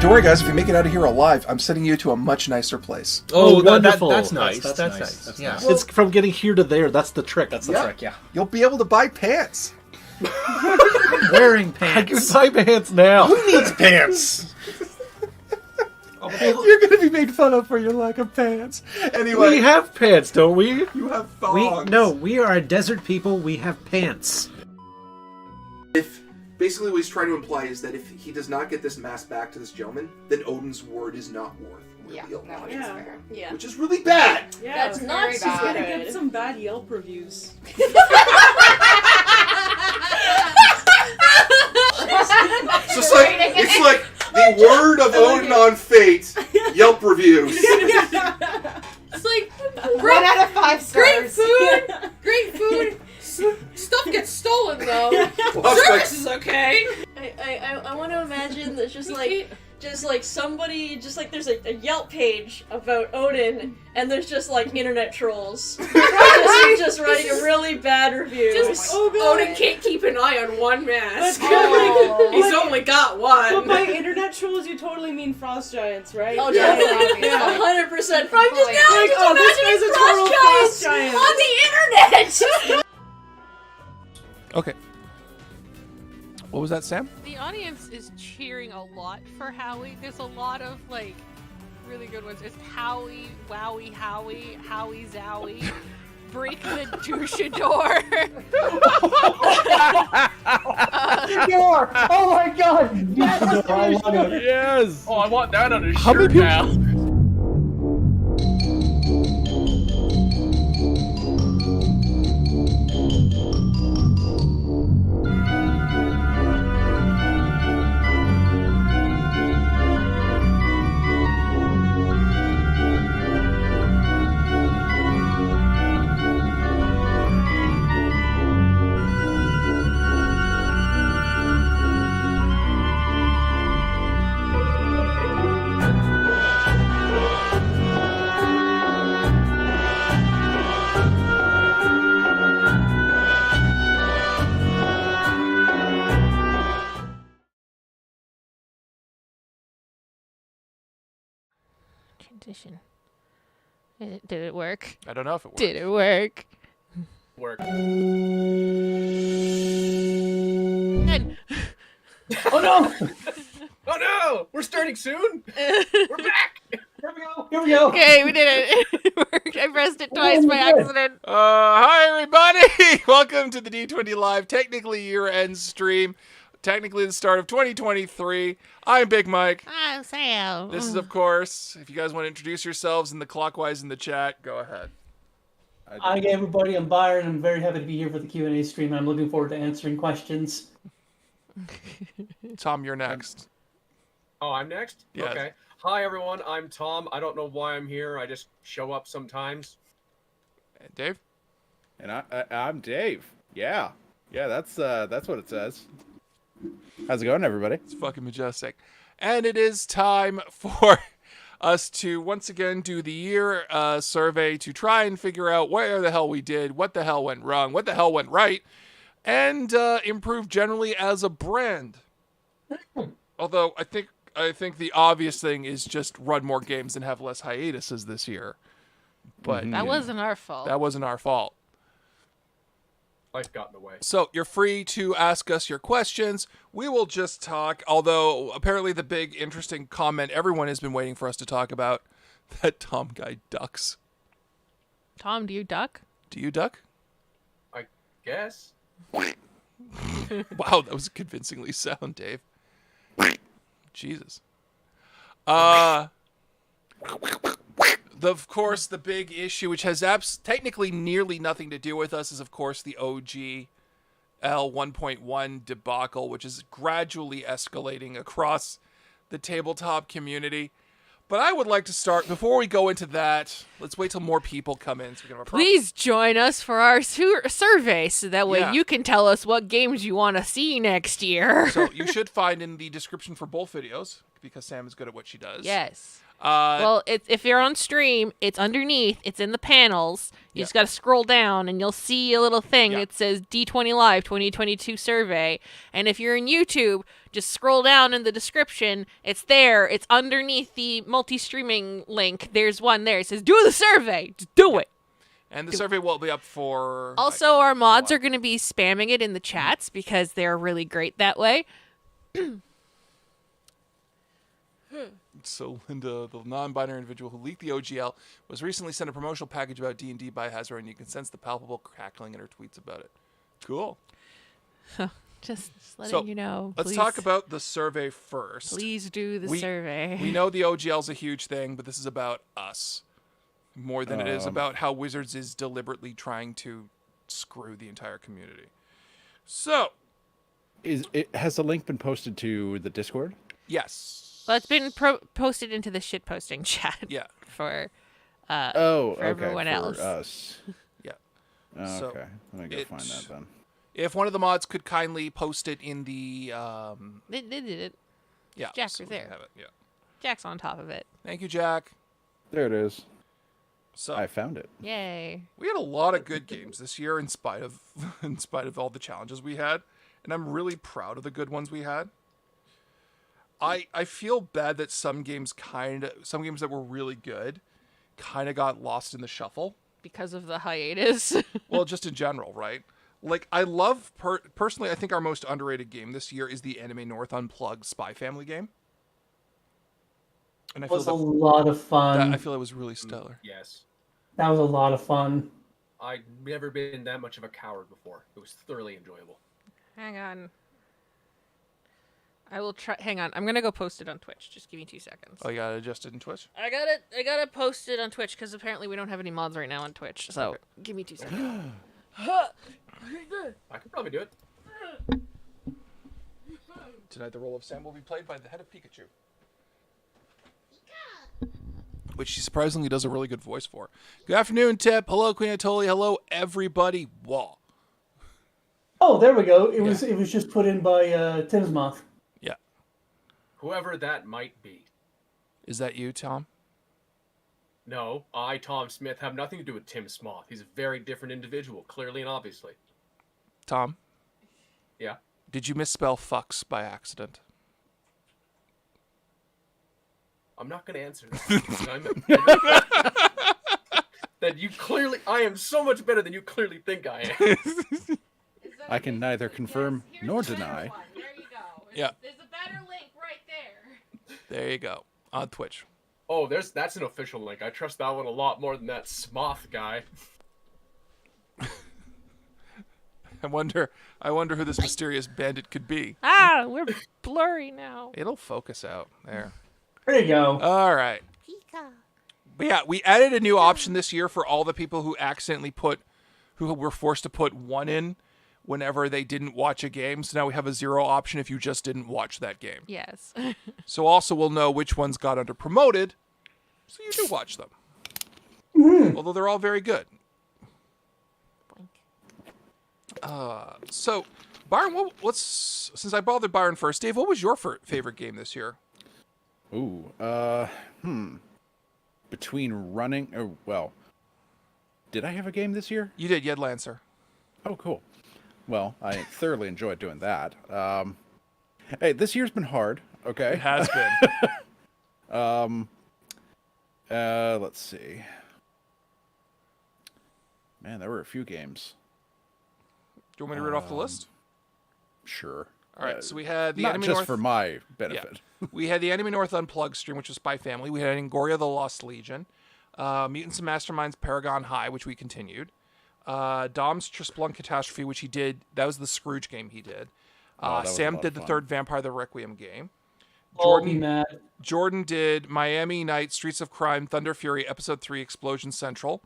Don't worry, guys. If you make it out of here alive, I'm sending you to a much nicer place. Oh, wonderful. That's nice. That's nice. nice. Yeah. Well, it's from getting here to there. That's the trick. That's the trick, yeah. You'll be able to buy pants. I'm wearing pants. I can buy pants now. Who needs pants? You're going to be made fun of for your lack of pants. Anyway. We have pants, don't we? You have thongs. We are a desert people. We have pants. Basically what he's trying to imply is that if he does not get this mask back to this gentleman, then Odin's word is not worth really a lot. That is fair. Yeah. Which is really bad. Yeah, that's not He's gonna bad. get some bad Yelp reviews. So it's like the word of Odin on fate, Yelp reviews. It's like 1 out of 5 stars. Great food. Stuff gets stolen though. Well, Service is okay. I want to imagine that just like somebody, just like there's a Yelp page about Odin, and there's just like internet trolls just writing a really bad review. Odin can't keep an eye on one mask. He's only got one. But by internet trolls, you totally mean frost giants, right? Oh, Yeah. definitely. 100%. But I'm just this imagining guy's a total frost frost giants giant. on the internet. Okay. What was that, Sam? The audience is cheering a lot for Howie. There's a lot of like really good ones. It's Howie, Wowie, Howie, Howie, Zowie, Break the Douchador. Door! Oh my god! Yes! I want it. Yes! Oh, I want that on his How many shirt people- now. competition. Did it work? I don't know if it worked. Did it work? Work. None. Oh no! Oh no! We're starting soon. We're back. Here we go. Here we go. Okay, we did it. It worked. I pressed it twice by accident. Hi, everybody. Welcome to the D20 Live, technically year-end stream. Technically the start of 2023. I'm Big Mike. I'm Sam. This is, of course, if you guys want to introduce yourselves in the clockwise in the chat, go ahead. Hi everybody, I'm Byron. I'm very happy to be here for the Q&A stream. I'm looking forward to answering questions. Tom, you're next. Oh, I'm next? Yes. Okay. Hi, everyone. I'm Tom. I don't know why I'm here. I just show up sometimes. Dave? And I'm Dave. Yeah. Yeah, that's what it says. How's it going, everybody? It's fucking majestic. And it is time for us to once again do the year survey to try and figure out where the hell we did, what the hell went wrong, what the hell went right, and improve generally as a brand. Although I think the obvious thing is just run more games and have less hiatuses this year. But that wasn't our fault. That wasn't our fault. Life got in the way. So you're free to ask us your questions. We will just talk, although apparently the big interesting comment everyone has been waiting for us to talk about, that Tom guy ducks. Tom, do you duck? Do you duck? I guess. Wow, that was convincingly sound, Dave. Jesus. Of course, the big issue, which has technically nearly nothing to do with us, is, of course, the OG L 1.1 debacle, which is gradually escalating across the tabletop community. But I would like to start, before we go into that, let's wait till more people come in. So we can have a Please join us for our survey, so that way you can tell us what games you want to see next year. So you should find in the description for both videos, because Sam is good at what she does. Yes. Well, if you're on stream, it's underneath. It's in the panels. You just got to scroll down, and you'll see a little thing that says D20 Live 2022 survey. And if you're in YouTube, just scroll down in the description. It's there. It's underneath the multi-streaming link. There's one there. It says, do the survey. Just do it. And the survey will be up for... Also, our mods are going to be spamming it in the chats because they're really great that way. So Linda, the non-binary individual who leaked the OGL, was recently sent a promotional package about D&D by Hasbro, and you can sense the palpable cackling in her tweets about it. Cool. Just letting you know. Let's talk about the survey first. Please do the survey. We know the OGL's a huge thing, but this is about us more than it is about how Wizards is deliberately trying to screw the entire community. So, has the link been posted to the Discord? Yes. Well, it's been posted into the shitposting chat. Yeah. For For everyone else. Us. Yeah. Oh, okay. Let me go find that then. If one of the mods could kindly post it in the They did it. Yeah. Jack so was we there. have it. Yeah. Jack's on top of it. Thank you, Jack. There it is. So I found it. Yay. We had a lot of good games this year in spite of all the challenges we had, and I'm really proud of the good ones we had. I feel bad that some games that were really good kind of got lost in the shuffle. Because of the hiatus. Well, just in general, right? Like, I love, personally, I think our most underrated game this year is the Anime North Unplugged Spy Family game. And It was a lot of fun. I feel it was really stellar. Yes. That was a lot of fun. I'd never been that much of a coward before. It was thoroughly enjoyable. Hang on. I will try. Hang on. I'm going to go post it on Twitch. Just give me 2 seconds. Oh, you got it adjusted in Twitch? I got to post it on Twitch because apparently we don't have any mods right now on Twitch. So give me 2 seconds. I could probably do it. Tonight, the role of Sam will be played by the head of Pikachu. Which she surprisingly does a really good voice for. Good afternoon, Tip. Hello, Queen Atoli. Hello, everybody. Wah. Oh, there we go. It was just put in by Tim's Moth. Yeah. Whoever that might be. Is that you, Tom? No, I, Tom Smith, have nothing to do with Tim Smoth. He's a very different individual, clearly and obviously. Tom? Yeah? Did you misspell fucks by accident? I'm not going to answer that. That you clearly, I am so much better than you clearly think I am. I can neither confirm nor deny. There you go. Yeah. There's a better link right there. There you go. On Twitch. Oh, that's an official link. I trust that one a lot more than that Smoth guy. I wonder who this mysterious bandit could be. Ah, we're blurry now. It'll focus out there. There you go. All right. But yeah, we added a new option this year for all the people who who were forced to put 1 in whenever they didn't watch a game. So now we have a 0 option if you just didn't watch that game. Yes. So also we'll know which ones got under promoted, so you do watch them. Although they're all very good. So, Byron, since I bothered Byron first, Dave, what was your favorite game this year? Ooh, between running, did I have a game this year? You did, you had Lancer. Oh, cool. Well, I thoroughly enjoyed doing that. Hey, this year's been hard, okay? It has been. Let's see. Man, there were a few games. Do you want me to read off the list? Sure. All right, so we had the not Enemy just North for my benefit. Yeah. We had the Enemy North Unplugged stream, which was Spy Family. We had Angoria the Lost Legion. Mutants and Masterminds Paragon High, which we continued. Dom's Trisplunk Catastrophe, which he did. That was the Scrooge game he did. Sam did the third Vampire the Requiem game. Jordan did Miami Night Streets of Crime Thunder Fury Episode 3 Explosion Central,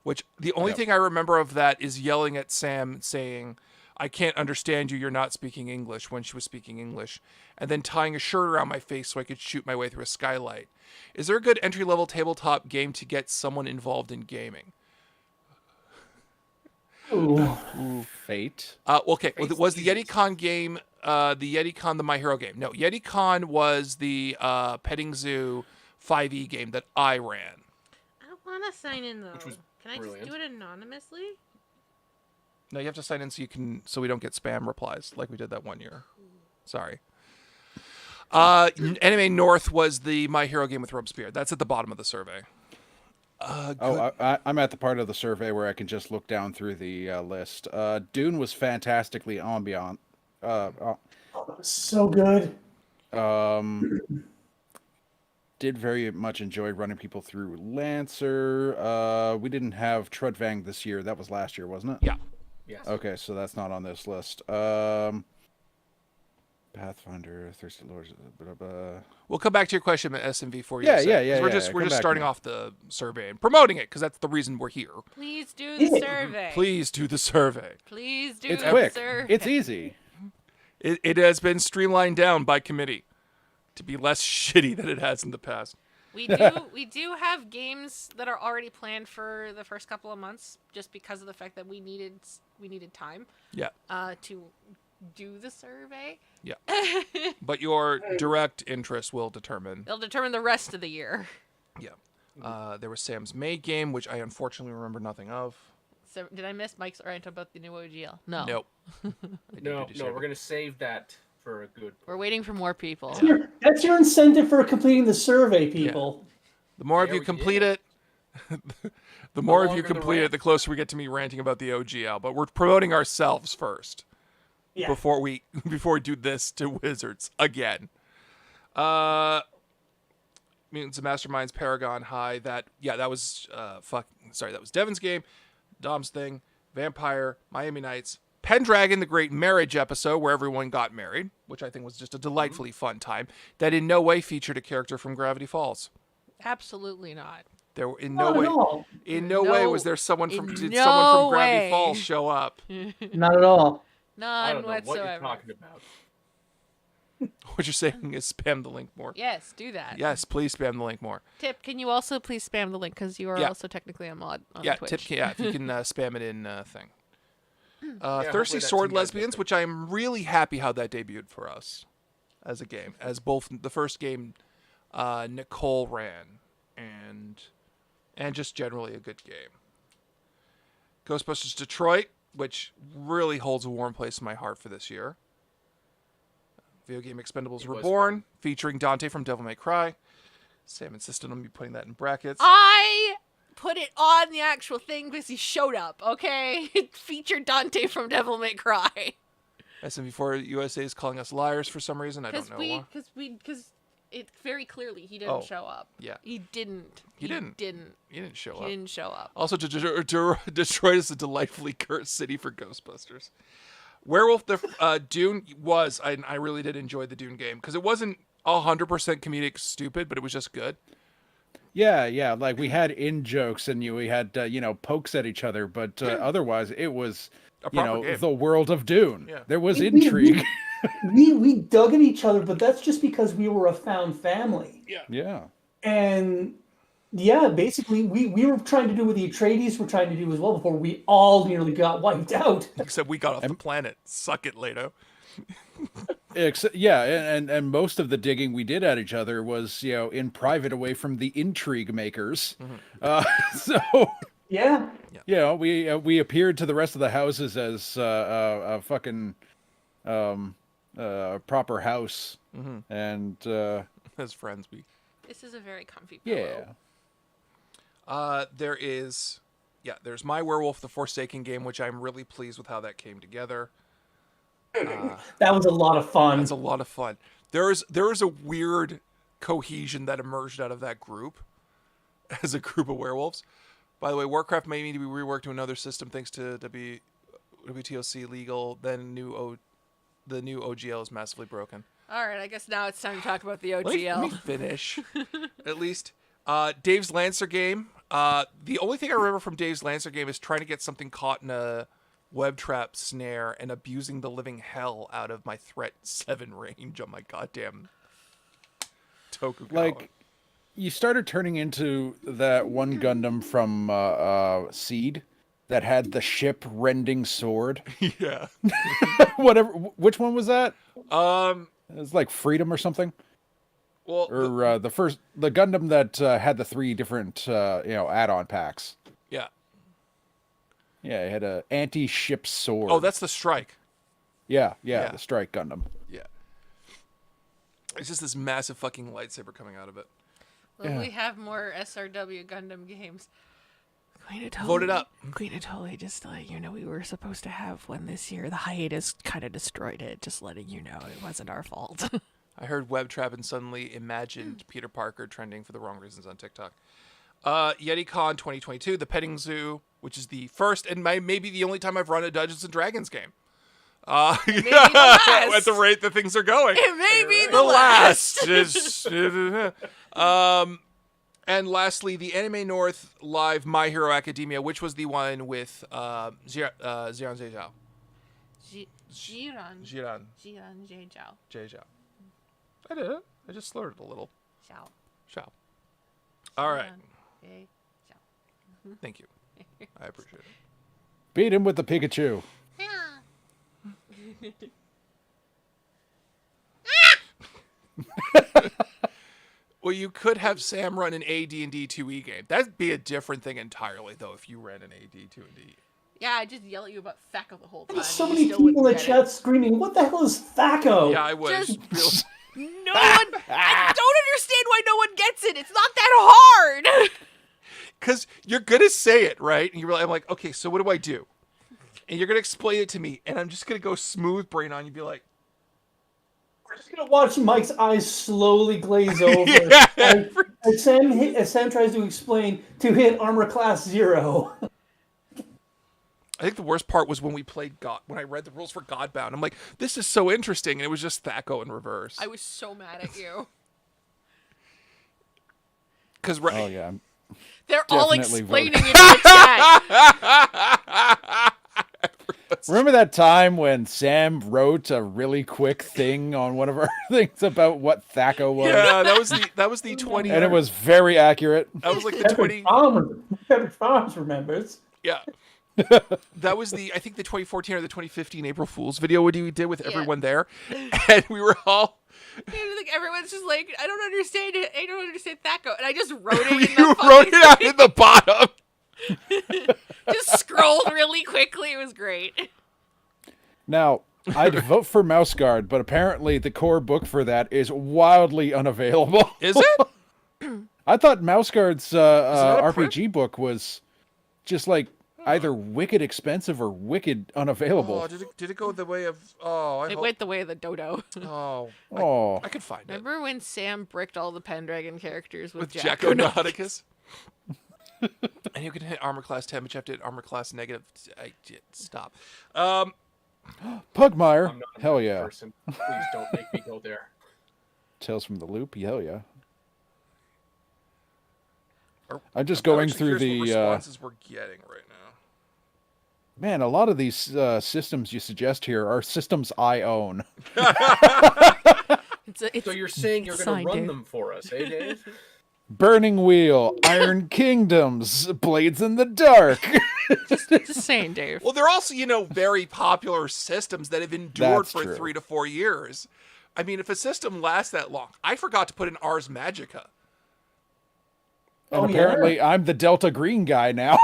which the only thing I remember of that is yelling at Sam saying, "I can't understand you, you're not speaking English," when she was speaking English, and then tying a shirt around my face so I could shoot my way through a skylight. Is there a good entry-level tabletop game to get someone involved in gaming? Ooh. Fate. Okay, was the YetiCon game the YetiCon the My Hero game? No, YetiCon was the Petting Zoo 5e game that I ran. I don't want to sign in, though. Can I brilliant. just do it anonymously? No, you have to sign in so we don't get spam replies like we did that one year. Sorry. Anime North was the My Hero game with Robespierre. That's at the bottom of the survey. I'm at the part of the survey where I can just look down through the list. Dune was fantastically ambient. So good. Did very much enjoy running people through Lancer. We didn't have Trudvang this year. That was last year, wasn't it? Yeah. Yes. Okay, so that's not on this list. Pathfinder, Thirsty Lords. Blah, blah. We'll come back to your question about SMV for you. Yeah. We're just starting off the survey and promoting it because that's the reason we're here. Please do the survey. Please do the survey. Please do It's the quick. survey. It's easy. It has been streamlined down by committee to be less shitty than it has in the past. We do have games that are already planned for the first couple of months, just because of the fact that we needed time. Yeah. To do the survey. Yeah. But your direct interest will determine. It'll determine the rest of the year. Yeah. There was Sam's May game, which I unfortunately remember nothing of. So did I miss Mike's rant about the new OGL? No. Nope. No, we're gonna save that for a good. We're waiting for more people. That's your incentive for completing the survey, people. The more of you complete it, the more of you complete it, the closer we get to me ranting about the OGL. But we're promoting ourselves first. Yeah. Before we do this to Wizards again. Mutants and Masterminds Paragon High. That was that was Devin's game, Dom's thing, Vampire, Miami Nights, Pendragon, the Great Marriage episode where everyone got married, which I think was just a delightfully fun time. That in no way featured a character from Gravity Falls. Absolutely not. There were Not at all. in no way was there someone from someone from Gravity Falls show up. Not at all. None I don't know whatsoever. what you're talking about. What you're saying is spam the link more. Yes, do that. Yes, please spam the link more. Tip, can you also please spam the link because you are also technically a mod on Twitch. Tip, if you can spam it in thing. Yeah, Thirsty hopefully that Sword team guys Lesbians, does it. which I'm really happy how that debuted for us as a game, as both the first game Nicole ran and just generally a good game. Ghostbusters Detroit, which really holds a warm place in my heart for this year. Video game Expendables Reborn, featuring Dante from Devil May Cry. Sam insisted on me putting that in brackets. I put it on the actual thing because he showed up, okay? It featured Dante from Devil May Cry. SMV4 USA is calling us liars for some reason. I don't know why. Because it very clearly he didn't show up. Yeah. He didn't. He didn't show up. He didn't show up. Also, Detroit is a delightfully cursed city for Ghostbusters. Werewolf the Dune was, I really did enjoy the Dune game because it wasn't 100% comedic stupid, but it was just good. Yeah, like we had in jokes and we had pokes at each other, but otherwise it was game. the world of Dune. Yeah. There was intrigue. We dug at each other, but that's just because we were a found family. Yeah. And yeah, basically we were trying to do what the Atreides were trying to do as well before we all nearly got wiped out. Except we got off the planet. Suck it, Leto. And most of the digging we did at each other was in private, away from the intrigue makers. We appeared to the rest of the houses as a fucking proper house, and as friends we. This is a very comfy pillow. There's My Werewolf the Forsaken game, which I'm really pleased with how that came together. That was a lot of fun. That's a lot of fun. There is a weird cohesion that emerged out of that group as a group of werewolves. By the way, Warcraft may need to be reworked to another system thanks to WTOC legal. Then the new OGL is massively broken. All right, I guess now it's time to talk about the OGL. Let me finish. At least. Dave's Lancer game. The only thing I remember from Dave's Lancer game is trying to get something caught in a web trap snare and abusing the living hell out of my threat 7 range on my goddamn Tokugawa. Like, you started turning into that one Gundam from Seed that had the ship rending sword. Yeah. Whatever. Which one was that? It Um, was like Freedom or something. well, Or the Gundam that had the 3 different add-on packs. yeah. Yeah, it had a anti-ship sword. Oh, that's the Strike. Yeah, Yeah. the Strike Gundam. Yeah. It's just this massive fucking lightsaber coming out of it. Well, we have more SRW Gundam games. Queen of Vote it up. Queen of Totally, just to let you know, we were supposed to have one this year. The hiatus kind of destroyed it. Just letting you know, it wasn't our fault. I heard web trap and suddenly imagined Peter Parker trending for the wrong reasons on TikTok. YetiCon 2022, the Petting Zoo, which is the first and maybe the only time I've run a Dungeons and Dragons game. Maybe the last. At the rate that things are going. It may be the last. And lastly, the Anime North live My Hero Academia, which was the one with Jiran Zhejiao. Jiran Zhejiao. Zhejiao. I did it. I just slurred it a little. Xiao. All right. Thank you. I appreciate it. Beat him with the Pikachu. Well, you could have Sam run an AD&D 2E game. That'd be a different thing entirely, though, if you ran an AD 2E. Yeah, I just yell at you about Thaco the whole time. There's so many people in chat screaming, "What the hell is Thaco?" Yeah, I would. No one. I don't understand why no one gets it. It's not that hard. Because you're going to say it, right? And I'm like, okay, so what do I do? And you're going to explain it to me, and I'm just going to go smooth brain on you, be like, We're just gonna watch Mike's eyes slowly glaze over as Sam tries to explain to hit armor class 0. I think the worst part was when we played when I read the rules for Godbound. I'm like, this is so interesting, and it was just Thaco in reverse. I was so mad at you. Because Oh yeah. They're all Definitely explaining it in the chat. Remember that time when Sam wrote a really quick thing on one of our things about what Thaco was? Yeah, that was the 20. And it was very accurate. That was like the 20. Pepperidge Farms remembers. Yeah. That was I think the 2014 or the 2015 April Fool's video we did with everyone there. And we were all... Like everyone's just like, I don't understand it. I don't understand Thaco. And I just wrote it in the You wrote it out in the bottom. Just scrolled really quickly. It was great. Now, I'd vote for Mouse Guard, but apparently the core book for that is wildly unavailable. Is it? I thought Mouseguard's not a print? RPG book was just like either wicked expensive or wicked unavailable. Oh, did it go the way of? Oh, It went the way of the dodo. Oh, I could find it. Remember when Sam bricked all the Pendragon characters with Jacko Nauticus? And you can hit armor class 10, but you have to hit armor class negative. Stop. Pugmire, I'm not a hell yeah. person. Please don't make me go there. Tales from the Loop, hell yeah. I'm just going actually through curious the, what responses we're getting right now. Man, a lot of these systems you suggest here are systems I own. So you're saying you're going to run them for us, eh, Dave? Burning Wheel, Iron Kingdoms, Blades in the Dark. Just saying, Dave. Well, they're also, very popular systems that have endured That's for true. 3 to 4 years. I mean, if a system lasts that long, I forgot to put in Ars Magica. And apparently I'm the Delta Green guy now.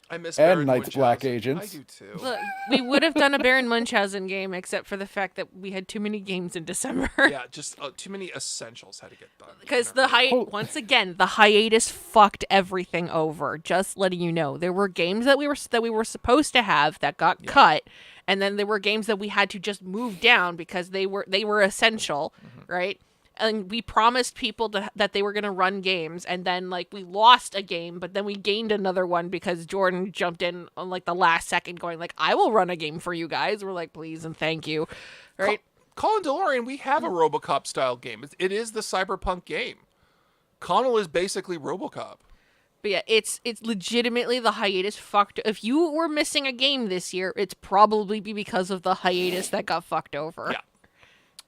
I miss And Baron Knight's Black Munchausen. Agents. I do too. Look, we would have done a Baron Munchausen game except for the fact that we had too many games in December. Yeah, just too many essentials had to get done. Because once again, the hiatus fucked everything over. Just letting you know, there were games that we were supposed to have that got cut, and then there were games that we had to just move down because they were essential, right? And we promised people that they were going to run games, and then we lost a game, but then we gained another one because Jordan jumped in on the last second, going I will run a game for you guys. We're like, please and thank you, right? Colin DeLorean, we have a RoboCop style game. It is the cyberpunk game. Connell is basically RoboCop. But yeah, it's legitimately the hiatus fucked. If you were missing a game this year, it's probably because of the hiatus that got fucked over. Yeah.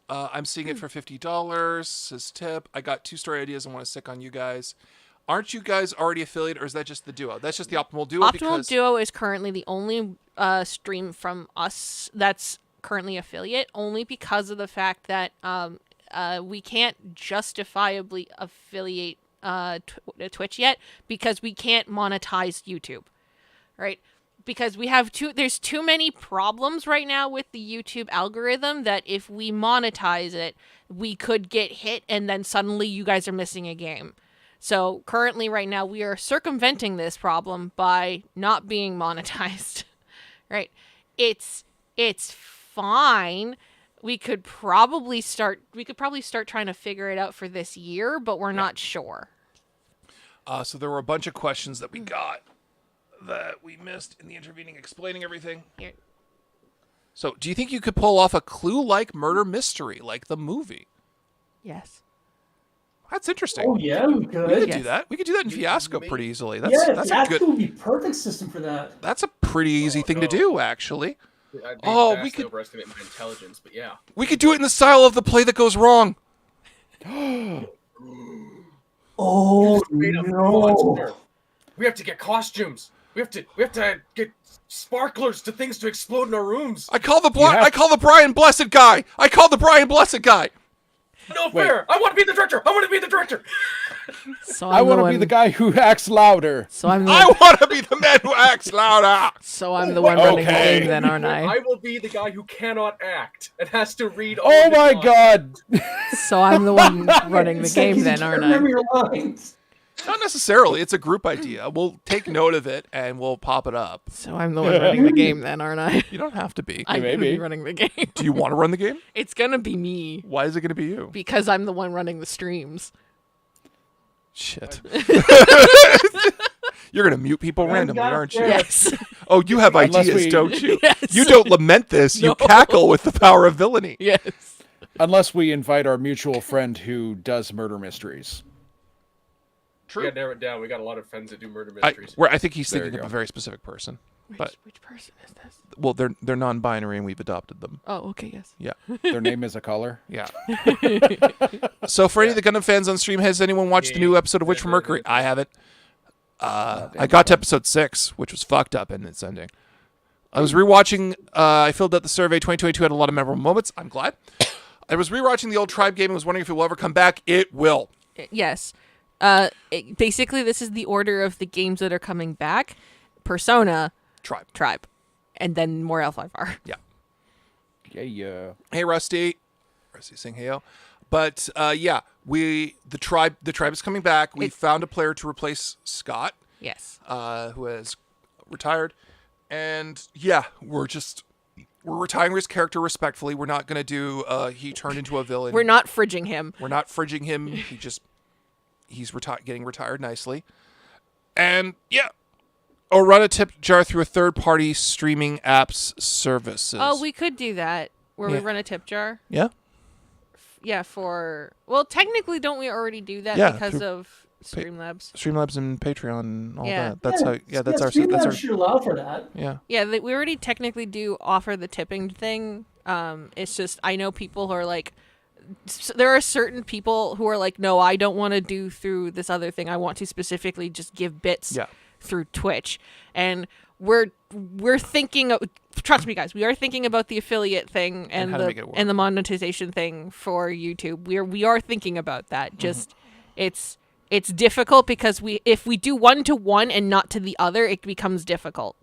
I'm seeing it for $50, says Tip. I got 2 story ideas I want to stick on you guys. Aren't you guys already affiliated, or is that just the duo? That's just the Optimal Duo? Optimal Duo is currently the only stream from us that's currently affiliate, only because of the fact that we can't justifiably affiliate Twitch yet because we can't monetize YouTube, right? Because there's too many problems right now with the YouTube algorithm that if we monetize it, we could get hit and then suddenly you guys are missing a game. So currently right now we are circumventing this problem by not being monetized, right? It's fine. We could probably start trying to figure it out for this year, but we're not sure. So there were a bunch of questions that we got that we missed in the intervening explaining everything. Here. So, do you think you could pull off a Clue-like murder mystery like the movie? Yes. That's interesting. Oh yeah, we could. We could do that. We could do that in Fiasco pretty easily. That's Fiasco a good. would be perfect system for that. That's a pretty easy thing to do, actually. We could overestimate my intelligence, but yeah. We could do it in the style of the play that goes wrong. Oh no! We have to get costumes. We have to get sparklers to things to explode in our rooms. I call the Brian Blessed guy. No fair. I want to be the director. So I want to be the guy who acts louder. So I want to be the man who acts louder. So I'm the one running the game then, aren't I? I will be the guy who cannot act and has to read all Oh my god! So I'm the one running the game then, aren't I? Remember your lines. Not necessarily. It's a group idea. We'll take note of it and we'll pop it up. So I'm the one running the game then, aren't I? You don't have to be. I'm going to be running the game. Do you want to run the game? It's going to be me. Why is it going to be you? Because I'm the one running the streams. Shit. You're going to mute people randomly, aren't you? Yes. Oh, you have ideas, don't you? Yes. You don't lament this. No. You cackle with the power of villainy. Yes. Unless we invite our mutual friend who does murder mysteries. True. We got to narrow it down. We got a lot of friends that do murder mysteries. I think he's thinking of a very specific person. Which person is this? Well, they're non-binary and we've adopted them. Oh, okay, yes. Yeah. Their name is a color? Yeah. So for any of the Gundam fans on stream, has anyone watched the new episode of Witch from Mercury? I haven't. I got to episode 6, which was fucked up in its ending. I was rewatching, I filled out the survey. 2022 had a lot of memorable moments. I'm glad. I was rewatching the old Tribe game and was wondering if it will ever come back. It will. Yes. Basically, this is the order of the games that are coming back. Persona, Tribe, and then more L5R. Yeah. Yeah. Hey, Rusty. Rusty saying heyo. But yeah, the tribe is coming back. We found a player to replace Scott. Yes. Who has retired, and yeah, we're retiring his character respectfully. We're not gonna do he turned into a villain. We're not fridging him. We're not fridging him. He's getting retired nicely, and yeah. Or run a tip jar through a third-party streaming app's services. Oh, we could do that. Where we run a tip jar. Yeah. Yeah, well, technically, don't we already do that because of Streamlabs? Streamlabs and Patreon and all Yeah. that. That's how. Yeah, that's our. Streamlabs should allow for that. Yeah. Yeah, we already technically do offer the tipping thing. It's just I know people who are like, there are certain people who are like, no, I don't want to do through this other thing. I want to specifically just give bits. Yeah. Through Twitch, and we're thinking of, trust me guys, we are thinking about the affiliate thing and the monetization thing for YouTube. We are thinking about that. Just it's difficult because if we do one to one and not to the other, it becomes difficult.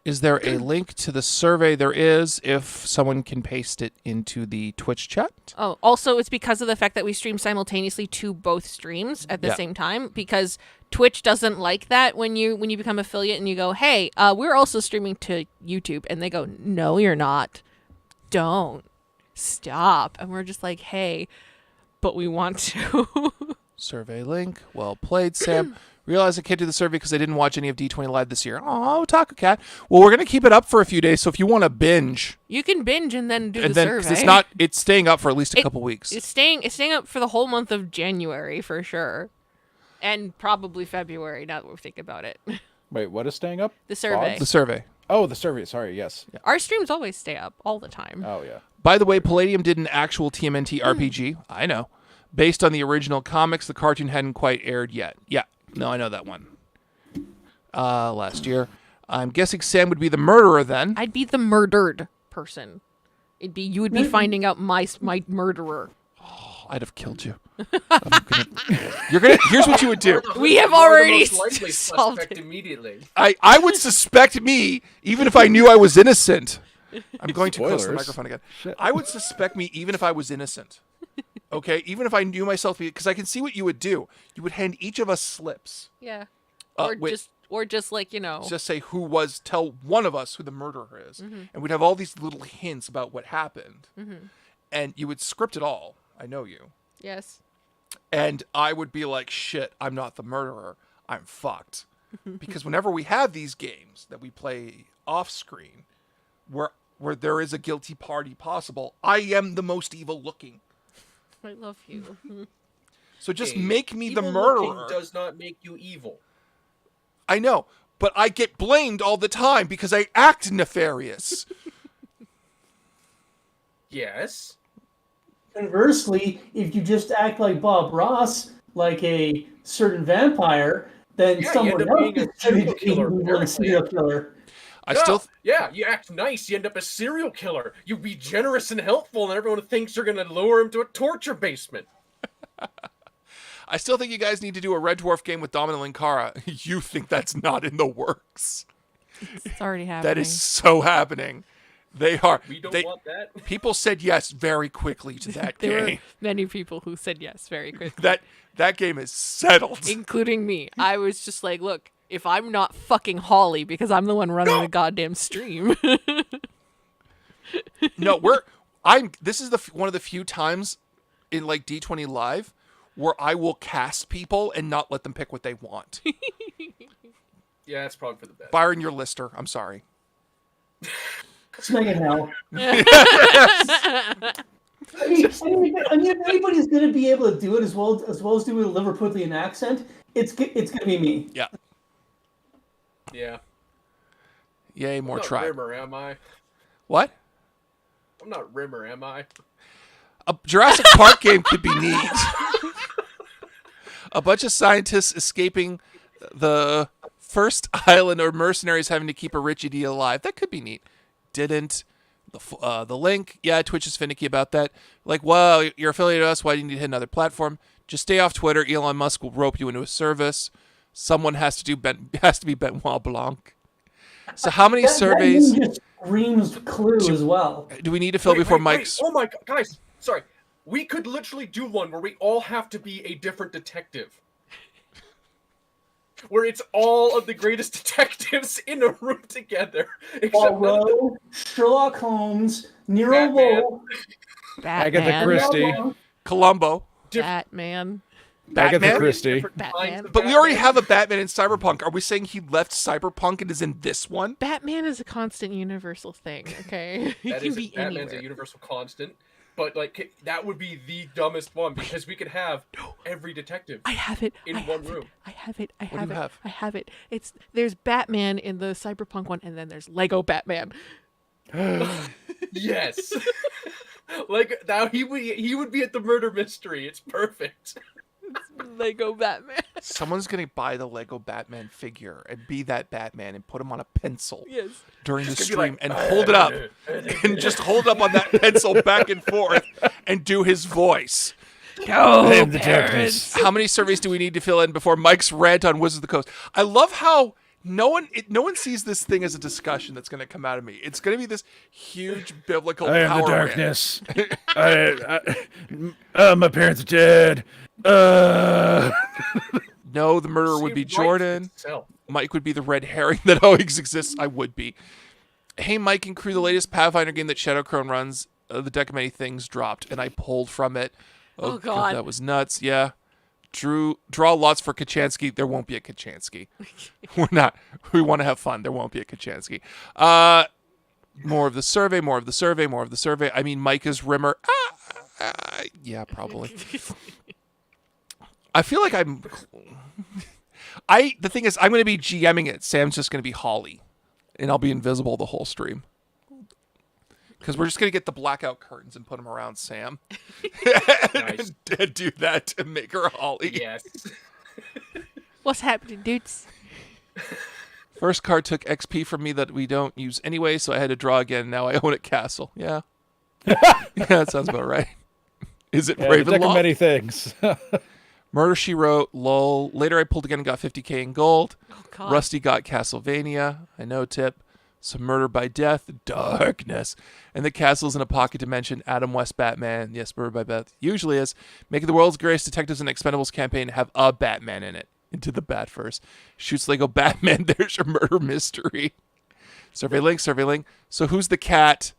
Is there a link to the survey? There is, if someone can paste it into the Twitch chat. Oh, also it's because of the fact that we stream simultaneously to both streams at the same time, because Twitch doesn't like that when you become affiliate and you go, hey, we're also streaming to YouTube, and they go, no, you're not. Don't. Stop. And we're just like, hey, but we want to. Survey link. Well played, Sam. Realize I can't do the survey because I didn't watch any of D20 Live this year. Oh, Taco Cat. Well, we're going to keep it up for a few days, so if you want to binge. You can binge and then do the survey. It's staying up for at least a couple weeks. It's staying up for the whole month of January for sure. And probably February, now that we think about it. Wait, what is staying up? The survey. The survey. Oh, the survey. Sorry, yes. Yeah. Our streams always stay up all the time. Oh, yeah. By the way, Palladium did an actual TMNT RPG. I know. Based on the original comics, the cartoon hadn't quite aired yet. Yeah. No, I know that one. Last year. I'm guessing Sam would be the murderer then. I'd be the murdered person. You would be finding out my murderer. Oh, I'd have killed you. Here's what you would do. We have already solved it. Immediately. I would suspect me even if I knew I was innocent. I'm going too close to the microphone again. Shit. I would suspect me even if I was innocent. Okay, even if I knew myself, because I can see what you would do. You would hand each of us slips. Yeah. Or just like, just say tell one of us who the murderer is. Mm-hmm. And we'd have all these little hints about what happened. Mm-hmm. And you would script it all. I know you. Yes. And I would be like, shit, I'm not the murderer. I'm fucked. Because whenever we have these games that we play off screen, where there is a guilty party possible, I am the most evil looking. I love you. So just make me the murderer. Does not make you evil. I know, but I get blamed all the time because I act nefarious. Yes. Conversely, if you just act like Bob Ross, like a certain vampire, then someone else is serial killer. A serial killer. You act nice, you end up a serial killer. You be generous and helpful, and everyone thinks you're going to lure him to a torture basement. I still think you guys need to do a Red Dwarf game with Dom and Linkara. You think that's not in the works? It's already happening. That is so happening. They are. We don't want that. People said yes very quickly to that game. There were many people who said yes very quickly. That game is settled. Including me. I was just like, look, if I'm not fucking Holly because I'm the one running the goddamn stream. No, this is one of the few times in like D20 Live where I will cast people and not let them pick what they want. Yeah, that's probably for the best. Byron, you're Lister. I'm sorry. Megan hell. I mean, if anybody's going to be able to do it as well as do it with a Liverpudlian accent, it's going to be me. Yeah. Yeah. Yay, more try. I'm not Rimmer, am I? What? I'm not Rimmer, am I? A Jurassic Park game could be neat. A bunch of scientists escaping the first island or mercenaries having to keep a rich idiot alive. That could be neat. Didn't. The link, yeah, Twitch is finicky about that. Like, well, you're affiliated with us. Why do you need to hit another platform? Just stay off Twitter. Elon Musk will rope you into a service. Someone has to be Benoit Blanc. So how many surveys That just screams Clue as well. do we need to fill before Mike's? Oh my god, guys! Sorry, we could literally do one where we all have to be a different detective. Where it's all of the greatest detectives in a room together. Poirot, Sherlock Holmes, Nero Wolfe, Agatha Christie, Columbo, Batman. Agatha Christie. Batman. But we already have a Batman in Cyberpunk. Are we saying he left Cyberpunk and is in this one? Batman is a constant universal thing, okay? He can be Batman's anywhere. a universal constant. But like that would be the dumbest one because we could have every detective. I have it in one room. I have it. What do you have? I have it. There's Batman in the Cyberpunk one, and then there's Lego Batman. Yes. Like now he would be at the murder mystery. It's perfect. Lego Batman. Someone's gonna buy the Lego Batman figure and be that Batman and put him on a pencil during the stream and hold it up and just hold up on that pencil back and forth and do his voice. Go, parents. How many surveys do we need to fill in before Mike's rant on Wizards of the Coast? I love how no one sees this thing as a discussion that's going to come out of me. It's going to be this huge biblical I am power the darkness. My parents are dead. No, the murderer would be Jordan. Mike would be the red herring that always exists. I would be. Hey, Mike and crew, the latest Pathfinder game that Shadowcrone runs, the Deck of Many Things dropped, and I pulled from it. Oh, God. That was nuts. Yeah. Draw lots for Kachansky. There won't be a Kachansky. We want to have fun. There won't be a Kachansky. More of the survey. I mean, Mike is Rimmer. Yeah, probably. I feel like the thing is, I'm going to be GMing it. Sam's just going to be Holly. And I'll be invisible the whole stream. Because we're just going to get the blackout curtains and put them around Sam. Nice. and do that to make her Holly. Yes. What's happening, dudes? First card took XP from me that we don't use anyway, so I had to draw again. Now I own it Castle. Yeah. Yeah, that sounds about right. Is it Ravenloft? Deck of Many Things. Murder, She Wrote, lol. Later I pulled again and got 50k in gold. Oh, God. Rusty got Castlevania. I know, Tip. Some Murder by Death, Darkness. And the Castle's in a Pocket Dimension, Adam West Batman. Yes, Murder by Death usually is. Making the world's greatest detectives and Expendables campaign have a Batman in it. Into the Batverse. Shoots Lego Batman, there's your murder mystery. Survey link. So who's the cat?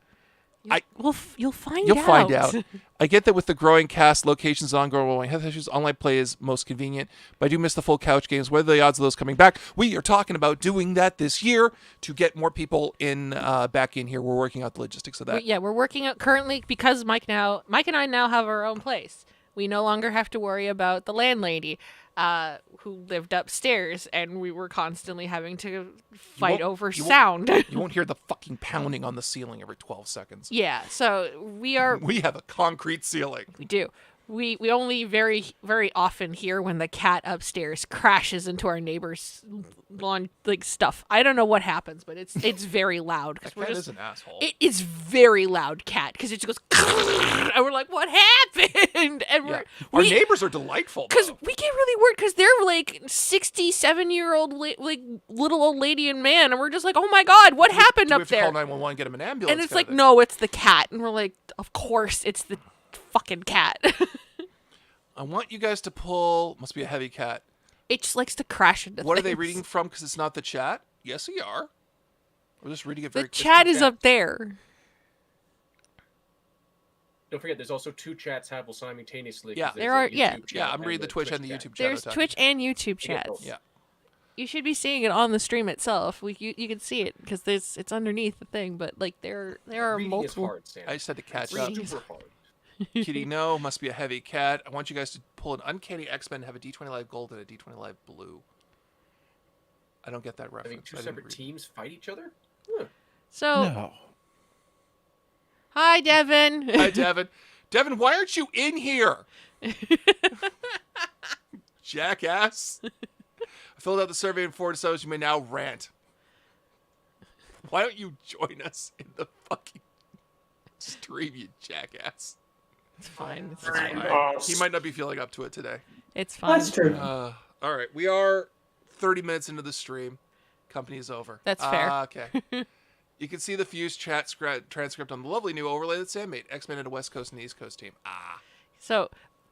You'll find You'll out. find out. I get that with the growing cast, locations, ongoing health issues, online play is most convenient, but I do miss the full couch games. What are the odds of those coming back? We are talking about doing that this year to get more people back in here. We're working out the logistics of that. We're working out currently because Mike and I now have our own place. We no longer have to worry about the landlady who lived upstairs, and we were constantly having to fight over sound. You won't hear the fucking pounding on the ceiling every 12 seconds. Yeah, so we have a concrete ceiling. We do. We only very, very often hear when the cat upstairs crashes into our neighbor's lawn stuff. I don't know what happens, but it's very loud. That cat is an asshole. It is very loud cat because it just goes and we're like, what happened? And our neighbors are delightful because we get really worried because they're like 67-year-old little old lady and man, and we're just like, oh my God, what happened up there? Call 911, get them an ambulance. And it's like, no, it's the cat, and we're like, of course, it's the fucking cat. I want you guys to pull. Must be a heavy cat. It just likes to crash into What things. are they reading from? Because it's not the chat. Yes, we are. We're just reading it very. The chat is up there. Don't forget, there's also two chats happening simultaneously. Yeah, there are. Yeah, I'm reading the Twitch and the YouTube chat. There's Twitch and YouTube chats. Yeah. You should be seeing it on the stream itself. You can see it because it's underneath the thing. But there are reading multiple. Is hard, Sam. I just had to catch Reading up. is super hard. Kitty, no, must be a heavy cat. I want you guys to pull an Uncanny X-Men, have a D20 Live Gold and a D20 Live Blue. I don't get that reference. Having two separate teams fight each other? So. No. Hi, Devin. Hi, Devin. Devin, why aren't you in here? Jackass. I filled out the survey and forwarded so you may now rant. Why don't you join us in the fucking stream, you jackass? It's fine. It's fine. He might not be feeling up to it today. It's fine. That's true. All right, we are 30 minutes into the stream. company is over. That's fair. Okay. You can see the Fuse chat transcript on the lovely new overlay that Sam made. X-Men at a West Coast and East Coast team. So,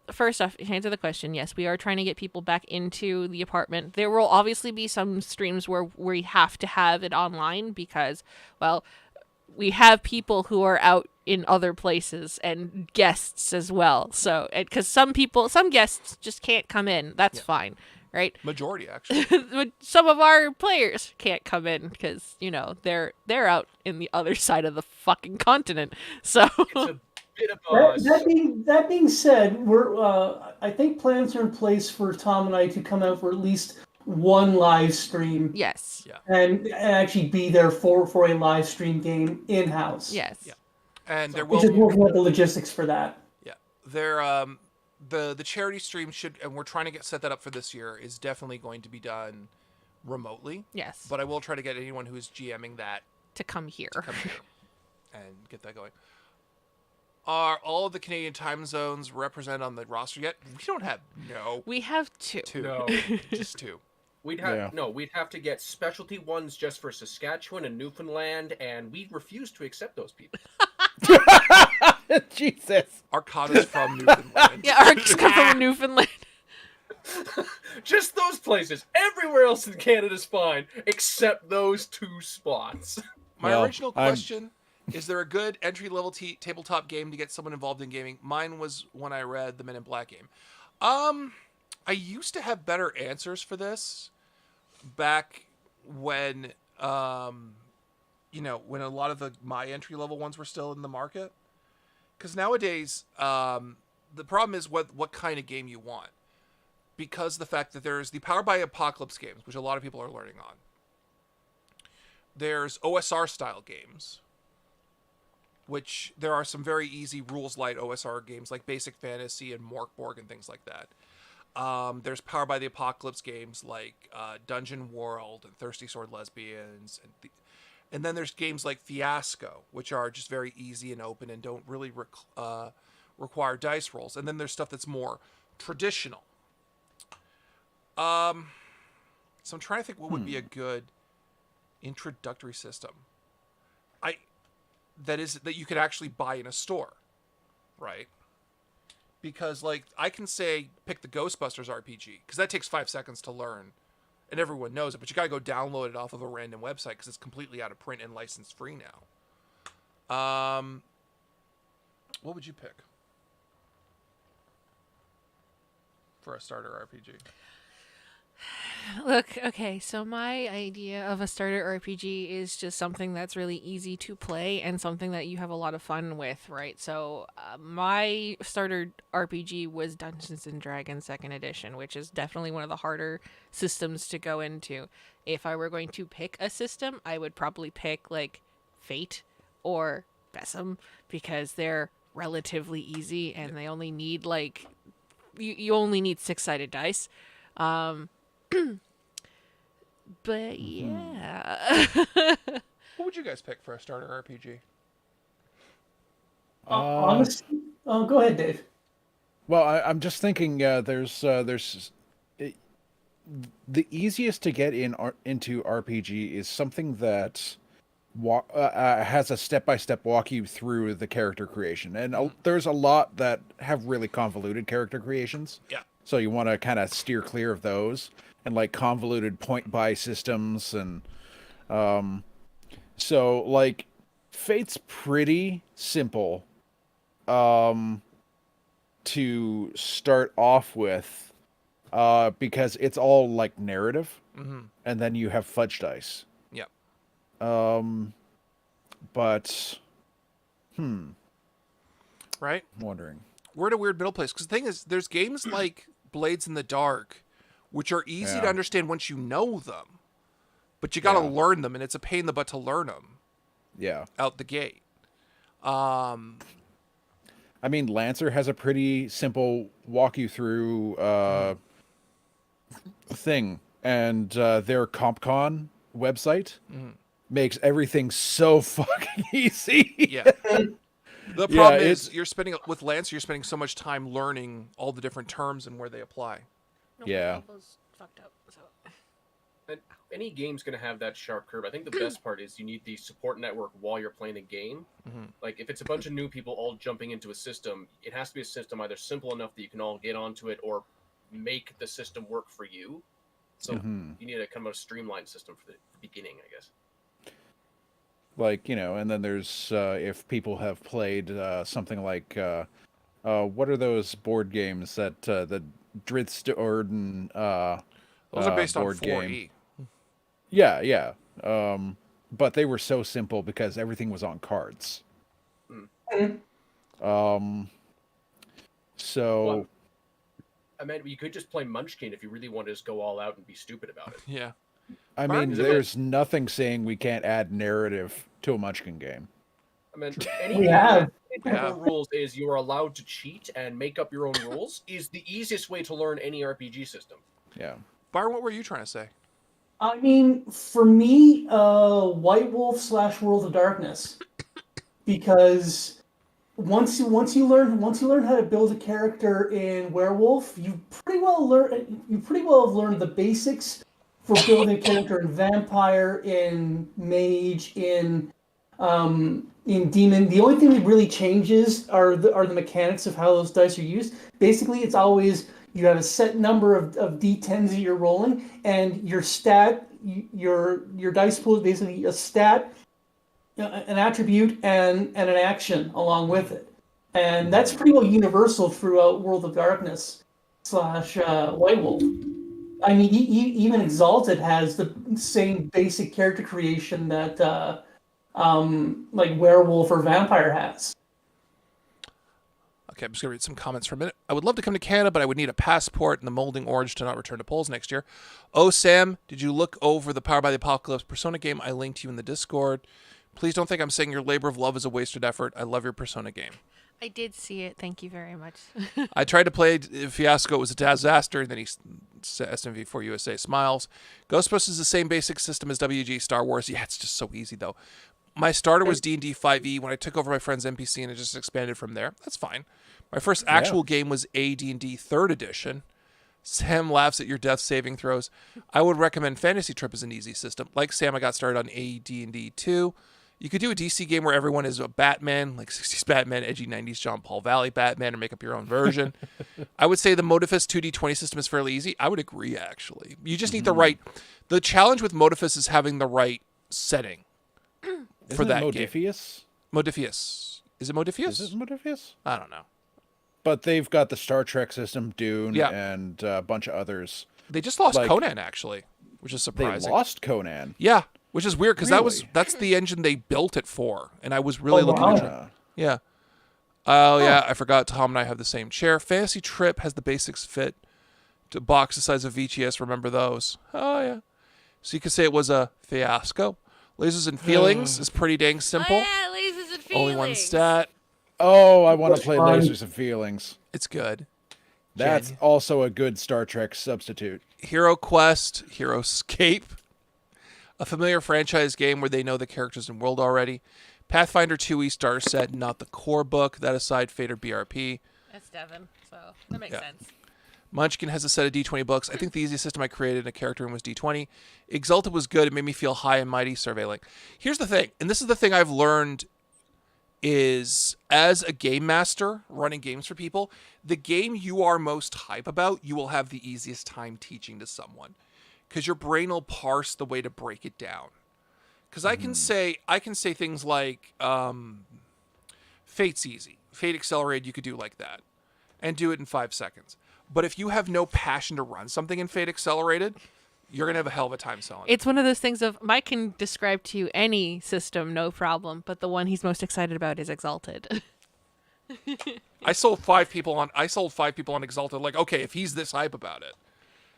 first off, to answer the question, yes, we are trying to get people back into the apartment. There will obviously be some streams where we have to have it online because, well, we have people who are out in other places and guests as well. So, because some guests just can't come in. That's fine, right? Majority, actually. Some of our players can't come in because, they're out in the other side of the fucking continent. So... That being said, I think plans are in place for Tom and I to come out for at least one live stream. Yes. Yeah. And actually be there for a live stream game in house. Yes. Yeah. And there we're will just working out the logistics for that. Yeah. There the charity stream and we're trying to set that up for this year, is definitely going to be done remotely. Yes. But I will try to get anyone who's GMing that to come here and get that going. Are all of the Canadian time zones represented on the roster yet? We don't have We have two. No. Just two. We'd have to get specialty ones just for Saskatchewan and Newfoundland, and we refuse to accept those people. Jesus. Arcana's from Newfoundland. Yeah, Arc's come from Newfoundland. Just those places. Everywhere else in Canada is fine, except those two spots. My original question... Is there a good entry-level tabletop game to get someone involved in gaming? Mine was when I read the Men in Black game. I used to have better answers for this back when, when a lot of my entry-level ones were still in the market. Because nowadays, the problem is what kind of game you want. Because of the fact that there's the Powered by Apocalypse games, which a lot of people are learning on. There's OSR-style games, which there are some very easy rules light OSR games like Basic Fantasy and Morkborg and things like that. There's Powered by the Apocalypse games like Dungeon World and Thirsty Sword Lesbians. And then there's games like Fiasco, which are just very easy and open and don't really require dice rolls. And then there's stuff that's more traditional. So I'm trying to think what would be a good introductory system. That you could actually buy in a store, right? Because, I can say pick the Ghostbusters RPG, because that takes 5 seconds to learn, and everyone knows it, but you gotta go download it off of a random website, because it's completely out of print and license-free now. What would you pick for a starter RPG? Look, okay, so my idea of a starter RPG is just something that's really easy to play and something that you have a lot of fun with, right? So my starter RPG was Dungeons & Dragons 2nd Edition, which is definitely one of the harder systems to go into. If I were going to pick a system, I would probably pick, Fate or Besom, because they're relatively easy and they only need, you only need 6-sided dice. But yeah. What would you guys pick for a starter RPG? Honestly, go ahead, Dave. Well, I'm just thinking. There's the easiest to get into RPG is something that has a step-by-step walk you through the character creation, and there's a lot that have really convoluted character creations. Yeah. So you want to kind of steer clear of those. And convoluted point buy systems and so Fate's pretty simple to start off with because it's all narrative and then you have fudge dice. Yep. But right? I'm wondering. We're in a weird middle place because the thing is there's games like Blades in the Dark which are easy to understand once you know them, but you got to learn them, and it's a pain in the butt to learn them. Yeah, out the gate. I mean, Lancer has a pretty simple walk you through thing, and their CompCon website makes everything so fucking easy. Yeah. The problem is with Lancer, you're spending so much time learning all the different terms and where they apply. Yeah. Fucked up, so. any game's going to have that sharp curve. I think the best part is you need the support network while you're playing the game. Like, if it's a bunch of new people all jumping into a system, it has to be a system either simple enough that you can all get onto it or make the system work for you. So you need a kind of a streamlined system for the beginning, I guess. Like, and then there's, if people have played something like, what are those board games that the Dritstorden those are based on board 4E. game? Yeah. But they were so simple because everything was on cards. So... I mean, you could just play Munchkin if you really want to just go all out and be stupid about it. Yeah. I mean, there's nothing saying we can't add narrative to a Munchkin game. I mean, any rules is you are allowed to cheat and make up your own rules is the easiest way to learn any RPG system. Yeah. Byron, what were you trying to say? I mean, for me, White Wolf / World of Darkness, because once you learn how to build a character in Werewolf, you pretty well have learned the basics for building a character in Vampire, in Mage, in Demon. The only thing that really changes are the mechanics of how those dice are used. Basically, it's always you have a set number of D10s that you're rolling, and your stat, your dice pool is basically a stat, an attribute, and an action along with it. And that's pretty well universal throughout World of Darkness / White Wolf. I mean, even Exalted has the same basic character creation that like Werewolf or Vampire has. Okay, I'm just going to read some comments for a minute. I would love to come to Canada, but I would need a passport and the molding orange to not return to Poles next year. Oh, Sam, did you look over the Power by the Apocalypse Persona game I linked you in the Discord? Please don't think I'm saying your labor of love is a wasted effort. I love your Persona game. I did see it. Thank you very much. I tried to play Fiasco. It was a disaster. And then he said SMV4 USA smiles. Ghostbusters is the same basic system as WG Star Wars. Yeah, it's just so easy, though. My starter was D&D 5e when I took over my friend's NPC, and it just expanded from there. That's fine. My first actual game was AD&D 3rd edition. Sam laughs at your death saving throws. I would recommend Fantasy Trip as an easy system. Like Sam, I got started on AD&D 2. You could do a DC game where everyone is a Batman, like 60s Batman, edgy 90s John Paul Valley Batman, or make up your own version. I would say the Modifus 2D20 system is fairly easy. I would agree, actually. You just need the right... The challenge with Modifus is having the right setting for that Modifius? Game. Modifius. Is it Modifius? Is it Modifius? I don't know. But they've got the Star Trek system, Dune, and a bunch of others. They just lost Conan, actually, which is surprising. They lost Conan? Yeah. Which is weird because that's the engine they built it for, and I was really looking at it. Yeah. Oh yeah, I forgot. Tom and I have the same chair. Fantasy Trip has the basics fit to box the size of VGS. Remember those? Oh yeah. So you could say it was a fiasco. Lasers and Feelings is pretty dang simple. Oh, yeah, Lasers and Feelings. Only one stat. Oh, I want to play Lasers and Feelings. It's good. That's also a good Star Trek substitute. Hero Quest, Hero Escape. A familiar franchise game where they know the characters and world already. Pathfinder 2e Star Set, not the core book. That aside, Fate or BRP. That's Devin, so that makes sense. Munchkin has a set of D20 books. I think the easiest system I created in a character room was D20. Exalted was good. It made me feel high and mighty. Surveilling. Here's the thing, and this is the thing I've learned is as a game master running games for people, the game you are most hype about, you will have the easiest time teaching to someone. Because your brain will parse the way to break it down. Because I can say things like Fate's easy. Fate Accelerated you could do like that. And do it in 5 seconds. But if you have no passion to run something in Fate Accelerated, you're going to have a hell of a time selling it. It's one of those things of Mike can describe to you any system, no problem. But the one he's most excited about is Exalted. I sold 5 people on Exalted. Like, okay, if he's this hype about it.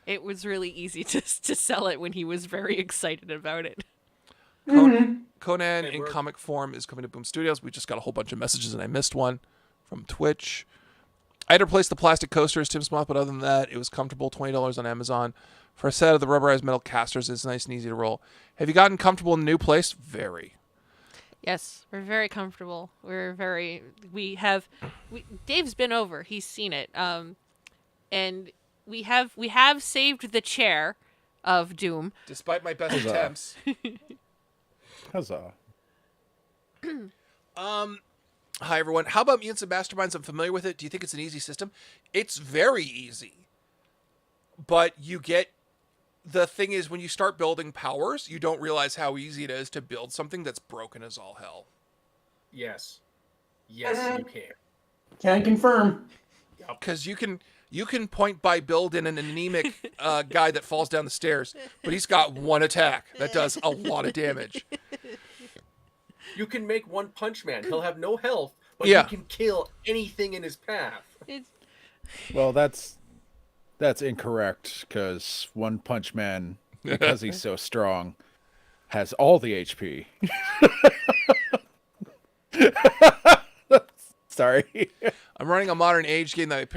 It was really easy to sell it when he was very excited about it. Conan in comic form is coming to Boom Studios. We just got a whole bunch of messages and I missed one from Twitch. I had to replace the plastic coaster as Tim Smoth, but other than that, it was comfortable. $20 on Amazon. For a set of the rubberized metal casters, it's nice and easy to roll. Have you gotten comfortable in the new place? Very. Yes, we're very comfortable. Dave's been over. He's seen it. And we have saved the chair of Doom. Despite my best attempts. Huzzah. Hi, everyone. How about Mutants and Masterminds? I'm familiar with it. Do you think it's an easy system? It's very easy. But you get... The thing is, when you start building powers, you don't realize how easy it is to build something that's broken as all hell. Yes. Yes, you can. Can confirm. Because you can point by build in an anemic guy that falls down the stairs, but he's got one attack that does a lot of damage. You can make One Punch Man. He'll have no health, but Yeah. he can kill anything in his path. Well, that's incorrect, because One Punch Man, because he's so strong, has all the HP. Sorry. I'm running a modern age game that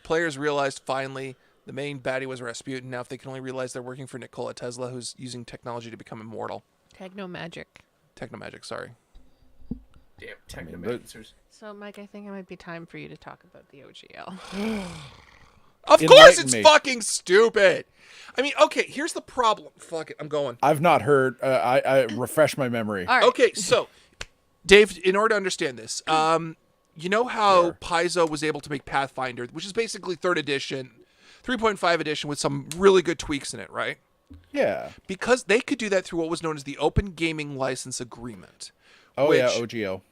players realized finally the main baddie was Rasputin. Now if they can only realize they're working for Nikola Tesla, who's using technology to become immortal. Technomagic. Technomagic, sorry. Damn technomancers. So, Mike, I think it might be time for you to talk about the OGL. Of course it's fucking stupid. I mean, okay, here's the problem. Fuck it, I'm going. I've not heard. I refresh my memory. All right. Okay, so, Dave, in order to understand this, you know how Paizo was able to make Pathfinder, which is basically 3rd edition, 3.5 edition with some really good tweaks in it, right? Yeah. Because they could do that through what was known as the Open Gaming License Agreement. Oh, yeah, OGL.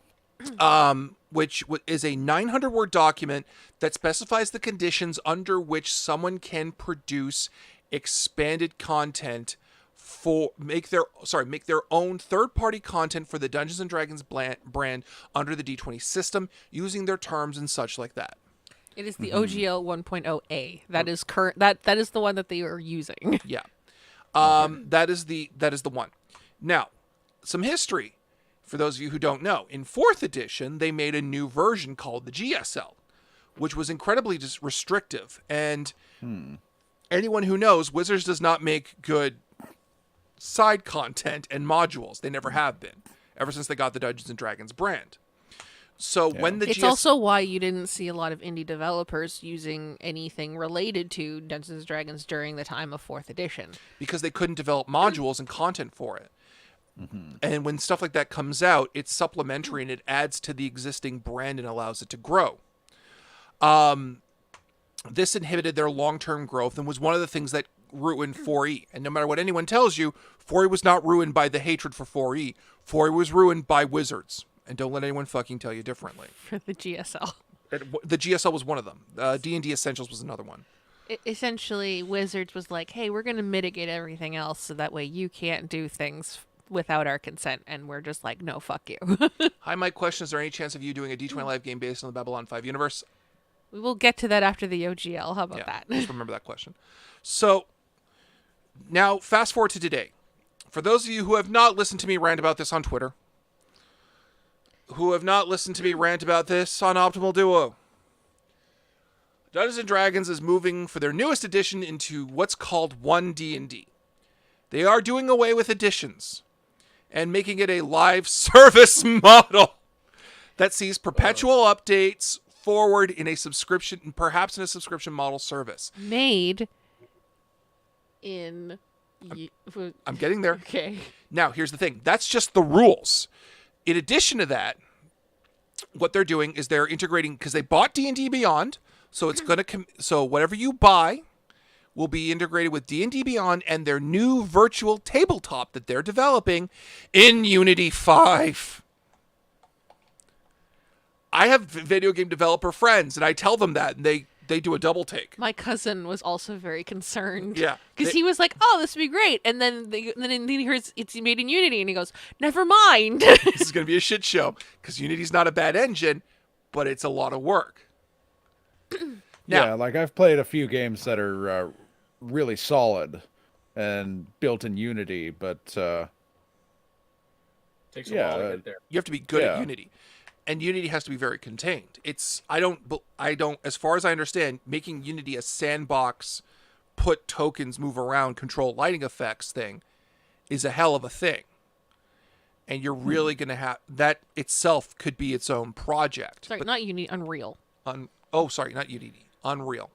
Which is a 900-word document that specifies the conditions under which someone can produce expanded content for make their own third-party content for the Dungeons and Dragons brand under the D20 system, using their terms and such like that. It is the OGL 1.0A. That is current. That is the one that they are using. Yeah. That is the one. Now, some history. For those of you who don't know, in 4th edition, they made a new version called the GSL, which was incredibly restrictive. And anyone who knows, Wizards does not make good side content and modules. They never have been, ever since they got the Dungeons & Dragons brand. So when the It's also why you didn't see a lot of indie developers using anything related to Dungeons & Dragons during the time of 4th edition. Because they couldn't develop modules and content for it. And when stuff like that comes out, it's supplementary and it adds to the existing brand and allows it to grow. This inhibited their long-term growth and was one of the things that ruined 4E. And no matter what anyone tells you, 4E was not ruined by the hatred for 4E. 4E was ruined by Wizards. And don't let anyone fucking tell you differently. For the GSL. The GSL was one of them. D&D Essentials was another one. Essentially, Wizards was like, hey, we're going to mitigate everything else so that way you can't do things without our consent, and we're just like, no, fuck you. Hi, Mike. Question: is there any chance of you doing a D20 Live game based on the Babylon 5 universe? We will get to that after the OGL. How about that? Just remember that question. So, now fast forward to today. For those of you who have not listened to me rant about this on Twitter, who have not listened to me rant about this on Optimal Duo, Dungeons & Dragons is moving for their newest edition into what's called 1D&D. They are doing away with editions and making it a live service model that sees perpetual updates forward in a subscription, perhaps in a subscription model service. Made in... I'm getting there. Okay. Now, here's the thing. That's just the rules. In addition to that, what they're doing is they're integrating, because they bought D&D Beyond, so it's going to... So whatever you buy will be integrated with D&D Beyond and their new virtual tabletop that they're developing in Unity 5. I have video game developer friends, and I tell them that, and they do a double take. My cousin was also very concerned. Yeah. Because he was like, oh, this would be great. And then he hears it's made in Unity, and he goes, never mind. This is going to be a shit show, because Unity's not a bad engine, but it's a lot of work. Now, yeah, like I've played a few games that are really solid and built in Unity, but takes a while to get there. You have to be good at Unity, and Unity has to be very contained. I don't, as far as I understand, making Unity a sandbox, put tokens, move around, control lighting effects thing, is a hell of a thing. And you're really going to have that itself could be its own project. Sorry, not Unity, Unreal. Not Unity. Unreal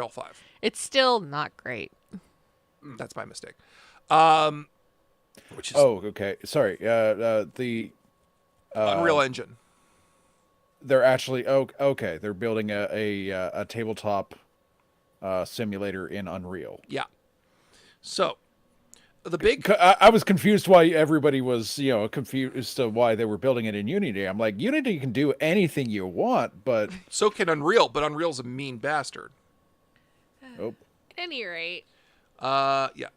5. It's still not great. That's my mistake. Which is okay. Sorry. The Unreal Engine. They're actually okay. They're building a tabletop simulator in Unreal. Yeah. So the big I was confused why everybody was confused to why they were building it in Unity. I'm like, Unity can do anything you want, but so can Unreal. But Unreal's a mean bastard. Nope. At any rate. Yeah.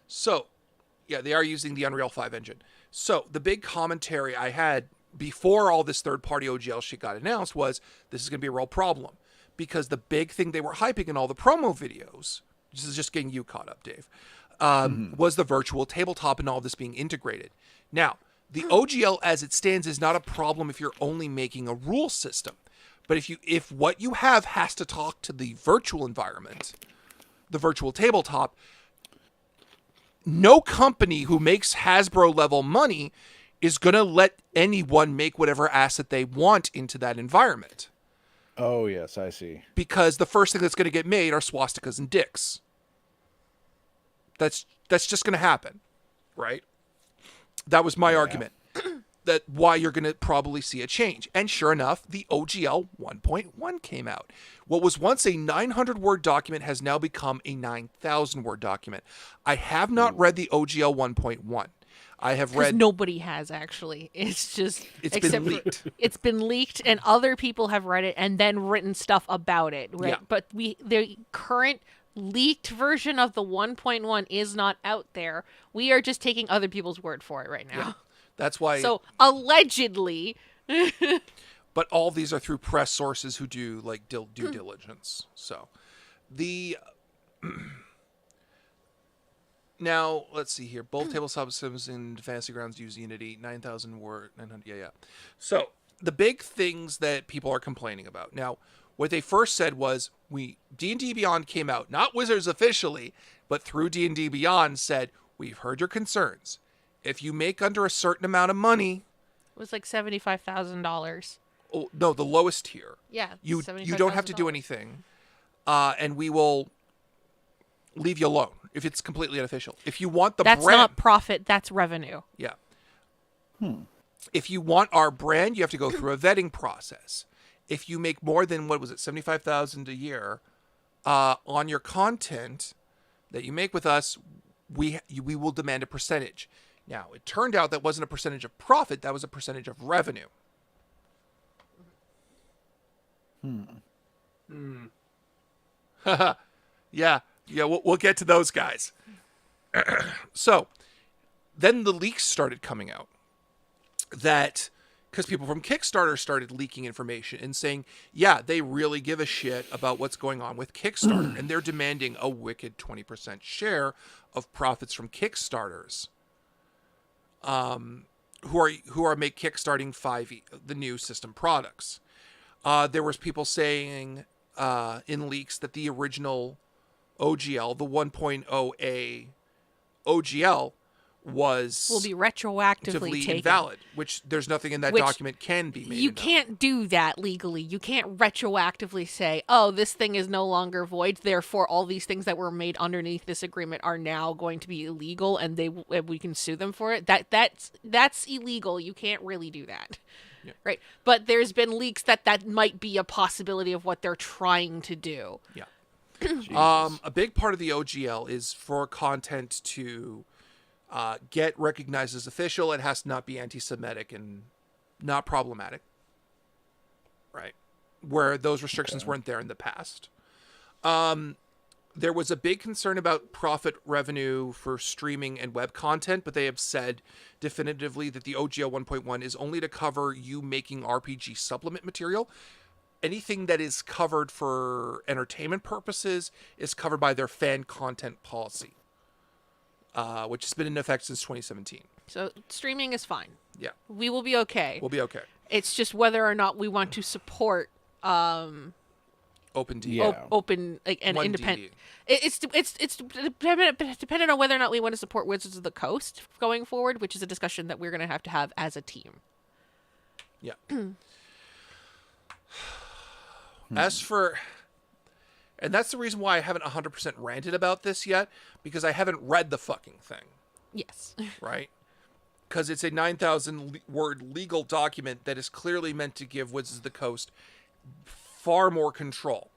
So, yeah, they are using the Unreal 5 engine. So the big commentary I had before all this third-party OGL shit got announced was this is going to be a real problem. Because the big thing they were hyping in all the promo videos, this is just getting you caught up, Dave, was the virtual tabletop and all this being integrated. Now, the OGL as it stands is not a problem if you're only making a rule system. But if what you have has to talk to the virtual environment, the virtual tabletop, no company who makes Hasbro level money is going to let anyone make whatever asset they want into that environment. Oh, yes, I see. Because the first thing that's going to get made are swastikas and dicks. That's just going to happen, right? That was my argument. That why you're going to probably see a change. And sure enough, the OGL 1.1 came out. What was once a 900-word document has now become a 9,000-word document. I have not read the OGL 1.1. I have read... nobody has, actually. It's just... It's been leaked. It's been leaked, and other people have read it and then written stuff about it. Right? Yeah. But the current leaked version of the 1.1 is not out there. We are just taking other people's word for it right now. Yeah. That's why... So, allegedly... But all these are through press sources who do, like, due diligence. So, the... Now, let's see here. Both tabletop systems in Fantasy Grounds use Unity. 9,000 word... 900, yeah. So, the big things that people are complaining about. Now, what they first said was, D&D Beyond came out, not Wizards officially, but through D&D Beyond said, we've heard your concerns. If you make under a certain amount of money... It was like $75,000. Oh, no, the lowest tier. Yeah, You don't have to do anything. And we will leave you alone if it's completely unofficial. If you want the That's brand... not profit, that's revenue. Yeah. If you want our brand, you have to go through a vetting process. If you make more than, what was it, $75,000 a year on your content that you make with us, we will demand a percentage. Now, it turned out that wasn't a percentage of profit, that was a percentage of revenue. Yeah, we'll get to those guys. So, then the leaks started coming out. That, because people from Kickstarter started leaking information and saying, yeah, they really give a shit about what's going on with Kickstarter. And they're demanding a wicked 20% share of profits from Kickstarters. Who are make kickstarting 5e, the new system products. There was people saying in leaks that the original OGL, the 1.0A OGL, will be retroactively taken. invalid, which there's nothing in that document can be made. You can't do that legally. You can't retroactively say, "Oh, this thing is no longer void. Therefore, all these things that were made underneath this agreement are now going to be illegal, and we can sue them for it." That's illegal. You can't really do that, right? But there's been leaks that might be a possibility of what they're trying to do. Yeah. A big part of the OGL is for content to get recognized as official. It has to not be anti-Semitic and not problematic, right? Where those restrictions weren't there in the past. There was a big concern about profit revenue for streaming and web content, but they have said definitively that the OGL 1.1 is only to cover you making RPG supplement material. Anything that is covered for entertainment purposes is covered by their fan content policy. Which has been in effect since 2017. So streaming is fine. Yeah. We will be okay. We'll be okay. It's just whether or not we want to support open open and independent. It's dependent on whether or not we want to support Wizards of the Coast going forward, which is a discussion that we're going to have as a team. Yeah. As for And that's the reason why I haven't 100% ranted about this yet, because I haven't read the fucking thing. Yes. Right? Because it's a 9,000 word legal document that is clearly meant to give Wizards of the Coast far more control.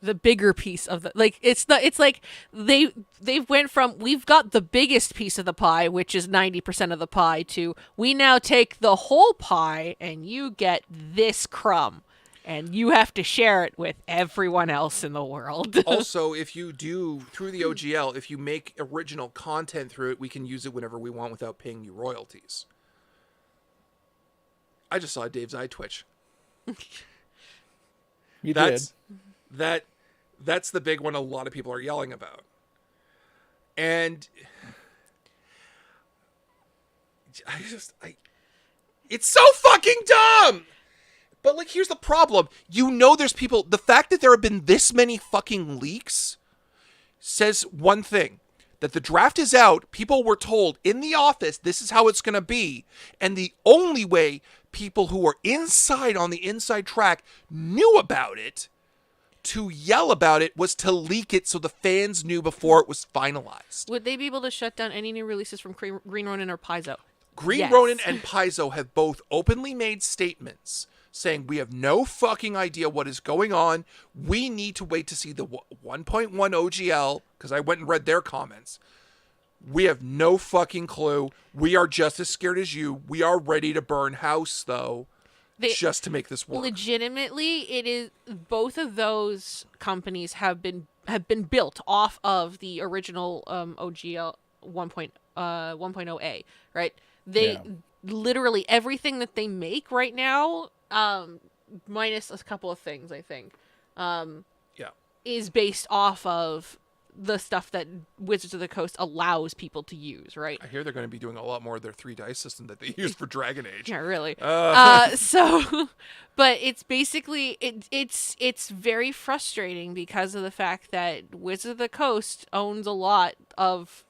The bigger piece of the it's like they've went from we've got the biggest piece of the pie, which is 90% of the pie, to we now take the whole pie and you get this crumb and you have to share it with everyone else in the world. Also, if you do through the OGL, if you make original content through it, we can use it whenever we want without paying you royalties. I just saw Dave's eye twitch. That's the big one a lot of people are yelling about. And it's so fucking dumb. But like, here's the problem. You know, there's people, the fact that there have been this many fucking leaks says one thing, that the draft is out. People were told in the office, this is how it's going to be. And the only way people who are inside on the inside track knew about it, to yell about it, was to leak it so the fans knew before it was finalized. Would they be able to shut down any new releases from Green Ronin or Paizo? Green Ronin and Paizo have both openly made statements saying we have no fucking idea what is going on. We need to wait to see the 1.1 OGL, because I went and read their comments. We have no fucking clue. We are just as scared as you. We are ready to burn house, though, just to make this work. Legitimately, it is both of those companies have been built off of the original OGL 1.0A, right? They literally everything that they make right now, minus a couple of things, I think, is based off of the stuff that Wizards of the Coast allows people to use, right? I hear they're going to be doing a lot more of their 3 dice system that they use for Dragon Age. Yeah, really. But it's basically it's very frustrating because of the fact that Wizards of the Coast owns a lot of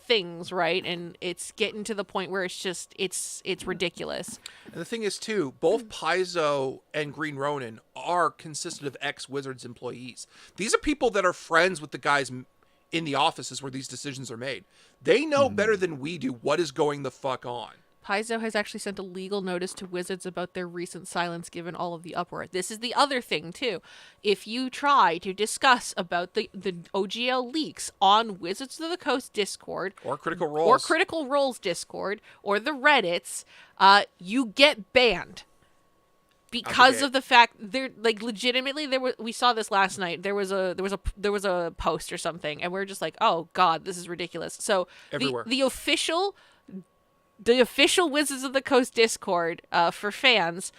things, right? And it's getting to the point where it's just it's ridiculous. And the thing is too, both Paizo and Green Ronin are consistent of ex-Wizards employees. These are people that are friends with the guys in the offices where these decisions are made. They know better than we do what is going the fuck on. Paizo has actually sent a legal notice to Wizards about their recent silence given all of the uproar. This is the other thing, too. If you try to discuss about the OGL leaks on Wizards of the Coast Discord... Or Critical Roles. Discord, or the Reddits, you get banned. Because of the fact they're like legitimately we saw this last night. There was a post or something, and we're just like, oh god, this is ridiculous. So the official Wizards of the Coast Discord for fans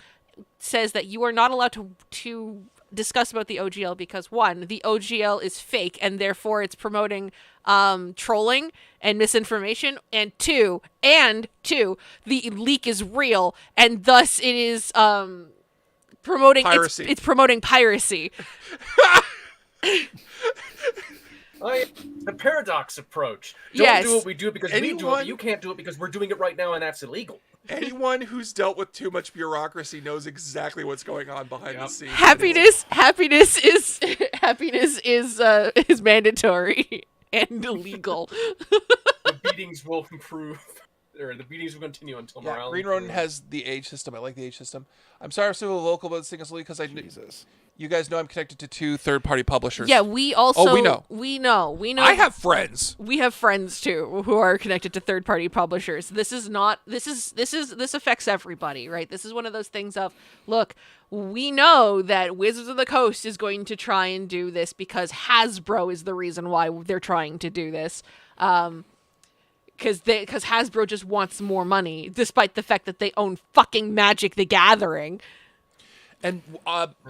says that you are not allowed to discuss about the OGL because 1, the OGL is fake and therefore it's promoting trolling and misinformation, and 2, the leak is real and thus it is promoting piracy. It's promoting piracy. The paradox approach. Don't do what we do because we do it, but you can't do it because we're doing it right now and that's illegal. Anyone who's dealt with too much bureaucracy knows exactly what's going on behind the scenes. Happiness is mandatory and illegal. The beatings will improve. Or the beatings will continue until morale. Green Ronin has the age system. I like the age system. I'm sorry I'm so vocal about this thing, because you guys know I'm connected to 2 third-party publishers. Yeah, we also... Oh, we know. I have friends. We have friends, too, who are connected to third-party publishers. This affects everybody, right? This is one of those things of, look, we know that Wizards of the Coast is going to try and do this because Hasbro is the reason why they're trying to do this. Because Hasbro just wants more money, despite the fact that they own fucking Magic the Gathering. And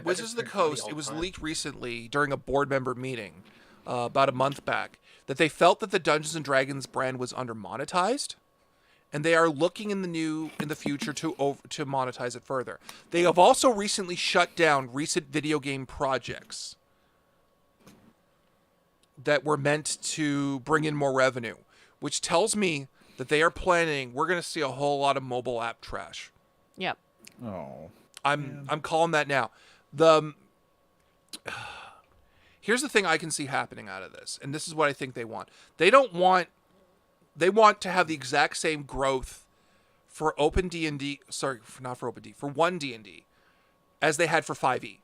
Wizards of the Coast, it was leaked recently during a board member meeting about a month back that they felt that the Dungeons and Dragons brand was under-monetized, and they are looking in the future to monetize it further. They have also recently shut down recent video game projects that were meant to bring in more revenue, which tells me that they are planning, we're going to see a whole lot of mobile app trash. Yep. Oh. I'm calling that now. Here's the thing I can see happening out of this, and this is what I think they want. They want to have the exact same growth for Open D&D, not for Open D, for 1D&D as they had for 5e.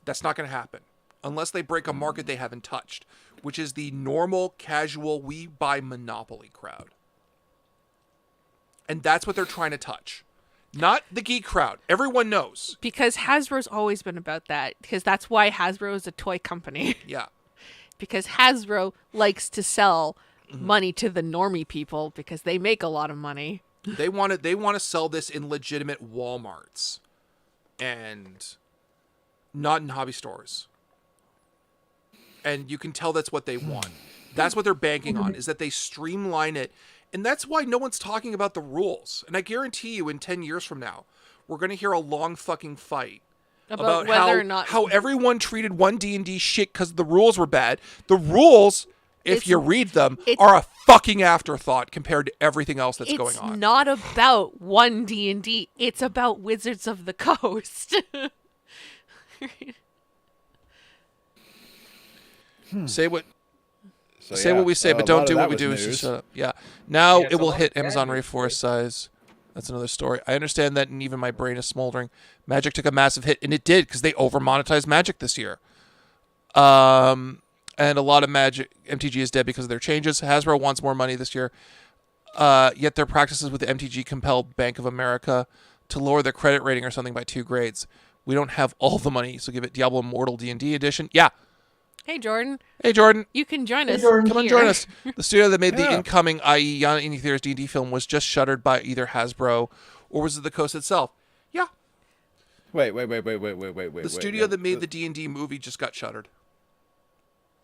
That's not going to happen unless they break a market they haven't touched, which is the normal, casual, we buy Monopoly crowd. And that's what they're trying to touch. Not the geek crowd. Everyone knows. Because Hasbro's always been about that. Because that's why Hasbro is a toy company. Yeah. Because Hasbro likes to sell money to the normie people because they make a lot of money. They want to sell this in legitimate Walmarts and not in hobby stores. And you can tell that's what they want. That's what they're banking on, is that they streamline it. And that's why no one's talking about the rules. And I guarantee you in 10 years from now, we're going to hear a long fucking fight about whether or not how everyone treated 1D&D shit because the rules were bad. The rules, if you read them, are a fucking afterthought compared to everything else that's going on. It's not about 1D&D. It's about Wizards of the Coast. Say what we say, but don't do what we do. Is just shut up. Yeah. Now it will hit Amazon rainforest size. That's another story. I understand that, and even my brain is smoldering. Magic took a massive hit, and it did because they over-monetized Magic this year. And a lot of Magic MTG is dead because of their changes. Hasbro wants more money this year. Yet their practices with the MTG compelled Bank of America to lower their credit rating or something by 2 grades. We don't have all the money, so give it Diablo Immortal D&D edition. Yeah. Hey, Jordan. Hey, Jordan. You can join us. Come and join us. The studio that made the incoming, i.e. Yana Inithir's D&D film, was just shuttered by either Hasbro or was it the Coast itself? Yeah. Wait. The studio that made the D&D movie just got shuttered.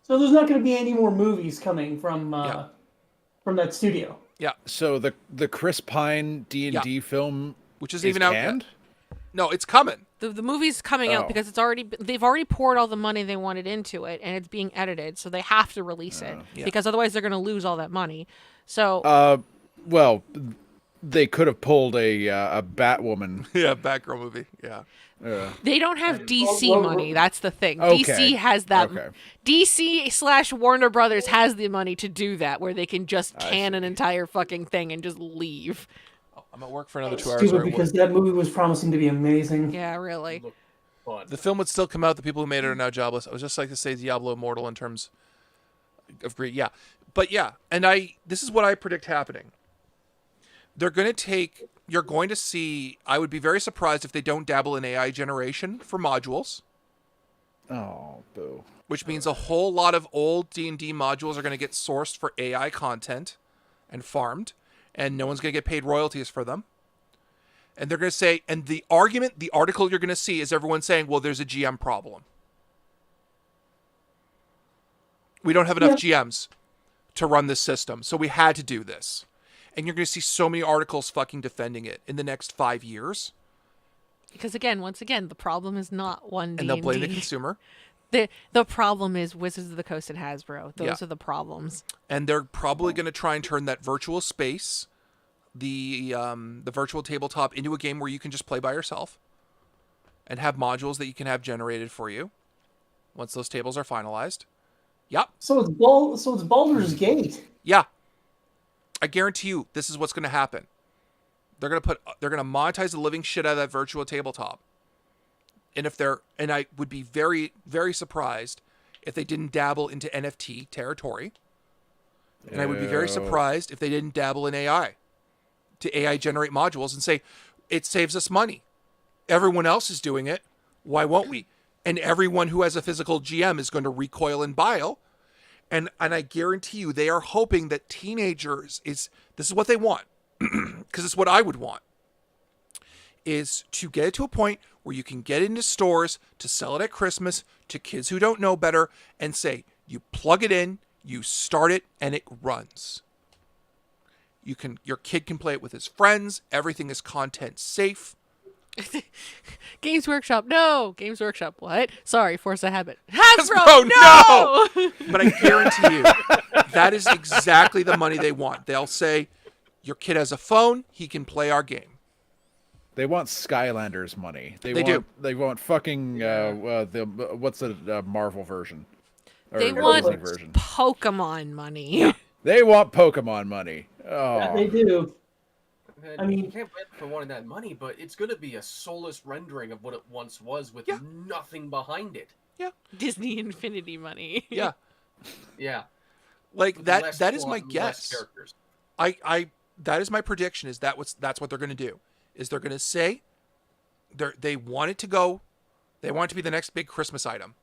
So there's not going to be any more movies coming from that studio. Yeah. So the Chris Pine D&D film, which isn't even out canned? yet. No, it's coming. The movie's coming out because they've already poured all the money they wanted into it, and it's being edited, so they have to release it because otherwise they're going to lose all that money. So, well, they could have pulled a Batwoman, Batgirl movie, They don't have DC money. That's the thing. Okay. DC has that. Okay. DC / Warner Brothers has the money to do that, where they can just can an entire fucking thing and just leave. I'm at work for another 2 hours. Stupid, because that movie was promising to be amazing. Yeah, really. The film would still come out. The people who made it are now jobless. I would just like to say Diablo Immortal in terms of greed. Yeah. But yeah, and this is what I predict happening. They're going to you're going to see, I would be very surprised if they don't dabble in AI generation for modules. Oh, boo. Which means a whole lot of old D&D modules are going to get sourced for AI content and farmed. And no one's going to get paid royalties for them. And they're going to say, and the article you're going to see is everyone saying, well, there's a GM problem. We don't have enough GMs to run this system, so we had to do this. And you're going to see so many articles fucking defending it in the next 5 years. Because once again, the problem is not 1D&D. And they'll blame the consumer. The problem is Wizards of the Coast and Hasbro. Those are the problems. And they're probably going to try and turn that virtual space, the virtual tabletop, into a game where you can just play by yourself and have modules that you can have generated for you once those tables are finalized. Yep. So it's Baldur's Gate. Yeah. I guarantee you this is what's going to happen. They're going to monetize the living shit out of that virtual tabletop. And I would be very, very surprised if they didn't dabble into NFT territory. And I would be very surprised if they didn't dabble in AI to AI generate modules and say, it saves us money. Everyone else is doing it. Why won't we? And everyone who has a physical GM is going to recoil in bile. And I guarantee you they are hoping that teenagers this is what they want. Because it's what I would want. Is to get it to a point where you can get into stores to sell it at Christmas to kids who don't know better and say, you plug it in, you start it, and it runs. Your kid can play it with his friends. Everything is content safe. Games Workshop, no. Games Workshop, what? Sorry, Force a Habit. Hasbro, no! But I guarantee you, that is exactly the money they want. They'll say, your kid has a phone, he can play our game. They want Skylanders money. They do. They want fucking what's the Marvel version? Or They the want Disney version. Pokemon money. Yeah. They want Pokemon money. Oh. Yeah, they do. And I mean- you can't blame them for wanting that money, but it's going to be a soulless rendering of what it once was with nothing behind it. Disney Infinity money. Yeah. Yeah. Like With that. less That is plot my and less guess. characters. That is my prediction. Is that's what they're going to do? Is they're going to say they want it to go. They want it to be the next big Christmas item,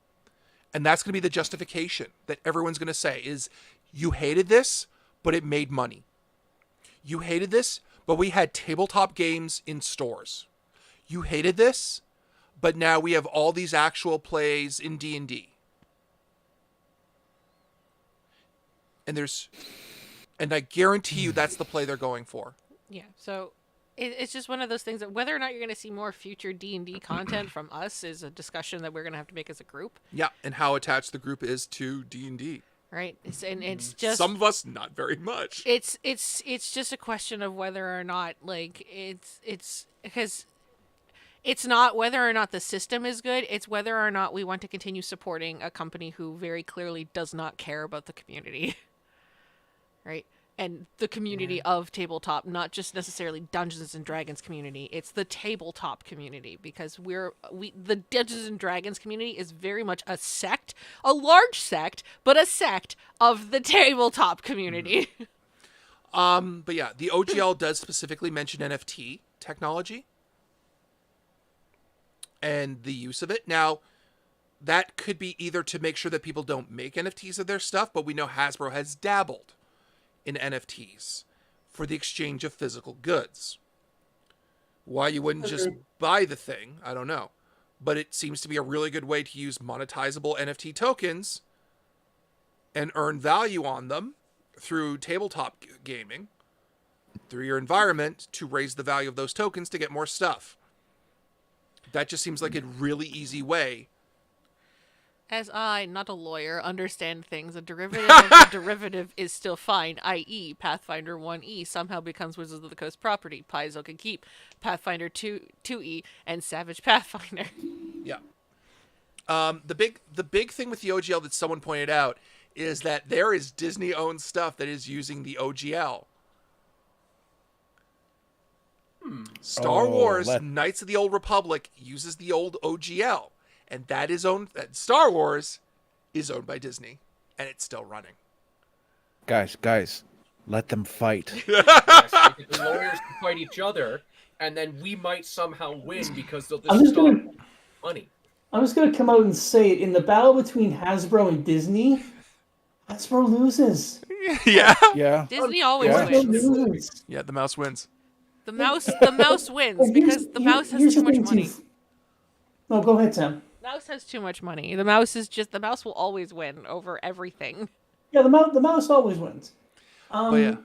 and that's going to be the justification that everyone's going to say is, you hated this, but it made money. You hated this, but we had tabletop games in stores. You hated this, but now we have all these actual plays in D&D. And I guarantee you that's the play they're going for. Yeah, so it's just one of those things that whether or not you're going to see more future D&D content from us is a discussion that we're going to have to make as a group. Yeah, and how attached the group is to D&D. Right? It's just Some of us not very much. It's just a question of whether or not it's because it's not whether or not the system is good, it's whether or not we want to continue supporting a company who very clearly does not care about the community. Right? And the community of tabletop, not just necessarily Dungeons and Dragons community. It's the tabletop community, because the Dungeons and Dragons community is very much a sect, a large sect, but a sect of the tabletop community. But yeah, the OGL does specifically mention NFT technology and the use of it. Now, that could be either to make sure that people don't make NFTs of their stuff, but we know Hasbro has dabbled in NFTs for the exchange of physical goods. Why you wouldn't just buy the thing, I don't know. But it seems to be a really good way to use monetizable NFT tokens and earn value on them through tabletop gaming, through your environment, to raise the value of those tokens to get more stuff. That just seems like a really easy way. As I, not a lawyer, understand things, a derivative of a derivative is still fine, i.e. Pathfinder 1E somehow becomes Wizards of the Coast property. Paizo can keep Pathfinder 2E and Savage Pathfinder. Yeah. The big thing with the OGL that someone pointed out is that there is Disney-owned stuff that is using the OGL. Star Wars Knights of the Old Republic uses the old OGL. And that is owned. Star Wars is owned by Disney, and it's still running. Guys, let them fight. Yes, the lawyers can fight each other, and then we might somehow win because they'll just stop money. I'm just going to come out and say it. In the battle between Hasbro and Disney, Hasbro loses. Yeah. Disney always wins. Yeah, the mouse wins. The mouse wins because the mouse has too much money. No, go ahead, Sam. Mouse has too much money. The mouse will always win over everything. Yeah, the mouse always wins. But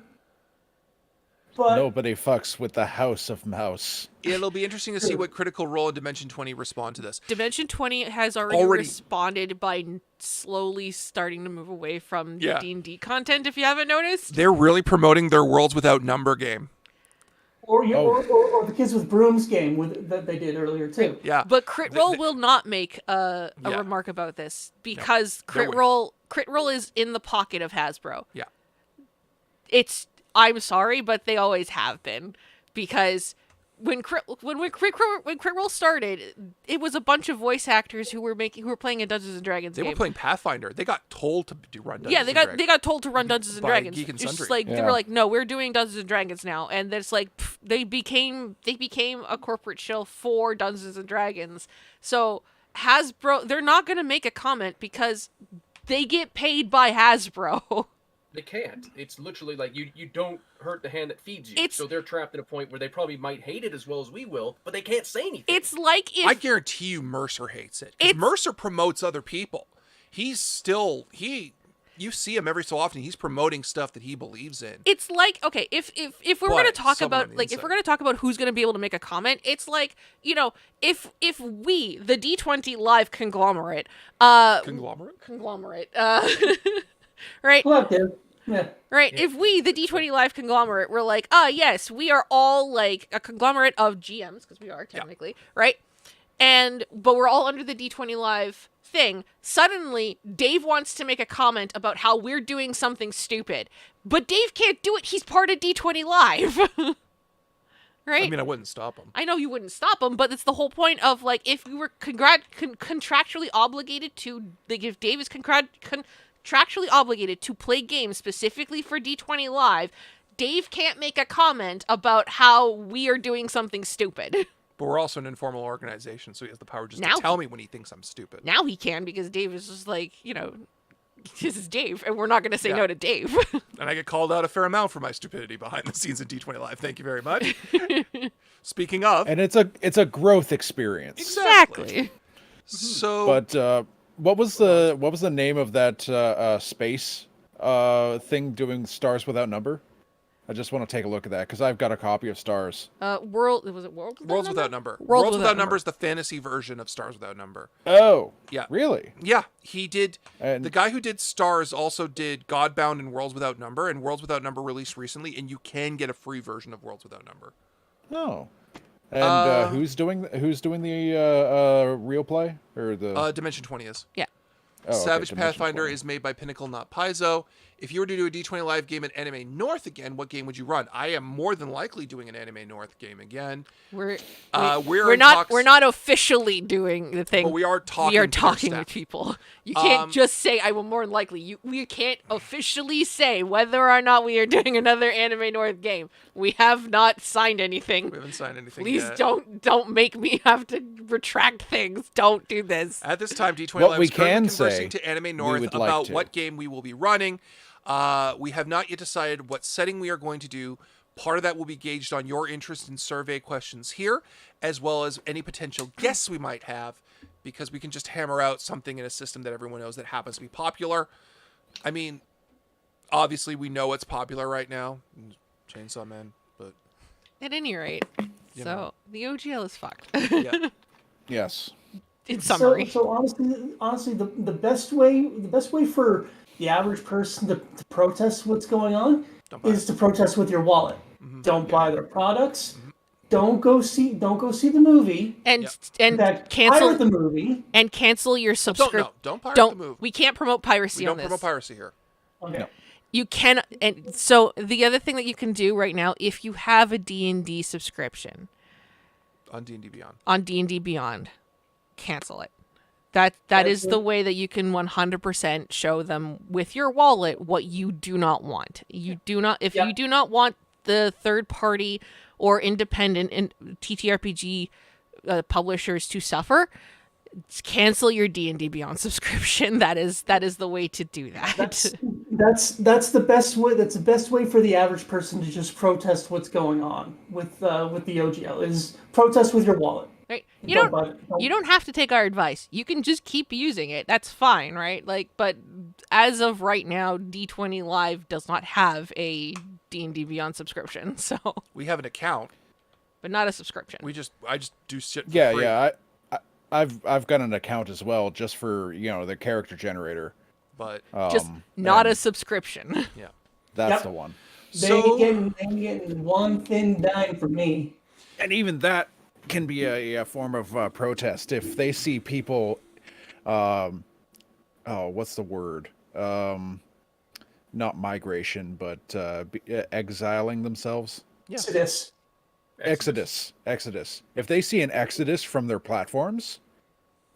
nobody fucks with the House of Mouse. It'll be interesting to see what Critical Role and Dimension 20 respond to this. Dimension 20 has already responded by slowly starting to move away from the D&D content, if you haven't noticed. They're really promoting their Worlds Without Number game. Or the Kids with Brooms game that they did earlier too. Yeah. But Crit Roll will not make a remark about this because Crit Roll is in the pocket of Hasbro. Yeah. I'm sorry, but they always have been, because when Crit Roll started, it was a bunch of voice actors who were playing a Dungeons and Dragons game. They were playing Pathfinder. They got told to run Dungeons. Yeah, they got told to run Dungeons and by Dragons. Geek and It's just Sundry. they were like, no, we're doing Dungeons and Dragons now, and it's like they became a corporate shill for Dungeons and Dragons. So Hasbro, they're not going to make a comment because they get paid by Hasbro. They can't. It's literally like you don't hurt the hand that feeds you. So they're trapped at a point where they probably might hate it as well as we will, but they can't say anything. It's like if... I guarantee you Mercer hates it. 'Cause Mercer promotes other people. You see him every so often. He's promoting stuff that he believes in. It's like, okay, if we're going to talk about if we're going to talk about who's going to be able to make a comment, it's like, if we, the D20 live conglomerate, right? Yeah. Right. If we, the D20 Live conglomerate, were like, yes, we are all like a conglomerate of GMs, because we are technically, right? But we're all under the D20 Live thing. Suddenly, Dave wants to make a comment about how we're doing something stupid. But Dave can't do it. He's part of D20 Live. Right? I mean, I wouldn't stop him. I know you wouldn't stop him, but it's the whole point of, like, if we were contractually obligated to, like, if Dave is contractually obligated to play games specifically for D20 Live, Dave can't make a comment about how we are doing something stupid. But we're also an informal organization, so he has the power just to tell me when he thinks I'm stupid. Now he can, because Dave is just like, this is Dave, and we're not going to say no to Dave. And I get called out a fair amount for my stupidity behind the scenes in D20 Live. Thank you very much. Speaking of... And it's a growth experience. Exactly. So... But what was the name of that space thing doing Stars Without Number? I just want to take a look at that because I've got a copy of Stars. Worlds Without Number? Worlds Without Number is the fantasy version of Stars Without Number. Oh, yeah, really? Yeah, he did. The guy who did Stars also did Godbound and Worlds Without Number, and Worlds Without Number released recently, and you can get a free version of Worlds Without Number. Oh, and who's doing the real play or the Dimension 20 is? Yeah. Oh, Savage okay, Pathfinder is made by Pinnacle, not Paizo. If you were to do a D20 Live game at Anime North again, what game would you run? I am more than likely doing an Anime North game again. We're not officially doing the thing. But we are talking. We are talking with people. You can't just say I will more than likely. We can't officially say whether or not we are doing another Anime North game. We have not signed anything. We haven't signed anything. Please yet. don't make me have to retract things. Don't do this. At this time, D20 What Live we is currently can conversing say to Anime North would about like to. what game we will be running. We have not yet decided what setting we are going to do. Part of that will be gauged on your interest in survey questions here, as well as any potential guests we might have, because we can just hammer out something in a system that everyone knows that happens to be popular. I mean, obviously we know it's popular right now, Chainsaw Man, but... At any rate, the OGL is fucked. Yeah. Yes. In summary. So honestly, the best way for the average person to protest what's going on is to protest with your wallet. Mm-hmm. Don't buy their products. Mm-hmm. Don't go see the movie. And cancel the movie. And cancel your subscription. Don't pirate the movie. We can't promote piracy on this. We don't promote piracy here. Okay. No. You can, and so the other thing that you can do right now, if you have a D&D subscription on D&D Beyond. On D&D Beyond, cancel it. That is the way that you can 100% show them with your wallet what you do not want. You do not you do not want the third party or independent TTRPG publishers to suffer, cancel your D&D Beyond subscription. That is the way to do that. That's the best way. That's the best way for the average person to just protest what's going on with the OGL is protest with your wallet. Right. You don't have to take our advice. You can just keep using it. That's fine, right? But as of right now, D20 Live does not have a D&D Beyond subscription. So we have an account, but not a subscription. I just do shit for free. Yeah. I've got an account as well, just for the character generator. But just not a subscription. Yeah, that's the one. They getting one thin dime from me. And even that can be a form of protest if they see people. What's the word? Not migration, but exiling themselves. Yeah. Exodus. If they see an exodus from their platforms,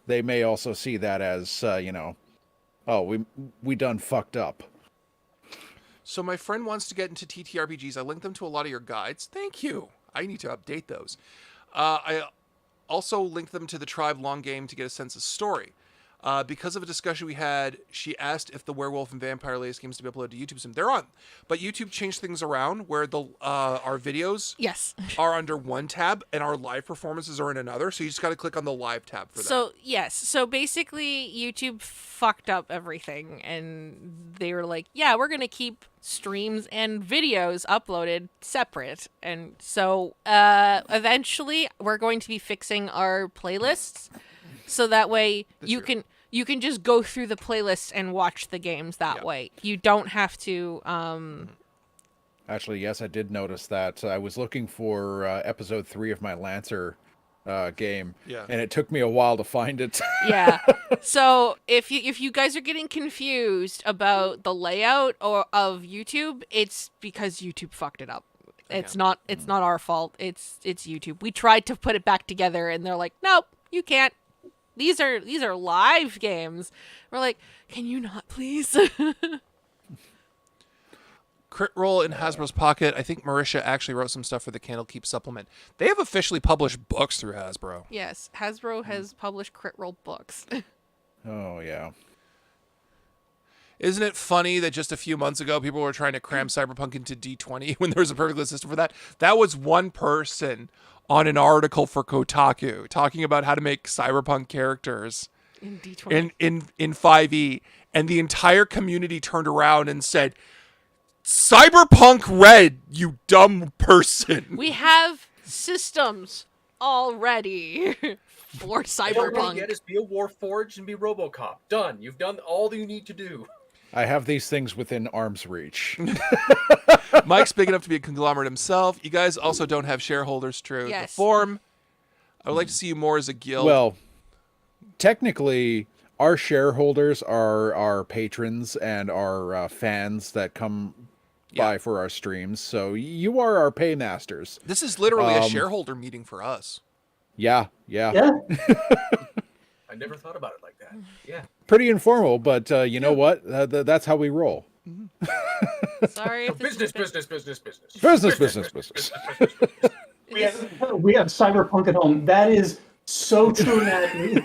they may also see that as we done fucked up. So my friend wants to get into TTRPGs. I linked them to a lot of your guides. Thank you. I need to update those. I also linked them to the Tribe Long Game to get a sense of story. Because of a discussion we had, she asked if the Werewolf and Vampire latest games to be uploaded to YouTube soon. They're on, but YouTube changed things around where our videos are under one tab and our live performances are in another. So you just got to click on the live tab for that. So yes, so basically YouTube fucked up everything, and they were like, "Yeah, we're gonna keep streams and videos uploaded separate." And so eventually, we're going to be fixing our playlists. So that way you can just go through the playlist and watch the games that way. You don't have to. Actually, yes, I did notice that. I was looking for episode 3 of my Lancer game, Yeah. and it took me a while to find it. Yeah. So if you guys are getting confused about the layout of YouTube, it's because YouTube fucked it up. It's not our fault. It's YouTube. We tried to put it back together, and they're like, nope, you can't. These are live games. We're like, can you not please? Crit Roll in Hasbro's pocket. I think Marisha actually wrote some stuff for the Candlekeep supplement. They have officially published books through Hasbro. Yes, Hasbro has published Crit Roll books. Oh yeah. Isn't it funny that just a few months ago people were trying to cram Cyberpunk into D20 when there was a perfect system for that? That was one person on an article for Kotaku talking about how to make Cyberpunk characters in D20 in 5e, and the entire community turned around and said, Cyberpunk Red, you dumb person. We have systems already for All you Cyberpunk. get is be a Warforged and be RoboCop. Done. You've done all you need to do. I have these things within arm's reach. Mike's big enough to be a conglomerate himself. You guys also don't have shareholders, true. Yes. The form. I would like to see you more as a guild. Well, technically, our shareholders are our patrons and our fans that come by for our streams. So you are our paymasters. This is literally a shareholder meeting for us. Yeah. I never thought about it like that. Yeah. Pretty informal, but you know what? That's how we roll. Sorry if this Business. Business. We have Cyberpunk at home. That is so true, Matt. We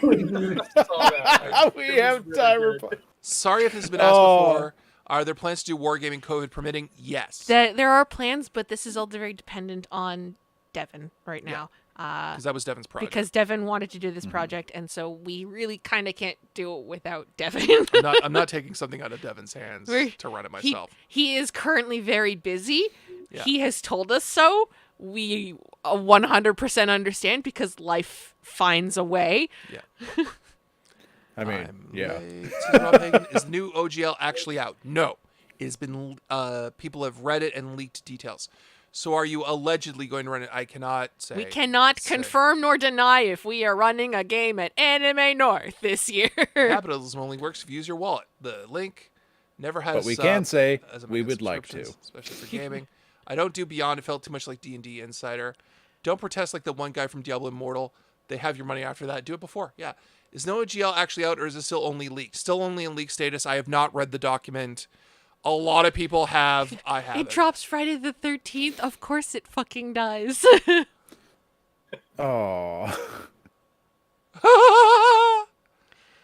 have Cyberpunk. Sorry if this has been asked before. Are there plans to do wargaming, COVID permitting? Yes. There are plans, but this is all very dependent on Devin right now. Because that was Devin's project. Because Devin wanted to do this project, and so we really kind of can't do it without Devin. I'm not taking something out of Devin's hands to run it myself. He is currently very busy. Yeah. He has told us so. We 100% understand because life finds a way. Yeah. I mean, yeah. Is the new OGL actually out? No. It has been, people have read it and leaked details. So are you allegedly going to run it? I cannot say. We cannot confirm nor deny if we are running a game at Anime North this year. Capitalism only works if you use your wallet. The link never has. But we can say as a we would like to. Especially for gaming. I don't do Beyond. It felt too much like D&D Insider. Don't protest like the one guy from Diablo Immortal. They have your money after that. Do it before. Yeah. Is no OGL actually out, or is it still only leaked? Still only in leak status. I have not read the document. A lot of people have. I haven't. It drops Friday the 13th. Of course it fucking does. Oh.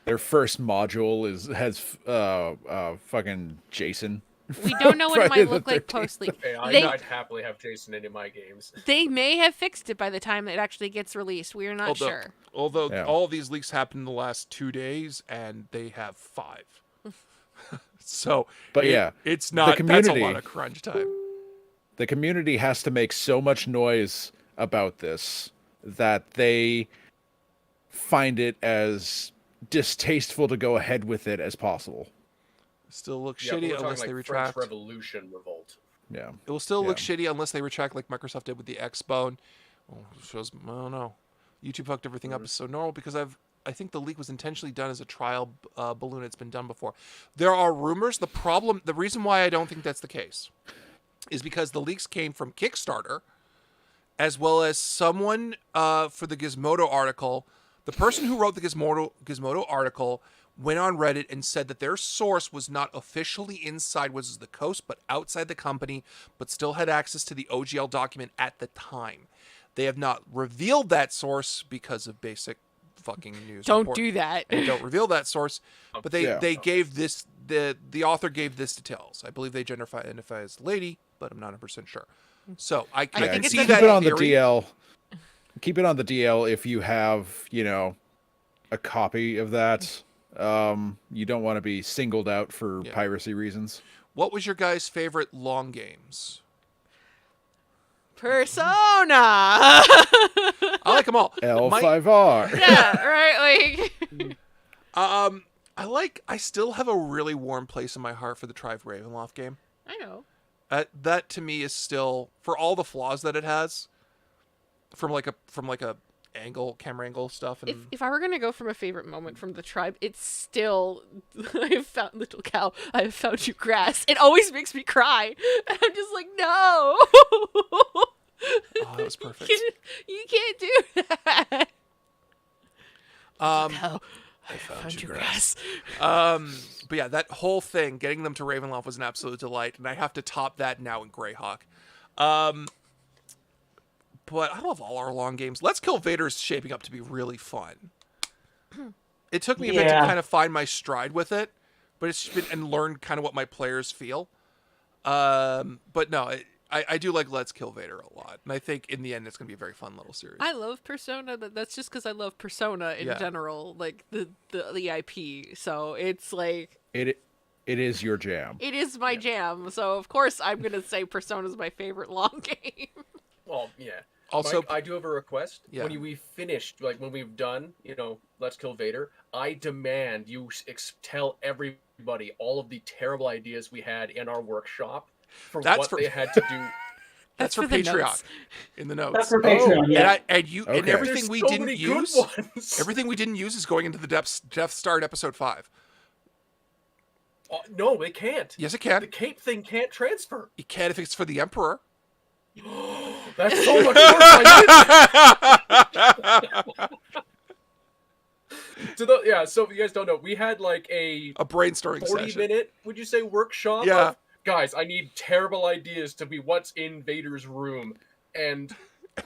Their first module has fucking Jason. We don't know what it might look like post-leak. Hey, I'd happily have Jason into my games. They may have fixed it by the time it actually gets released. We are not sure. Although all of these leaks happened in the last 2 days, and they have 5. So, but it's not. That's a lot of crunch time. The community has to make so much noise about this that they find it as distasteful to go ahead with it as possible. Still look shitty unless they retract. French Revolution revolt. Yeah, it will still look shitty unless they retract, like Microsoft did with the Xbone. I don't know. YouTube fucked everything up is so normal because I think the leak was intentionally done as a trial balloon. It's been done before. There are rumors. The reason why I don't think that's the case is because the leaks came from Kickstarter, as well as someone for the Gizmodo article. The person who wrote the Gizmodo article went on Reddit and said that their source was not officially inside Wizards of the Coast, but outside the company, but still had access to the OGL document at the time. They have not revealed that source because of basic fucking news. Don't do that. And don't reveal that source. But they gave this, the author gave this details. I believe they identify as lady, but I'm not 100% sure. So I can see that. Keep it on the DL. Keep it on the DL if you have, a copy of that. You don't want to be singled out for piracy reasons. What was your guys' favorite long games? Persona. I like them all. L5R. Yeah, right. Like. I still have a really warm place in my heart for the Tribe Ravenloft game. I know. That to me is still, for all the flaws that it has, from like a camera angle stuff. And if I were gonna go from a favorite moment from the tribe, it's still I have found little cow. I have found you grass. It always makes me cry. And I'm just like, no. oh, that was perfect. You can't do that. I found you grass. But yeah, that whole thing, getting them to Ravenloft was an absolute delight, and I have to top that now in Greyhawk. But I love all our long games. Let's Kill Vader's shaping up to be really fun. It took me a bit to kind of find my stride with it, but it's been, and learn kind of what my players feel. But no, I do like Let's Kill Vader a lot, and I think in the end it's gonna be a very fun little series. I love Persona, but that's just because I love Persona in general, like the IP. So it's like it is your jam. It is my jam. So of course I'm gonna say Persona's my favorite long game. Well, yeah. Also, Mike, I do have a request. Yeah. When we've finished, like when we've done, Let's Kill Vader, I demand you tell everybody all of the terrible ideas we had in our workshop they had to do. That's for Patreon. In the notes. That's for Patreon. And everything we didn't use. Everything we didn't use is going into the Death Star in episode 5. No, it can't. Yes, it can. The cape thing can't transfer. It can if it's for the Emperor. That's so much worse. So if you guys don't know, we had like a brainstorming 40-minute, would you say, workshop? Yeah. Guys, I need terrible ideas to be what's in Vader's room, and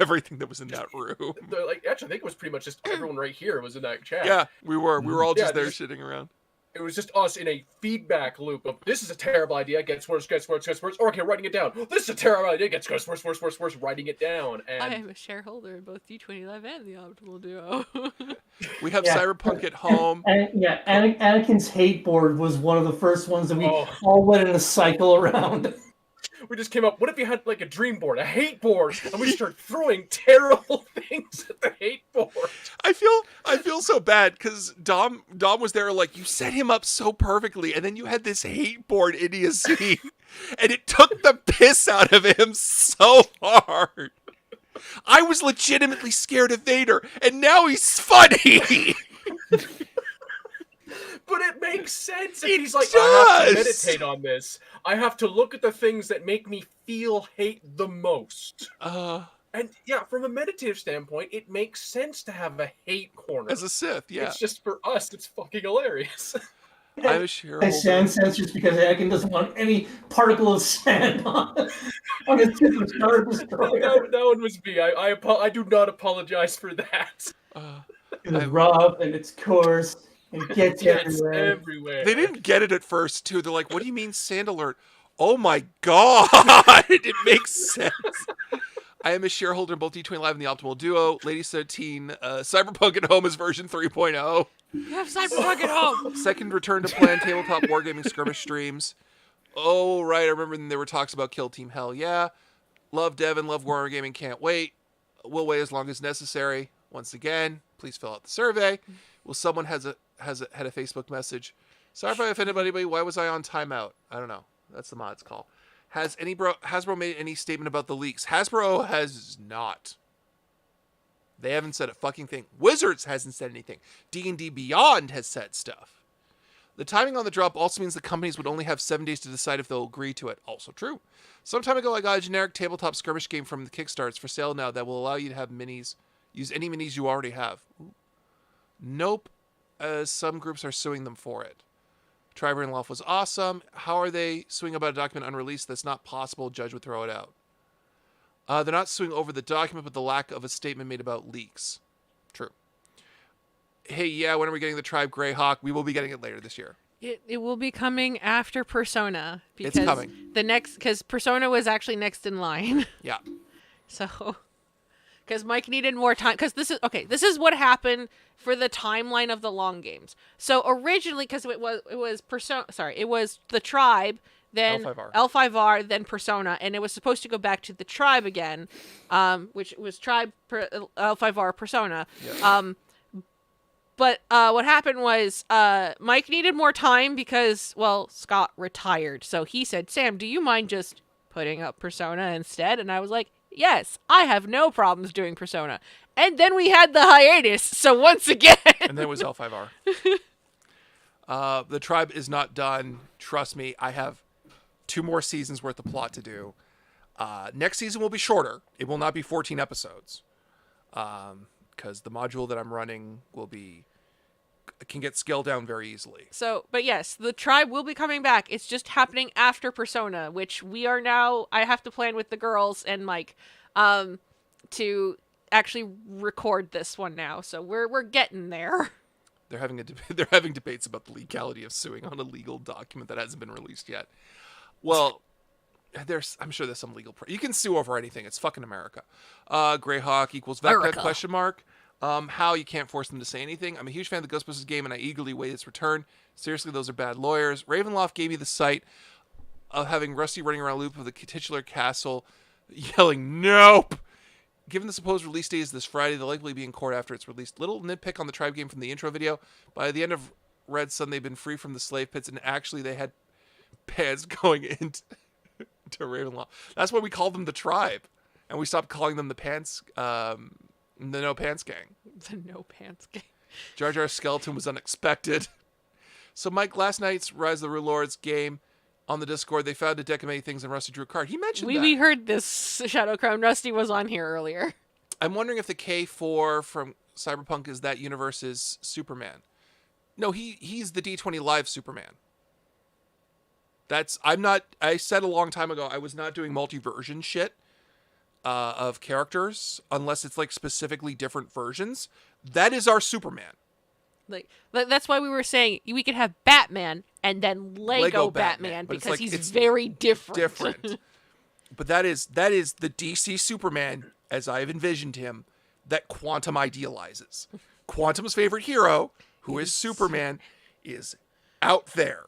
everything that was in that room. Like, actually, I think it was pretty much just everyone right here was in that chat. Yeah, we were all just there shitting around. It was just us in a feedback loop of, this is a terrible idea, gets worse, or okay, writing it down. This is a terrible idea, gets worse, writing it down. And I am a shareholder in both D20 Live and the Optimal Duo. We have Cyberpunk at home. Anakin's hate board was one of the first ones that we all went in a cycle around. We just came up, what if you had like a dream board, a hate board, and we just start throwing terrible things at the hate board. I feel so bad because Dom was there like, you set him up so perfectly, and then you had this hate board idiocy, and it took the piss out of him so hard. I was legitimately scared of Vader, and now he's funny. But it makes sense. If he's like, I have to meditate on this. I have to look at the things that make me feel hate the most. And yeah, from a meditative standpoint, it makes sense to have a hate corner. As a Sith, yeah. It's just for us, it's fucking hilarious. I'm a shareholder. Sand sensors because Anakin doesn't want any particle of sand on his Star Destroyer. That one was me. I do not apologize for that. It's rough and it's coarse. It gets everywhere. They didn't get it at first, too. They're like, what do you mean sand alert? Oh my god! It makes sense. I am a shareholder in both D20 Live and the Optimal Duo. Lady 13, Cyberpunk at Home is version 3.0. You have Cyberpunk at Home! Second return to plan tabletop wargaming skirmish streams. Oh, right. I remember there were talks about Kill Team Hell. Yeah. Love Devin, love Wargaming, can't wait. We'll wait as long as necessary. Once again, please fill out the survey. Well, someone had a Facebook message. Sorry if I offended anybody. Why was I on timeout? I don't know. That's the mod's call. Has Hasbro made any statement about the leaks? Hasbro has not. They haven't said a fucking thing. Wizards hasn't said anything. D&D Beyond has said stuff. The timing on the drop also means the companies would only have 7 days to decide if they'll agree to it. Also true. Some time ago, I got a generic tabletop skirmish game from the Kickstarter. It's for sale now that will allow you to have minis. Use any minis you already have. Ooh. Nope. Some groups are suing them for it. Triber and Loft was awesome. How are they suing about a document unreleased that's not possible? Judge would throw it out. They're not suing over the document, but the lack of a statement made about leaks. True. Hey, yeah, when are we getting the Tribe Greyhawk? We will be getting it later this year. It will be coming after Persona. It's coming. Because Persona was actually next in line. Yeah. So, because Mike needed more time. Because this is what happened for the timeline of the long games. So originally, because it was Persona. Sorry, it was the Tribe, then L5R, then Persona, and it was supposed to go back to the Tribe again, which was Tribe, L5R, Persona. Yeah. But what happened was Mike needed more time because, well, Scott retired. So he said, Sam, do you mind just putting up Persona instead? And I was like, yes, I have no problems doing Persona. And then we had the hiatus, so once again... And then it was L5R. The Tribe is not done. Trust me, I have 2 more seasons worth of plot to do. Next season will be shorter. It will not be 14 episodes. Because the module that I'm running can get scaled down very easily. So, but yes, the Tribe will be coming back. It's just happening after Persona, which we are now... I have to plan with the girls and Mike to actually record this one now. So we're getting there. They're having debates about the legality of suing on a legal document that hasn't been released yet. Well, I'm sure there's some legal... You can sue over anything. It's fucking America. Greyhawk equals Vecpet question mark. How you can't force them to say anything. I'm a huge fan of the Ghostbusters game, and I eagerly wait its return. Seriously, those are bad lawyers. Ravenloft gave me the sight of having Rusty running around a loop of the titular castle, yelling, "Nope!" Given the supposed release date is this Friday, they'll likely be in court after it's released. Little nitpick on the Tribe game from the intro video. By the end of Red Sun, they've been free from the slave pits, and actually they had pants going into to Ravenloft. That's why we called them the Tribe, and we stopped calling them the Pants... the No Pants Gang. The No Pants Gang. Jar Jar's skeleton was unexpected. So, Mike, last night's Rise of the Rune Lords game on the Discord, they found a deck of many things, and Rusty drew a card. He mentioned that. We heard this, Shadow Crown. Rusty was on here earlier. I'm wondering if the K4 from Cyberpunk is that universe's Superman. No, he's the D20 Live Superman. I said a long time ago, I was not doing multi-version shit. Of characters, unless it's like specifically different versions. That is our Superman. Like that's why we were saying we could have Batman and then Lego Batman because he's very different. But that is the DC Superman as I've envisioned him, that Quantum idealizes. Quantum's favorite hero, who is Superman, is out there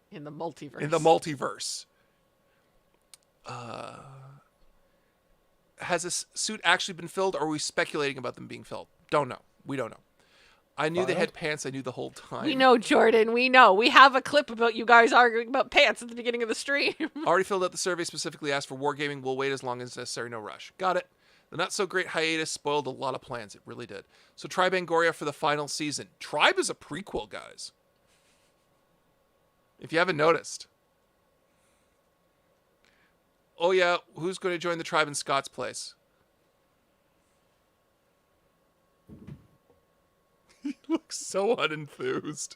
in the multiverse. Has this suit actually been filled, or are we speculating about them being filled? Don't know. We don't know. I knew they had pants. I knew the whole time. We know, Jordan. We know. We have a clip about you guys arguing about pants at the beginning of the stream. Already filled out the survey, specifically asked for Wargaming. We'll wait as long as necessary. No rush. Got it. The not-so-great hiatus spoiled a lot of plans. It really did. So Tribe Angoria for the final season. Tribe is a prequel, guys. If you haven't noticed. Oh, yeah, who's going to join the Tribe in Scott's place? He looks so unenthused.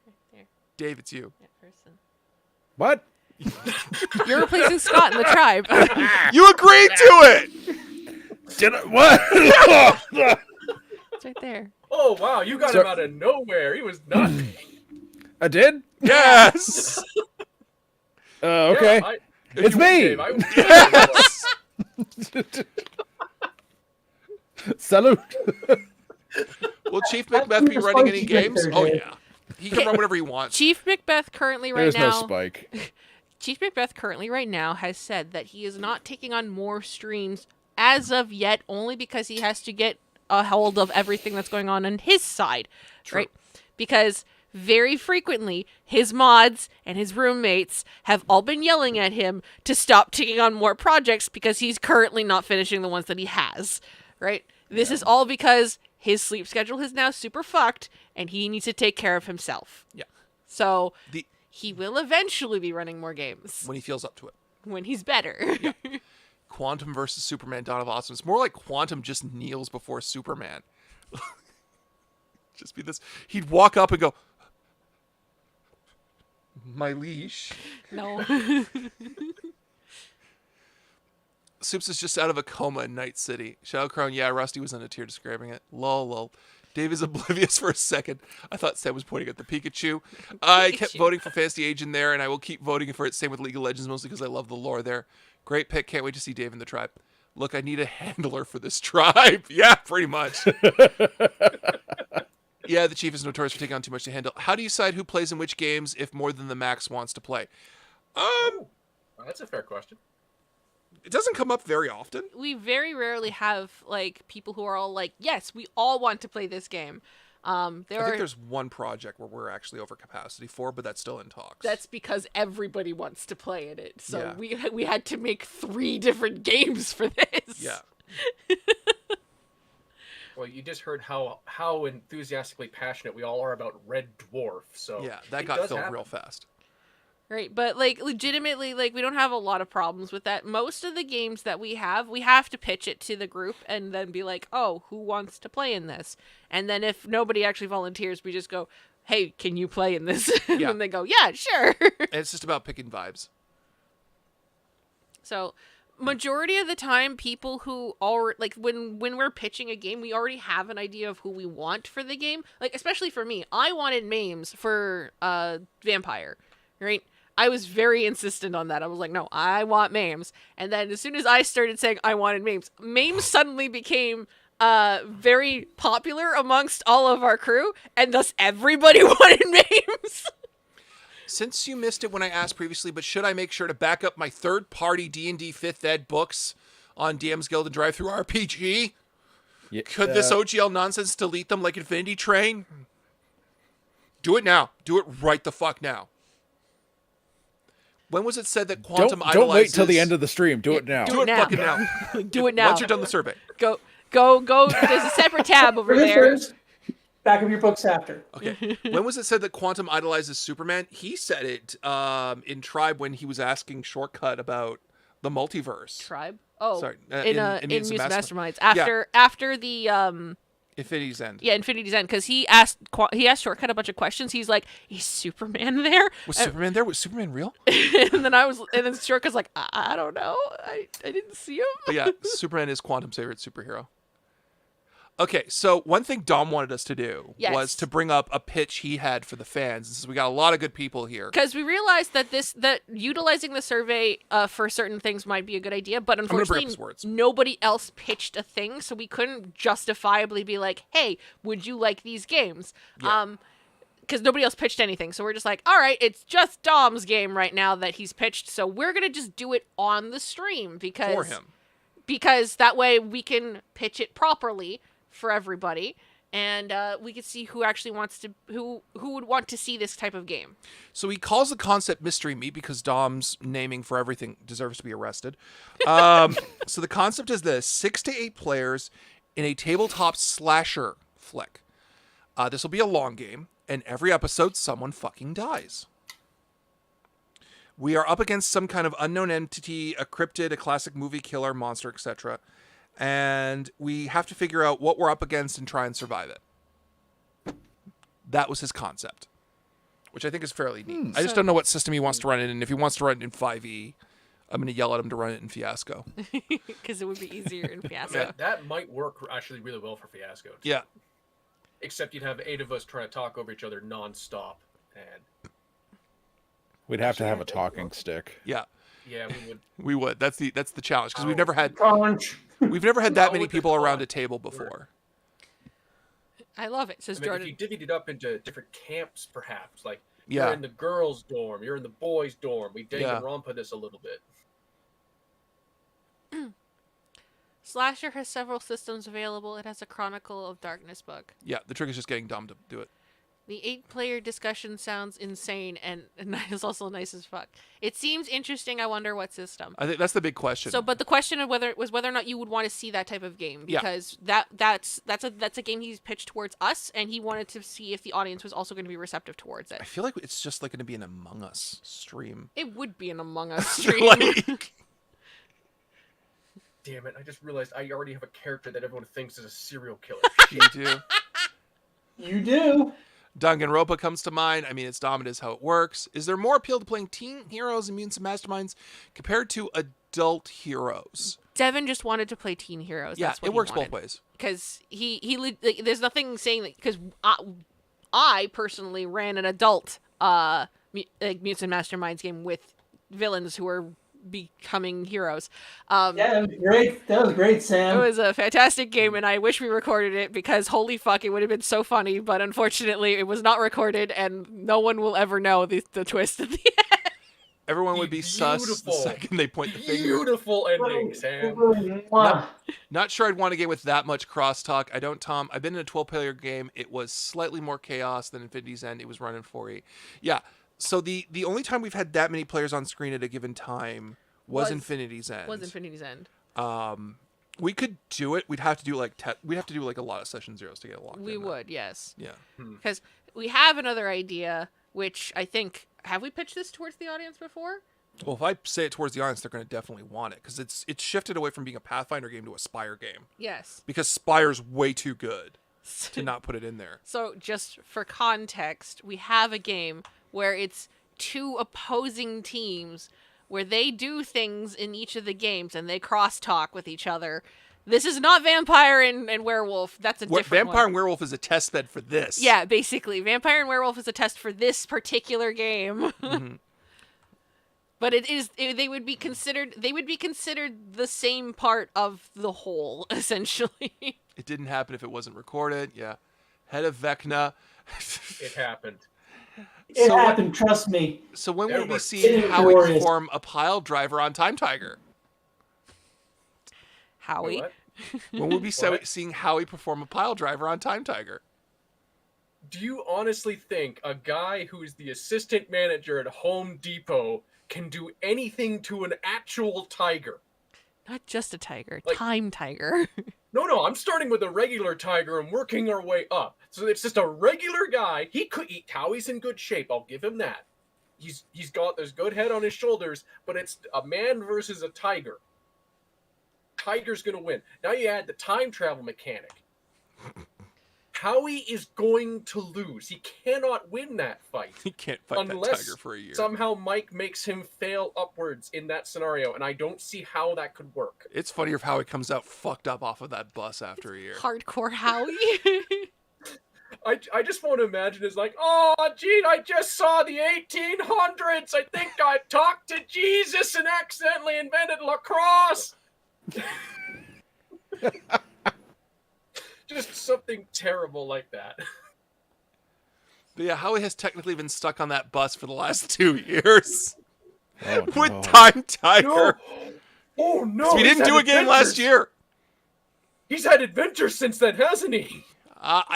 Right there. Dave, it's you. That person. What? You're replacing Scott in the Tribe. You agreed to it! Did I? What? It's right there. Oh, wow, you got him out of nowhere. He was not... I did? Yes! Okay. Yeah, it's me! Yes! Salute! Will Chief Macbeth be running any games? Oh, yeah. He can run whatever he wants. Chief Macbeth currently right There's now... no spike. Chief Macbeth currently right now has said that he is not taking on more streams as of yet, only because he has to get a hold of everything that's going on his side, right? Because very frequently, his mods and his roommates have all been yelling at him to stop taking on more projects because he's currently not finishing the ones that he has, right? This is all because his sleep schedule is now super fucked, and he needs to take care of himself. Yeah. So... he will eventually be running more games. When he feels up to it. When he's better. Yeah. Quantum versus Superman, Dawn of Awesome. It's more like Quantum just kneels before Superman. Just be this. He'd walk up and go, "My leash." No. Soups is just out of a coma in Night City. Shadow Crown, yeah, Rusty was in a tear describing it. Lol. Dave is oblivious for a second. I thought Seb was pointing at the Pikachu. I kept voting for Fantasy Age in there, and I will keep voting for it. Same with League of Legends, mostly because I love the lore there. Great pick. Can't wait to see Dave in the Tribe. Look, I need a handler for this tribe. Yeah, pretty much. Yeah, the Chief is notorious for taking on too much to handle. How do you decide who plays in which games if more than the max wants to play? That's a fair question. It doesn't come up very often. We very rarely have, like, people who are all like, yes, we all want to play this game. I think there's one project where we're actually over capacity for, but that's still in talks. That's because everybody wants to play in it. So Yeah. we had to make 3 different games for this. Yeah. Well, you just heard how enthusiastically passionate we all are about Red Dwarf. So Yeah, that it got does filled happen. real fast. Right, but like legitimately, like we don't have a lot of problems with that. Most of the games that we have to pitch it to the group and then be like, "Oh, who wants to play in this?" And then if nobody actually volunteers, we just go, "Hey, can you play in this?" Yeah. And they go, "Yeah, sure." And it's just about picking vibes. So, majority of the time, people who are like when we're pitching a game, we already have an idea of who we want for the game. Like especially for me, I wanted Mames for Vampire, right? I was very insistent on that. I was like, no, I want Mames. And then as soon as I started saying I wanted Mames suddenly became very popular amongst all of our crew, and thus everybody wanted Mames. Since you missed it when I asked previously, but should I make sure to back up my third-party D&D 5th Ed books on DM's Guild and Drive Through RPG? Yeah, Could this OGL nonsense delete them like Infinity Train? Do it now. Do it right the fuck now. When was it said that Quantum idolizes... Don't wait till the end of the stream. Do it now. Do it now. fucking now. Do it now. Once you're done the survey. Go. There's a separate tab over there. Producers, back of your books after. Okay. When was it said that Quantum idolizes Superman? He said it in Tribe when he was asking Shortcut about the multiverse. Tribe? Oh, Sorry, in Mutants Mutants and Masterminds. After the Infinity's End. Yeah, Infinity's End, because he asked Shortcut a bunch of questions. He's like, "Is Superman there?" Was Superman there? Was Superman real? and then Shortcut's like, I don't know. I didn't see him. But yeah, Superman is Quantum's favorite superhero. Okay, so one thing Dom wanted us to do was to bring up a pitch he had for the fans. Since we got a lot of good people here. Because we realized that utilizing the survey for certain things might be a good idea, but unfortunately nobody else pitched a thing, so we couldn't justifiably be like, "Hey, would you like these games?" Yeah. Because nobody else pitched anything, so we're just like, all right, it's just Dom's game right now that he's pitched, so we're gonna just do it on the stream For him. because that way we can pitch it properly for everybody, and we can see who actually wants to who would want to see this type of game. So he calls the concept Mystery Meat because Dom's naming for everything deserves to be arrested. So the concept is this: 6 to 8 players in a tabletop slasher flick. This will be a long game, and every episode someone fucking dies. We are up against some kind of unknown entity, a cryptid, a classic movie killer, monster, etc. And we have to figure out what we're up against and try and survive it. That was his concept, which I think is fairly neat. I just don't know what system he wants to run it in, and if he wants to run it in 5e, I'm going to yell at him to run it in Fiasco. Because it would be easier in Fiasco. That might work actually really well for Fiasco. Yeah. Except you'd have 8 of us trying to talk over each other nonstop, and We'd have to have a talking stick. Yeah. Yeah, we would. We would. That's the challenge because we've never had Crunch. that many people around a table before. I love it. Says I mean, Jordan. if you divvied it up into different camps, perhaps like Yeah. you're in the girls' dorm, you're in the boys' dorm. We dig Yeah. and rompa this a little bit. Slasher has several systems available. It has a Chronicle of Darkness book. Yeah, the trick is just getting Dom to do it. The 8-player discussion sounds insane and is also nice as fuck. It seems interesting. I wonder what system. I think that's the big question. So, but the question of whether or not you would want to see that type of game, Yeah. because that's a game he's pitched towards us, and he wanted to see if the audience was also going to be receptive towards it. I feel like it's just like going to be an Among Us stream. It would be an Among Us stream. Like, Damn it! I just realized I already have a character that everyone thinks is a serial killer. you do. You do. Danganronpa comes to mind. I mean, it's Dom, it is how it works. Is there more appeal to playing teen heroes and mutants and masterminds compared to adult heroes? Devin just wanted to play Teen Heroes. Yeah, That's what it works he both wanted. ways. Because like, there's nothing saying that, because I personally ran an adult Mutants and Masterminds game with villains who are becoming heroes. Yeah, that was great. That was great, Sam. It was a fantastic game, and I wish we recorded it because holy fuck, it would have been so funny. But unfortunately, it was not recorded, and no one will ever know the twist at the end. Everyone would be sus the second they point the finger. Beautiful ending, Sam. Not sure I'd want a game with that much crosstalk. I don't, Tom. I've been in a 12-player game. It was slightly more chaos than Infinity's End. It was running 4-8. Yeah. So the only time we've had that many players on screen at a given time was Infinity's End. We could do it. We'd have to do we'd have to do like a lot of session zeros to get locked in. We would, yes. Yeah. Because we have another idea, which I think, have we pitched this towards the audience before? Well, if I say it towards the audience, they're going to definitely want it because it's shifted away from being a Pathfinder game to a Spire game. Yes. Because Spire's way too good to not put it in there. So just for context, we have a game where it's two opposing teams where they do things in each of the games and they crosstalk with each other. This is not Vampire and Werewolf. That's a different Vampire one. and Werewolf is a test bed for this. Yeah, basically. Vampire and Werewolf is a test for this particular game. Mm-hmm. But they would be considered the same part of the whole, essentially. It didn't happen if it wasn't recorded. Yeah. Head of Vecna. It happened. It happened, trust me. So when will we see Howie perform a pile driver on Time Tiger? Howie? When will we be seeing Howie perform a pile driver on Time Tiger? Do you honestly think a guy who is the assistant manager at Home Depot can do anything to an actual tiger? Not just a tiger, Time Tiger. No, I'm starting with a regular tiger and working our way up. So it's just a regular guy. He could eat. Howie's in good shape. I'll give him that. He's got this good head on his shoulders, but it's a man versus a tiger. Tiger's gonna win. Now you add the time travel mechanic. Howie is going to lose. He cannot win that fight. He can't fight that tiger for a year. Somehow Mike makes him fail upwards in that scenario, and I don't see how that could work. It's funnier if Howie comes out fucked up off of that bus after a year. Hardcore Howie. I just want to imagine it's like, oh, gee, I just saw the 1800s. I think I talked to Jesus and accidentally invented lacrosse. Just something terrible like that. But yeah, Howie has technically been stuck on that bus for the last 2 years. Oh, with no. Time Tiger. No. Oh, no. So we didn't do a game last year. He's had adventures since then, hasn't he?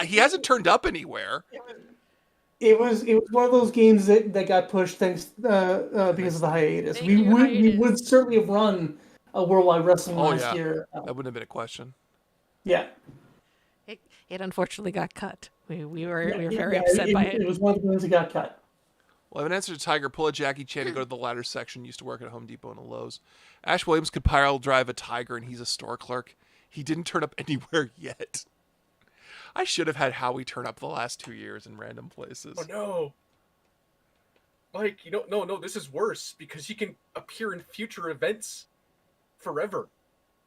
He hasn't turned up anywhere. It was one of those games that got pushed thanks because of the hiatus. We would certainly have run a Worldwide Wrestling last year. That wouldn't have been a question. Yeah. It unfortunately got cut. We were very upset by it. It was one of the games that got cut. Well, I have an answer to Tiger. Pull a Jackie Chan to go to the ladder section. Used to work at Home Depot and a Lowe's. Ash Williams could pile drive a Tiger, and he's a store clerk. He didn't turn up anywhere yet. I should have had Howie turn up the last 2 years in random places. Oh, no. Mike, no, this is worse, because he can appear in future events forever.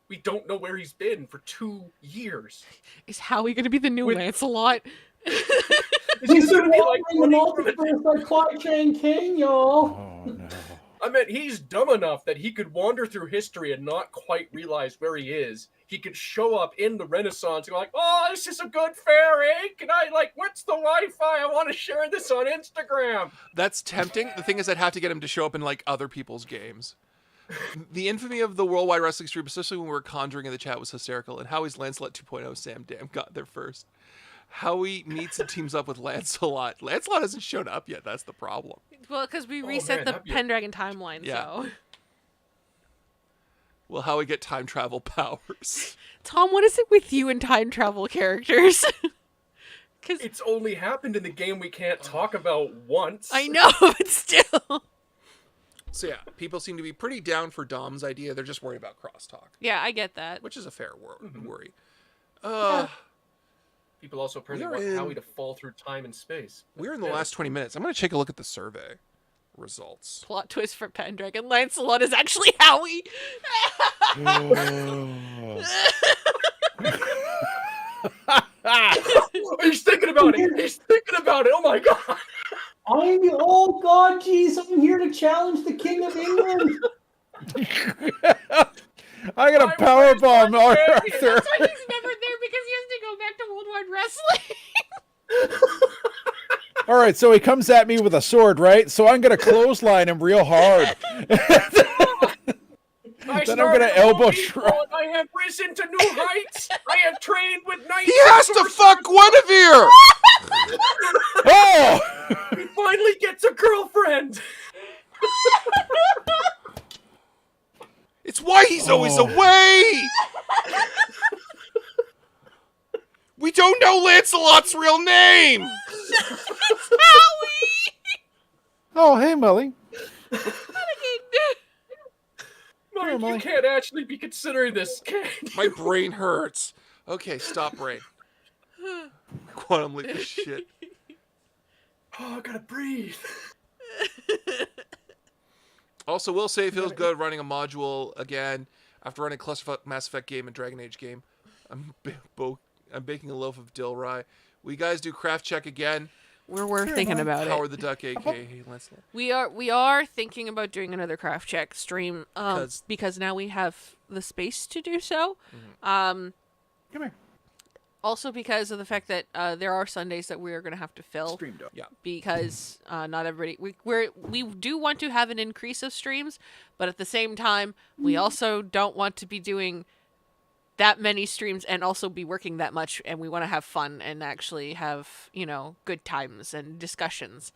We don't know where he's been for 2 years. Is Howie going to be the new Lancelot? He's been walking the multiverse like Clock Chain King, y'all. Oh, no. I mean, he's dumb enough that he could wander through history and not quite realize where he is. He could show up in the Renaissance and go like, oh, this is a good fair, eh? Can I, what's the Wi-Fi? I want to share this on Instagram. That's tempting. The thing is, I'd have to get him to show up in, other people's games. The infamy of the Worldwide Wrestling Stream, especially when we were conjuring in the chat, was hysterical. And Howie's Lancelot 2.0 Sam Dam got there first. Howie meets and teams up with Lancelot. Lancelot hasn't shown up yet. That's the problem. Well, because we reset the Pendragon timeline, so... Will Howie get time travel powers? Tom, what is it with you and time travel characters? It's only happened in the game we can't talk about once. I know, but still... So yeah, people seem to be pretty down for Dom's idea. They're just worried about crosstalk. Yeah, I get that. Which is a fair worry. People also apparently want Howie to fall through time and space. We're in the last 20 minutes. I'm going to take a look at the survey results. Plot twist for Pendragon. Lancelot is actually Howie. He's thinking about it. He's thinking about it. Oh my god. Oh god, jeez, I'm here to challenge the King of England. I got a powerbomb, Arthur. That's why he's never there, because he has to go back to Worldwide Wrestling. All right, so he comes at me with a sword, right? So I'm gonna clothesline him real hard. Then I'm gonna elbow shrug. I have risen to new heights. I have trained with knights. He has to fuck Guinevere. Oh! He finally gets a girlfriend. It's why he's always away. We don't know Lancelot's real name. It's Howie. Oh, hey, Molly. Mike, you can't actually be considering this, can you? My brain hurts. Okay, stop, brain. Quantum leap of shit. Oh, I gotta breathe. Also, will say it feels good running a module again after running Clusterfuck, Mass Effect game and Dragon Age game. I'm baking a loaf of dill rye. Will you guys do craft check again? We're thinking about it. Howard the Duck, aka Lancelot. We are thinking about doing another craft check stream because now we have the space to do so. Come here. Also because of the fact that there are Sundays that we are going to have to fill. Stream dog. Yeah. Because not everybody we do want to have an increase of streams, but at the same time we also don't want to be doing that many streams and also be working that much, and we want to have fun and actually have, good times and discussions.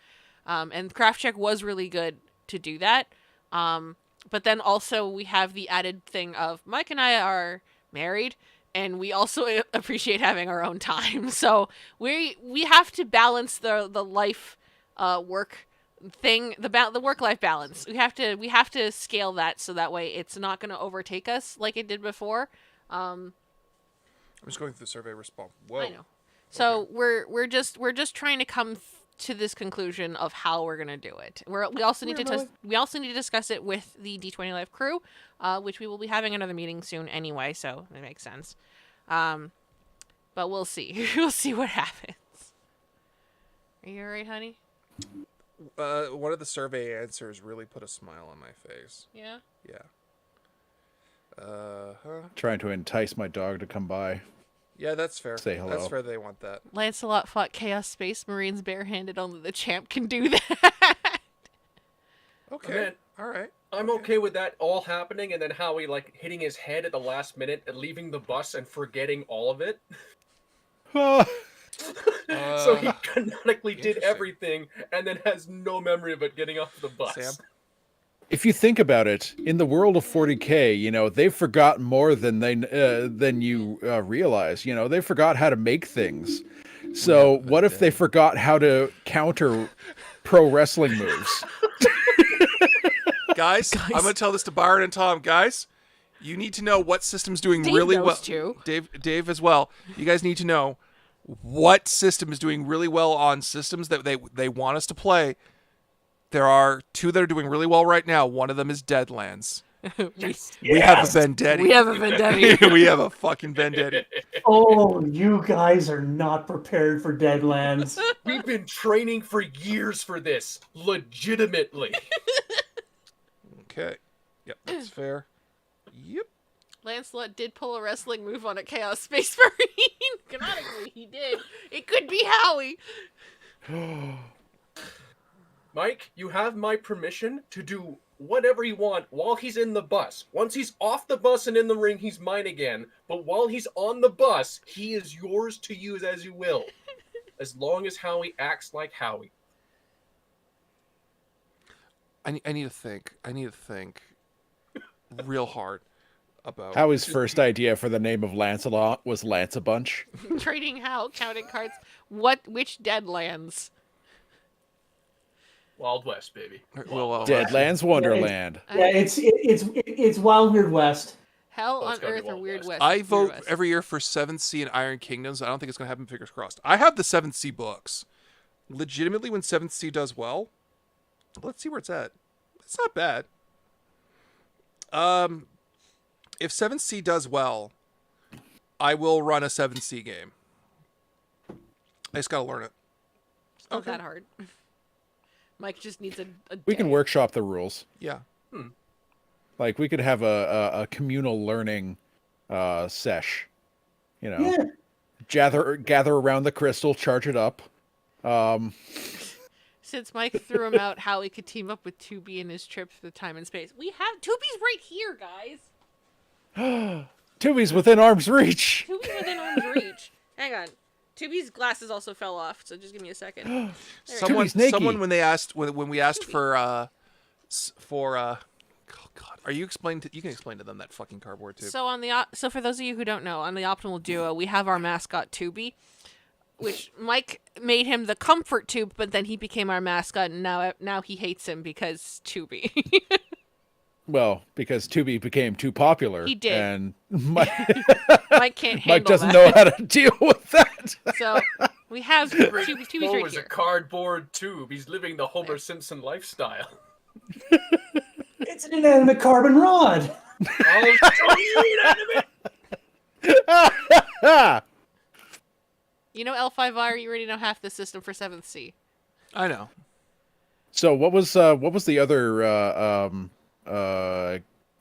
And Craft Check was really good to do that. But then also we have the added thing of Mike and I are married, and we also appreciate having our own time. So we have to balance the life work thing, the work-life balance. We have to scale that so that way it's not going to overtake us like it did before. I'm just going through the survey response. Whoa. I know. So okay. we're just trying to come to this conclusion of how we're gonna do it. We also need to discuss it with the D20 Live crew, which we will be having another meeting soon anyway. So that makes sense. But we'll see. We'll see what happens. Are you alright, honey? One of the survey answers really put a smile on my face. Yeah. Yeah. Trying to entice my dog to come by. Yeah, that's fair. Say hello. That's fair. They want that. Lancelot fought Chaos Space Marines barehanded. Only the champ can do that. Okay. All right. I'm okay with that all happening, and then Howie hitting his head at the last minute and leaving the bus and forgetting all of it. So he canonically did everything and then has no memory of it getting off the bus. Sam? If you think about it, in the world of 40K, they've forgotten more than you realize. They forgot how to make things. So what if they forgot how to counter pro wrestling moves? Guys, I'm going to tell this to Byron and Tom. Guys, you need to know what system's doing Dave really knows well. Too. Dave as well. You guys need to know what system is doing really well on systems that they want us to play. There are two that are doing really well right now. One of them is Deadlands. We have a vendetta. We have a vendetta. We have a fucking vendetta. Oh, you guys are not prepared for Deadlands. We've been training for years for this. Legitimately. Okay. Yep, that's fair. Yep. Lancelot did pull a wrestling move on a Chaos Space Marine. Canonically, he did. It could be Howie. Mike, you have my permission to do whatever you want while he's in the bus. Once he's off the bus and in the ring, he's mine again. But while he's on the bus, he is yours to use as you will. As long as Howie acts like Howie. I need to think. I need to think real hard about... Howie's first idea for the name of Lancelot was Lance a Bunch. Trading how, counting cards. Which Deadlands? Wild West, baby. Deadlands Wonderland. Yeah, it's Wild Weird West. Hell on Earth or Weird West. I vote every year for 7th Sea and Iron Kingdoms. I don't think it's going to happen, fingers crossed. I have the 7th Sea books. Legitimately, when 7th Sea does well, let's see where it's at. It's not bad. If 7th Sea does well, I will run a 7th Sea game. I just got to learn it. It's not that hard. Mike just needs a We can workshop the rules. Yeah. Like, we could have a communal learning sesh. Yeah. Gather around the crystal, charge it up. since Mike threw him out, how he could team up with 2B in his trip through time and space. We have 2B's right here, guys. Tubi's within arm's reach. 2B's within arm's reach. Hang on. 2B's glasses also fell off, so just give me a second. Someone when we asked for oh God, you can explain to them that fucking cardboard tube. So for those of you who don't know, on the Optimal Duo, we have our mascot 2B, which Mike made him the comfort tube, but then he became our mascot, and now he hates him because 2B. Well, because 2B became too popular. He did. And Mike can't handle Mike doesn't that. know how to deal with that. So we have 2B's Mo right is here. a cardboard tube. He's living the Homer Simpson lifestyle. It's an inanimate carbon rod. I'll show you inanimate. You know L5R, you already know half the system for 7th C. I know. So what was the other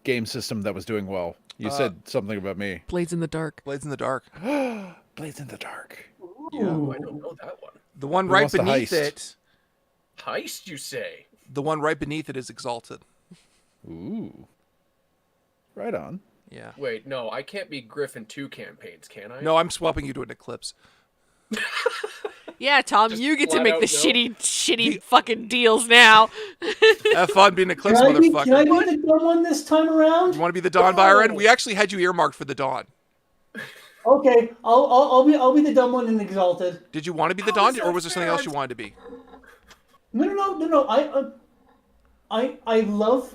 game system that was doing well? You said something about me. Blades in the Dark. Blades in the Dark. Blades in the Dark. Yeah, I don't know that one. The one Who right wants to beneath heist? it. Heist, you say? The one right beneath it is Exalted. Ooh. Right on. Yeah. Wait, no, I can't be Griffin 2 campaigns, can I? No, I'm swapping you to an Eclipse. Yeah, Tom, Just you get to flat make out the no. shitty fucking deals now. Have fun being Eclipse, Can I be motherfucker. the dumb one this time around? You want to be the Dawn, Byron? We actually had you earmarked for the Dawn. Okay, I'll be the dumb one in Exalted. Did you want to be the How Dawn, is or that was there something fair? else you wanted to be? No. I love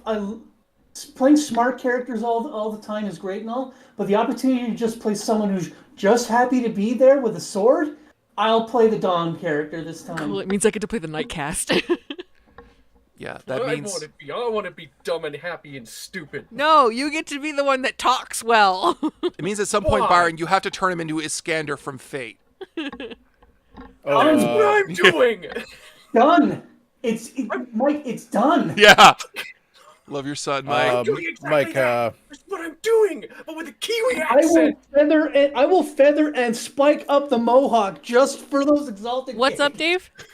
playing smart characters all the time is great and all, but the opportunity to just play someone who's just happy to be there with a sword, I'll play the Dawn character this time. Cool, it means I get to play the Nightcast. Yeah, that I means... want to be dumb and happy and stupid. No, you get to be the one that talks well. It means at some point, Why? Byron, you have to turn him into Iskander from Fate. That's what I'm doing. Done. Mike, it's done. Yeah. Love your son, Mike. doing exactly Mike, that. That's what I'm doing, but with a Kiwi I accent. will feather and spike up the mohawk just for those Exalted. What's up, games. Dave?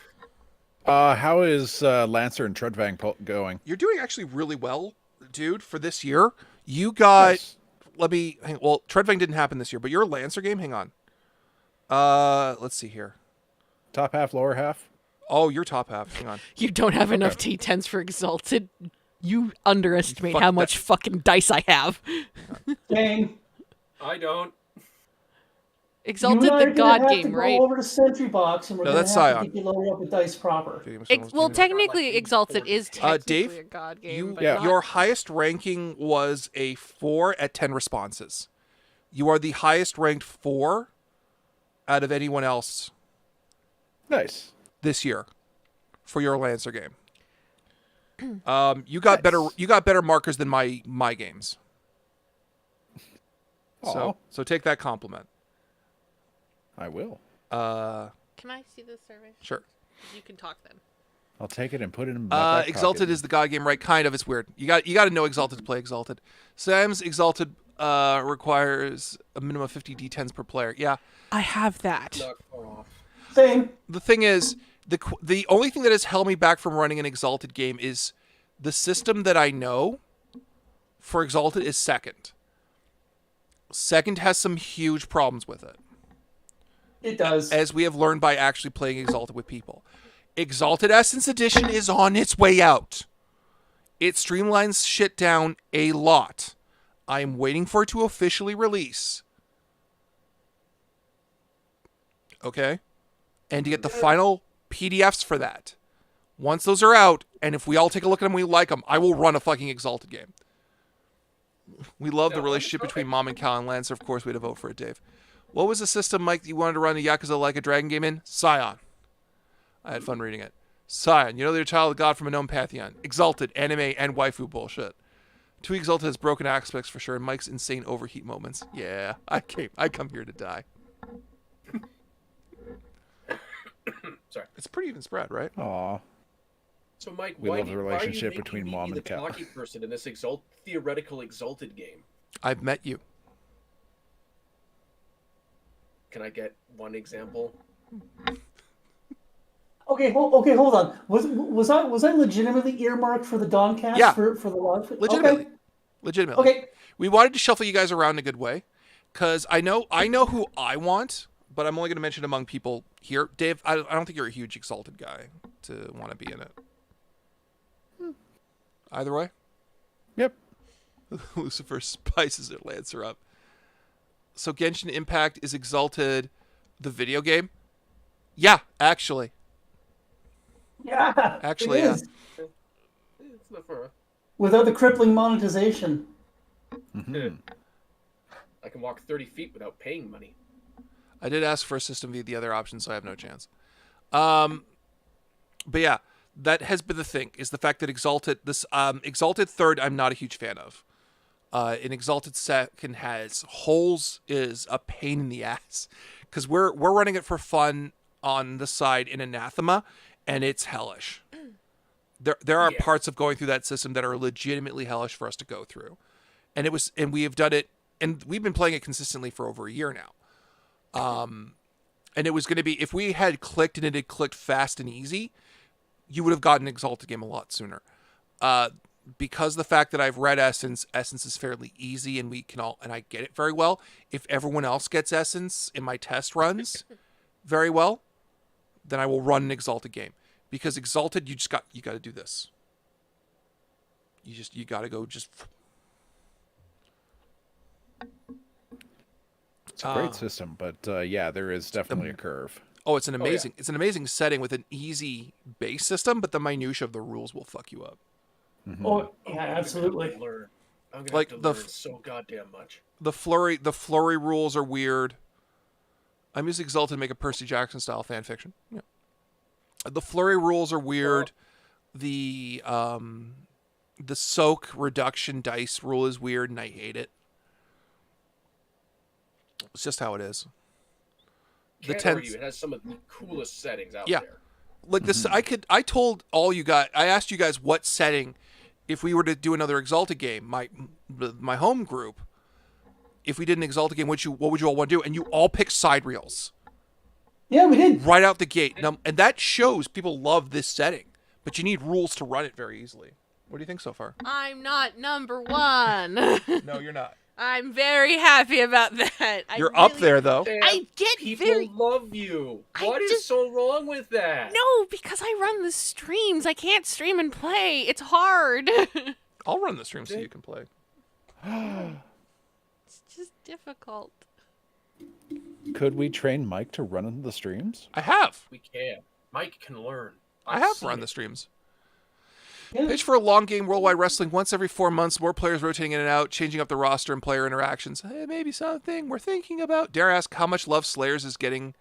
How is Lancer and Trudvang going? You're doing actually really well, dude, for this year. You got... Nice. Well, Trudvang didn't happen this year, but your Lancer game, hang on. Let's see here. Top half, lower half? Oh, your top half. Hang on. You don't have enough T10s for Exalted. You underestimate Fuck how much fucking dice I have. Dang. I don't. Exalted You and I the are gonna God have to game, go right? over to Sentry Box, and we're No, gonna that's have Scion. to get you loaded up with dice proper. Well, technically, Exalted is technically Dave, a God game. But yeah. not... Your highest ranking was a 4 at 10 responses. You are the highest ranked 4 out of anyone else Nice. this year for your Lancer game. You got better markers than my games. Aw. So take that compliment. I will. Can I see this survey? Sure. You can talk then. I'll take it and put it in my back Exalted pocket. is the God game, right? Kind of. It's weird. You got to know Exalted to play Exalted. Sam's Exalted requires a minimum of 50 D10s per player. Yeah. I have that. Not far off. Same. The thing is, the only thing that has held me back from running an Exalted game is the system that I know for Exalted is Second. Second has some huge problems with it. It does. As we have learned by actually playing Exalted with people. Exalted Essence Edition is on its way out. It streamlines shit down a lot. I am waiting for it to officially release. Okay? And to get the final PDFs for that. Once those are out, and if we all take a look at them and we like them, I will run a fucking Exalted game. We love the relationship between Mom and Cal and Lancer. Of course, we had to vote for it, Dave. What was the system, Mike, that you wanted to run a Yakuza Like a Dragon game in? Scion. I had fun reading it. Scion, you know they're a child of God from a known pantheon. Exalted, anime, and waifu bullshit. 2 Exalted has broken aspects for sure, and Mike's insane overheat moments. Yeah, I come here to die. Sorry. It's pretty even spread, right? Aw. So, Mike, We why love do the you, relationship why are you between making Mom me and the Cal. cocky person in this theoretical Exalted game? I've met you. Can I get one example? Okay, hold on. Was I legitimately earmarked for the Doncast Yeah. for the live? Legitimately. Okay. Legitimately. Okay. We wanted to shuffle you guys around in a good way, because I know who I want, but I'm only going to mention among people here. Dave, I don't think you're a huge Exalted guy to want to be in it. Either way. Yep. Lucifer spices it, Lancer up. So Genshin Impact is Exalted the video game? Yeah, actually. Yeah. Actually, it yeah. is. It's not far. Without the crippling monetization. Mhm. I can walk 30 feet without paying money. I did ask for a system via the other option, so I have no chance. But yeah, that has been the thing, is the fact that Exalted Third, I'm not a huge fan of. An Exalted Second has holes, is a pain in the ass, because we're running it for fun on the side in Anathema, and it's hellish. There are parts of going through that system that are legitimately hellish for us to go through, and we have done it, and we've been playing it consistently for over a year now. And it was going to be, if we had clicked and it had clicked fast and easy, you would have gotten an Exalted game a lot sooner. Because the fact that I've read Essence is fairly easy, and and I get it very well. If everyone else gets Essence in my test runs very well, then I will run an Exalted game. Because Exalted, you got to do this. You got to go just. It's a great system, but yeah, there is definitely a curve. Oh, it's an amazing setting with an easy base system, but the minutia of the rules will fuck you up. Mm-hmm. Oh, yeah, absolutely. I'm gonna have to learn so goddamn much. The flurry rules are weird. I'm using Exalted to make a Percy Jackson style fan fiction. Yeah. The flurry rules are weird. The soak reduction dice rule is weird, and I hate it. It's just how it is. Can't argue, it has some of the coolest settings out there. Like this, I told all you guys. I asked you guys what setting, if we were to do another Exalted game, my home group. If we did an Exalted game, what would you all want to do? And you all picked side reels. Yeah, we did. Right out the gate. Now, and that shows people love this setting, but you need rules to run it very easily. What do you think so far? I'm not number one. No, you're not. I'm very happy about that. You're up there, though. I get People love you. What is so wrong with that? No, because I run the streams. I can't stream and play. It's hard. I'll run the stream so you can play. It's just difficult. Could we train Mike to run the streams? I have. We can. Mike can learn. I have run the streams. Pitch for a long game worldwide wrestling once every 4 months, more players rotating in and out, changing up the roster and player interactions. Hey, maybe something we're thinking about. Dare ask how much love Slayers is getting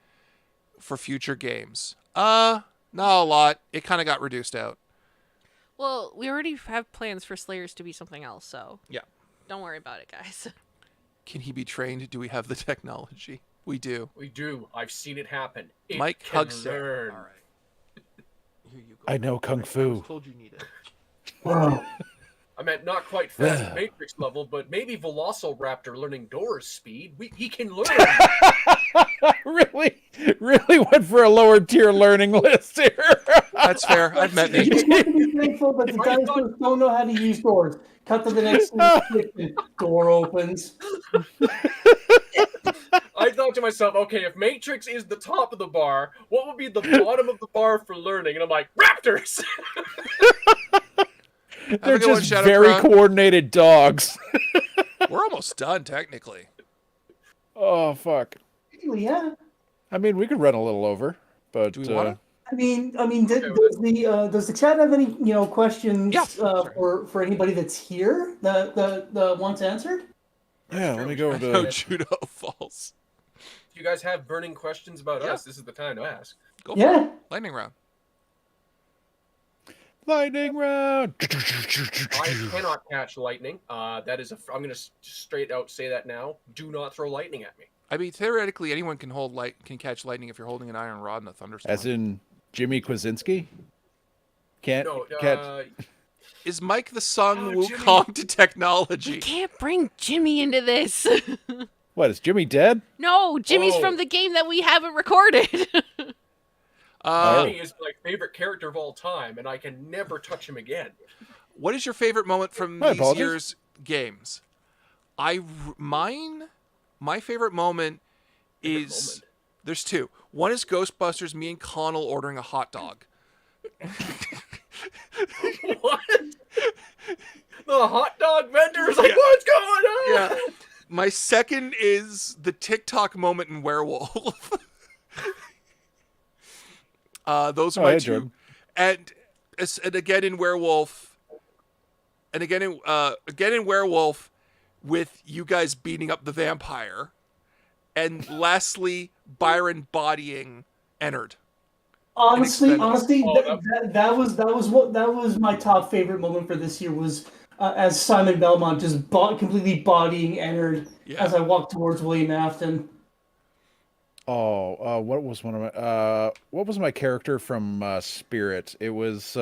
for future games. Not a lot. It kind of got reduced out. Well, we already have plans for Slayers to be something else, so yeah, don't worry about it, guys. Can he be trained? Do we have the technology? We do. We do. I've seen it happen. Mike hugs learn. All right. Here you go. I know Kung Fu. I told you need it. I meant not quite fast Matrix level, but maybe Velociraptor learning Dora's speed. He can learn. really went for a lower tier learning list here. That's fair. I've met me. Be thankful that the dinosaurs don't know how to use doors. Cut to the next scene. Door opens. I thought to myself, okay, if Matrix is the top of the bar, what would be the bottom of the bar for learning? And I'm like, raptors! They're just very coordinated dogs. We're almost done, technically. Oh, fuck. Yeah. I mean, we could run a little over, but... Do we want to? I mean, does the chat have any questions for anybody that's here that wants answered? Yeah, let me go to No judo falls. If you guys have burning questions about us, this is the time to ask. Go for it. Lightning round. Lightning round. I cannot catch lightning. That is I'm going to straight out say that now. Do not throw lightning at me. I mean, theoretically, anyone can catch lightning if you're holding an iron rod in a thunderstorm. As in Jimmy Kwasinski? Can't No, catch... Is Mike the Sung Wukong to technology? We can't bring Jimmy into this. What, is Jimmy dead? No, Jimmy's from the game that we haven't recorded. Danny is my favorite character of all time, and I can never touch him again. What is your favorite moment from these year's games? My favorite moment is there's two. One is Ghostbusters, me and Connell ordering a hot dog. What? The hot dog vendor is like, what's going on? Yeah. My second is the TikTok moment in Werewolf. Those are my two. And again in Werewolf, and again in Werewolf, with you guys beating up the vampire, and lastly Byron bodying Ennard. Honestly, that was my top favorite moment for this year was as Simon Belmont just completely bodying Ennard as I walked towards William Afton. Oh, what was my character from Spirit? It was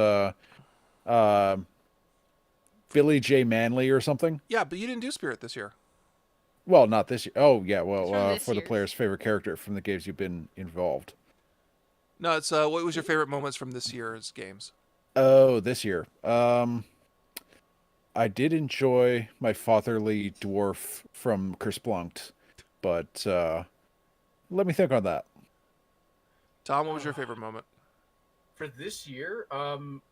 Billy J. Manley or something. Yeah, but you didn't do Spirit this year. Well, not this year. Oh, yeah. Well, for the player's favorite character from the games you've been involved. No, it's what was your favorite moments from this year's games? Oh, this year. I did enjoy my fatherly dwarf from Kersplunked, but let me think on that. Tom, what was your favorite moment? For this year, I don't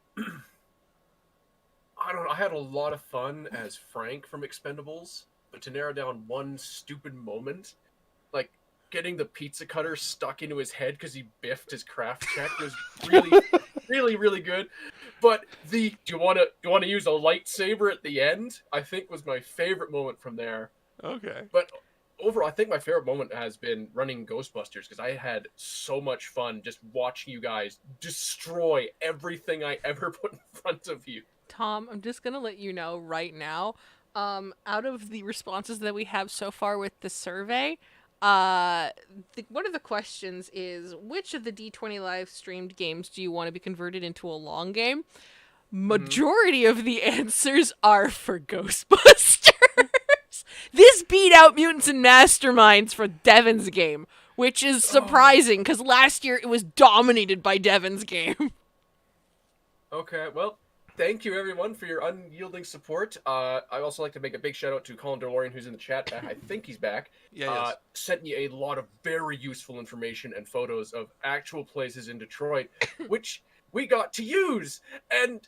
know. I had a lot of fun as Frank from Expendables, but to narrow down one stupid moment, like getting the pizza cutter stuck into his head because he biffed his craft check was really, really good. But do you want to use a lightsaber at the end? I think was my favorite moment from there. Okay. But overall, I think my favorite moment has been running Ghostbusters because I had so much fun just watching you guys destroy everything I ever put in front of you. Tom, I'm just going to let you know right now, out of the responses that we have so far with the survey, one of the questions is, which of the D20 live streamed games do you want to be converted into a long game? Majority of the answers are for Ghostbusters. This beat out Mutants and Masterminds for Devin's game, which is surprising because last year it was dominated by Devin's game. Okay, well, thank you everyone for your unyielding support. I also like to make a big shout out to Colin DeLorean, who's in the chat. I think he's back. Yeah, sent me a lot of very useful information and photos of actual places in Detroit, which we got to use. And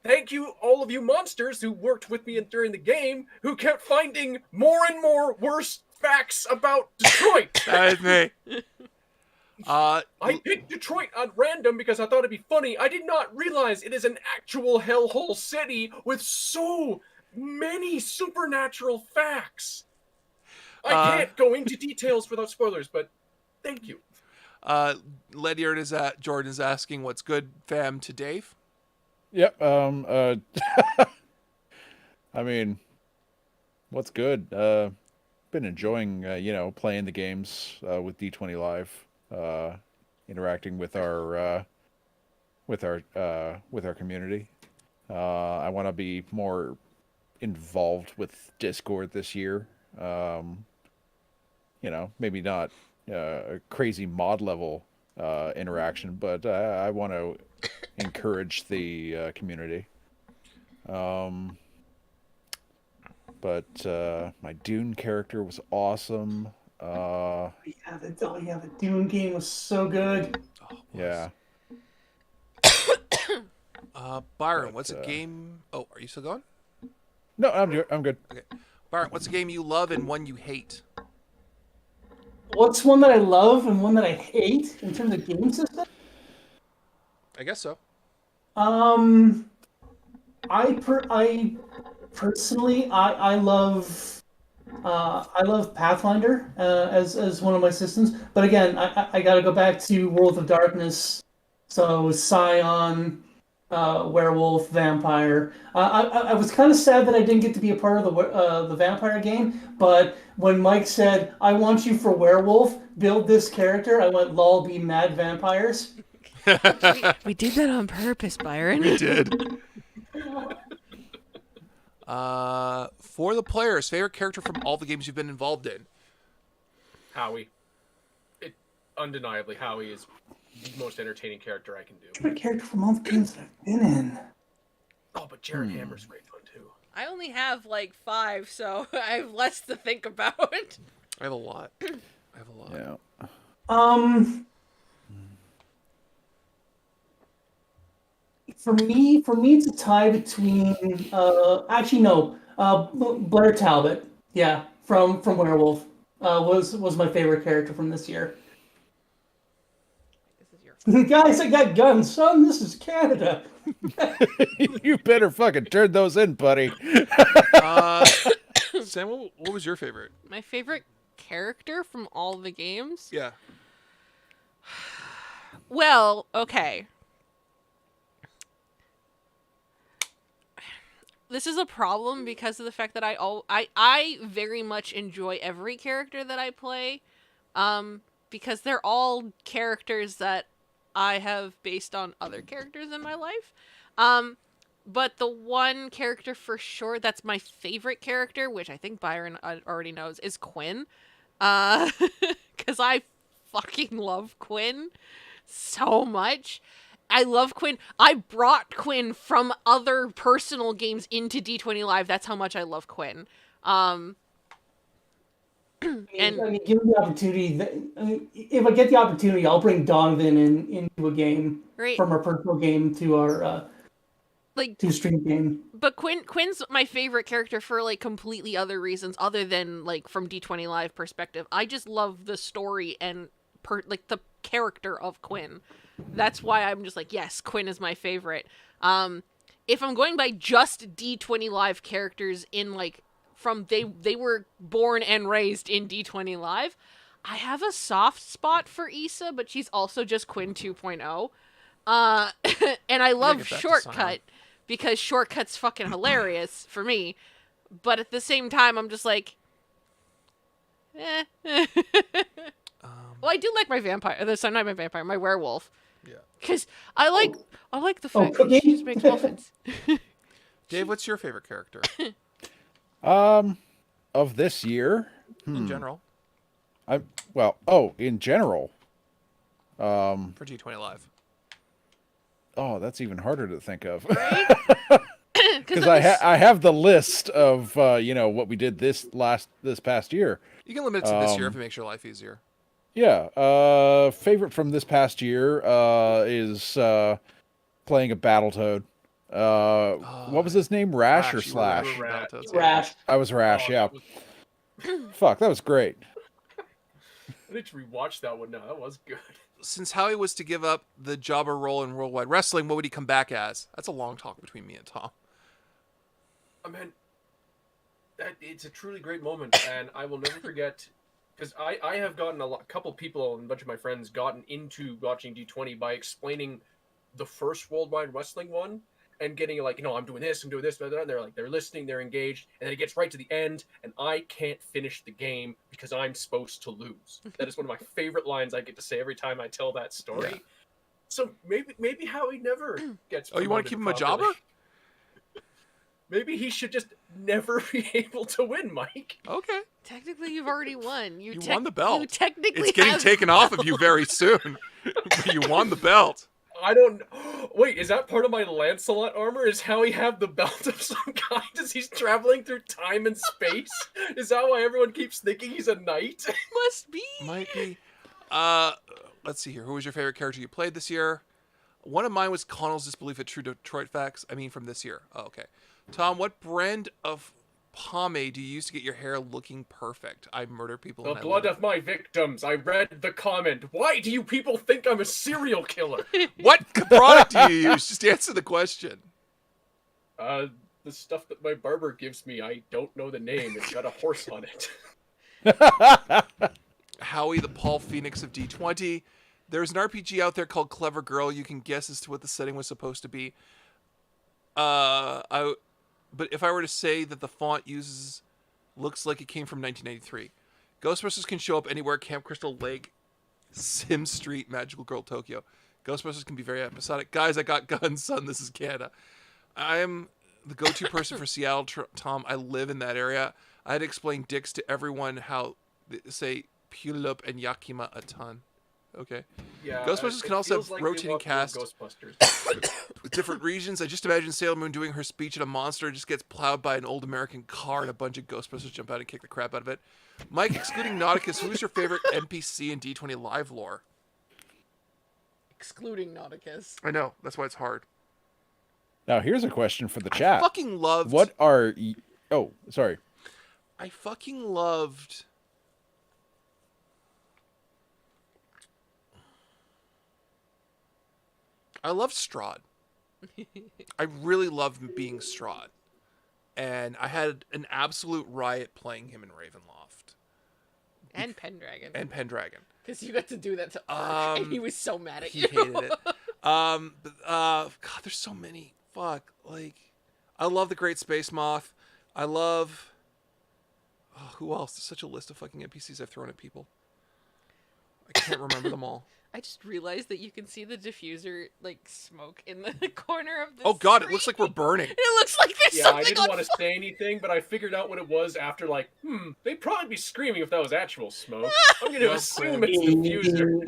thank you, all of you monsters who worked with me during the game, who kept finding more and more worse facts about Detroit. That is me. I picked Detroit at random because I thought it'd be funny. I did not realize it is an actual hellhole city with so many supernatural facts. I can't go into details without spoilers, but thank you. Ledyard Jordan is asking what's good, fam, to Dave. Yep. I mean, what's good? Been enjoying, playing the games with D20 Live, interacting with our community. I want to be more involved with Discord this year. Maybe not a crazy mod level interaction, but I want to encourage the community. But my Dune character was awesome. The Dune game was so good. Yeah. Byron, what's a game? Oh, are you still going? No, I'm good. Okay, Byron, what's a game you love and one you hate? What's one that I love and one that I hate in terms of game system? I guess so. I personally love Pathfinder as one of my systems, but again, I got to go back to World of Darkness. So Scion, werewolf, vampire. I was kind of sad that I didn't get to be a part of the vampire game, but when Mike said, "I want you for werewolf, build this character," I went, "Lol, be mad vampires." We did that on purpose, Byron. We did. For the players, favorite character from all the games you've been involved in? Howie. undeniably, Howie is the most entertaining character I can do. Favorite character from all the games that I've been in. Oh, but Jared Hammer's great fun too. I only have like 5, so I have less to think about. I have a lot. Yeah. For me, it's a tie between. Actually, no. Blair Talbot. Yeah, from Werewolf. Was my favorite character from this year. This is your Guys, I got guns, son. This is Canada. You better fucking turn those in, buddy. Sam, what was your favorite? My favorite character from all the games? Yeah. Well, okay. This is a problem because of the fact that I very much enjoy every character that I play, because they're all characters that I have based on other characters in my life. But the one character for sure that's my favorite character, which I think Byron already knows, is Quinn. Because I fucking love Quinn so much. I love Quinn. I brought Quinn from other personal games into D20 Live. That's how much I love Quinn. And Given the opportunity, if I get the opportunity, I'll bring Donovan into a game from our personal game to our to stream game. But Quinn's my favorite character for like completely other reasons, other than like from D20 Live perspective. I just love the story and the character of Quinn. That's why I'm just like, yes, Quinn is my favorite. If I'm going by just D20 Live characters in like from they were born and raised in D20 Live, I have a soft spot for Issa, but she's also just Quinn 2.0. And I love Shortcut because Shortcut's fucking hilarious for me. But at the same time, I'm just like, Well, I do like my vampire. Sorry, not my vampire, my werewolf. Yeah. Because I like the fact that she just makes muffins. Dave, what's your favorite character? Of this year? In general. In general. For D20 Live. Oh, that's even harder to think of. Right? Because I have the list of what we did this past year. You can limit it to this year if it makes your life easier. Yeah. Favorite from this past year is playing a Battletoad. What was his name? Rash or Slash? Rash. I was Rash. Yeah. Fuck, that was great. I need to rewatch that one now. That was good. Since Howie was to give up the jobber role in Worldwide Wrestling, what would he come back as? That's a long talk between me and Tom. Oh, man, it's a truly great moment, and I will never forget, because I have gotten a couple people and a bunch of my friends gotten into watching D20 by explaining the first Worldwide Wrestling one, and getting like, I'm doing this, and they're like, they're listening, they're engaged, and then it gets right to the end, and I can't finish the game because I'm supposed to lose. That is one of my favorite lines I get to say every time I tell that story. Yeah. So maybe Howie never gets. Oh, you want to keep him a jobber? Maybe he should just never be able to win, Mike. Okay. Technically, you've already won. You won the belt. You technically it's getting taken off of you very soon. But you won the belt. I don't. Wait, is that part of my Lancelot armor? Is Howie have the belt of some kind as he's traveling through time and space? Is that why everyone keeps thinking he's a knight? Must be. Might be. Let's see here. Who was your favorite character you played this year? One of mine was Connell's Disbelief at True Detroit Facts. I mean, from this year. Oh, okay. Tom, what brand of pomade do you use to get your hair looking perfect? I murder people. The blood of my victims. I read the comment. Why do you people think I'm a serial killer? What product do you use? Just answer the question. The stuff that my barber gives me. I don't know the name. It's got a horse on it. Howie, the Paul Phoenix of D20. There's an RPG out there called Clever Girl. You can guess as to what the setting was supposed to be. But if I were to say that the font looks like it came from 1993. Ghostbusters can show up anywhere. Camp Crystal Lake, Sim Street, Magical Girl Tokyo. Ghostbusters can be very episodic. Guys, I got guns, son. This is Canada. I am the go-to person for Seattle, Tom. I live in that area. I had to explain dicks to everyone how they say Pulip and Yakima a ton. Okay. Yeah, Ghostbusters it can also feels have like they rotating want more cast Ghostbusters. with different regions. I just imagine Sailor Moon doing her speech and a monster just gets plowed by an old American car and a bunch of Ghostbusters jump out and kick the crap out of it. Mike, excluding Nauticus, who's your favorite NPC in D20 Live lore? Excluding Nauticus. I know, that's why it's hard. Now here's a question for the I chat. fucking loved... What are... Oh, sorry. I fucking loved... I loved Strahd. I really loved being Strahd. And I had an absolute riot playing him in Ravenloft. And Pendragon. And Pendragon. Because you got to do that to Ark, and he was so mad at you. He hated it. God, there's so many. Fuck. Like, I love the Great Space Moth. I love... Oh, who else? There's such a list of fucking NPCs I've thrown at people. I can't remember them all. I just realized that you can see the diffuser, like, smoke in the corner of the Oh god, screen. it looks like we're burning. It looks like there's Yeah, I something didn't on want to say anything, but I figured out what it was after, like, they'd probably be screaming if that was actual smoke. I'm going to assume it's diffuser.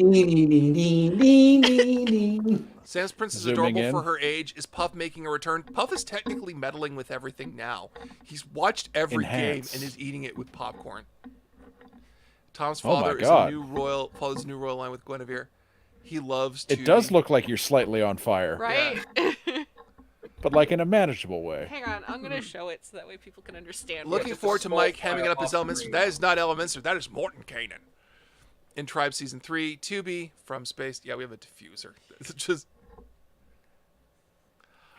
Sam's Prince is Zooming adorable in. for her age. Is Puff making a return? Puff is technically meddling with everything now. He's watched every Enhance. game and is eating it with popcorn. Tom's Oh my father is God. a new royal, follows a new royal line with Guinevere. He loves to... It does look like you're slightly on fire. Right? But like in a manageable way. Hang on, I'm going to show it so that way people can understand. Looking just a forward to small Mike fire hamming up off his elements. screen. That is not Elementor. That is Mordenkainen. In Tribe Season 3, Tubi, From Space. Yeah, we have a diffuser. It's just...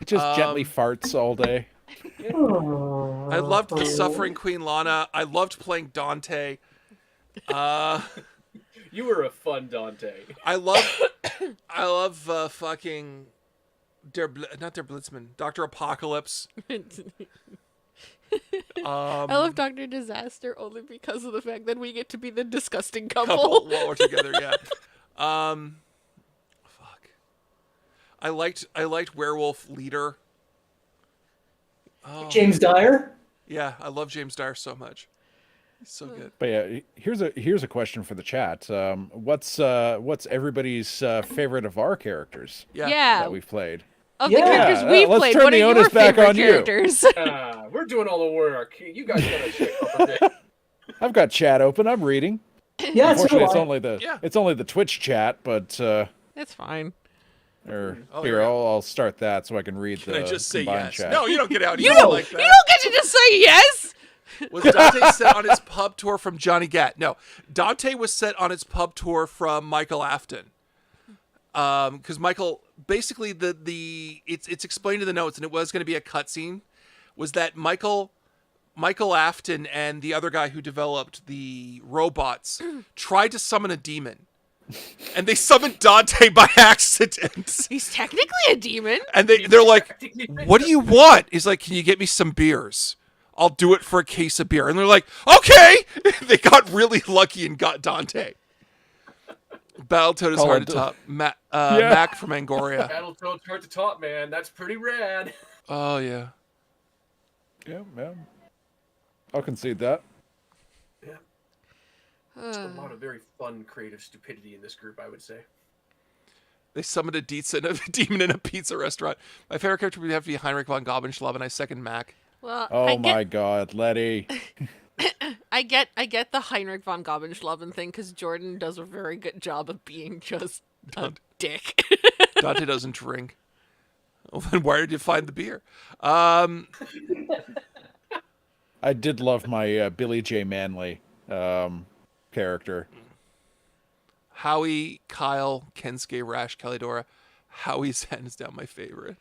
It just gently farts all day. I loved the Suffering Queen Lana. I loved playing Dante. You were a fun Dante. I love fucking not Der Blitzman, Dr. Apocalypse. I love Dr. Disaster only because of the fact that we get to be the disgusting couple. While we're together, yeah. Fuck. I liked Werewolf Leader. Oh. James Dyer. Yeah, I love James Dyer so much. He's so good. But yeah, here's a question for the chat. What's everybody's favorite of our characters Yeah. that we've played? Of the characters Yeah, we've let's played, turn what are the your onus back favorite on you. characters? We're doing all the work. You guys gotta check up a bit. I've got chat open. I'm reading. Yeah, so Unfortunately, do I. it's only the Twitch chat, but It's fine. here you're right. I'll start that so I can read Can the I just say combined yes? chat. No, you don't get out. You don't don't, like that. you don't get to just say yes! Was Dante set on his pub tour from Johnny Gat? No, Dante was set on his pub tour from Michael Afton. Because Michael, basically it's explained in the notes, and it was going to be a cutscene. Was that Michael Afton and the other guy who developed the robots tried to summon a demon, and they summoned Dante by accident. He's technically a demon. And they're like, "What do you want?" He's like, "Can you get me some beers? I'll do it for a case of beer." And they're like, "Okay." They got really lucky and got Dante. Battletoad is hard to top. Mac from Angoria. Battletoad's hard to top, man. That's pretty rad. Oh yeah. Yeah, I'll concede that. Yeah. There's a lot of very fun, creative stupidity in this group, I would say. They summoned a demon in a pizza restaurant. My favorite character would have to be Heinrich von Gaubenschlab, and I second Mac. Well, Oh my God, Letty. I get the Heinrich von Gaubenschlaben thing because Jordan does a very good job of being just a dick. Dante doesn't drink. Well, then why did you find the beer? I did love my Billy J. Manley character. Howie, Kyle, Kensuke, Rash, Kalidora. Howie's hands down my favorite.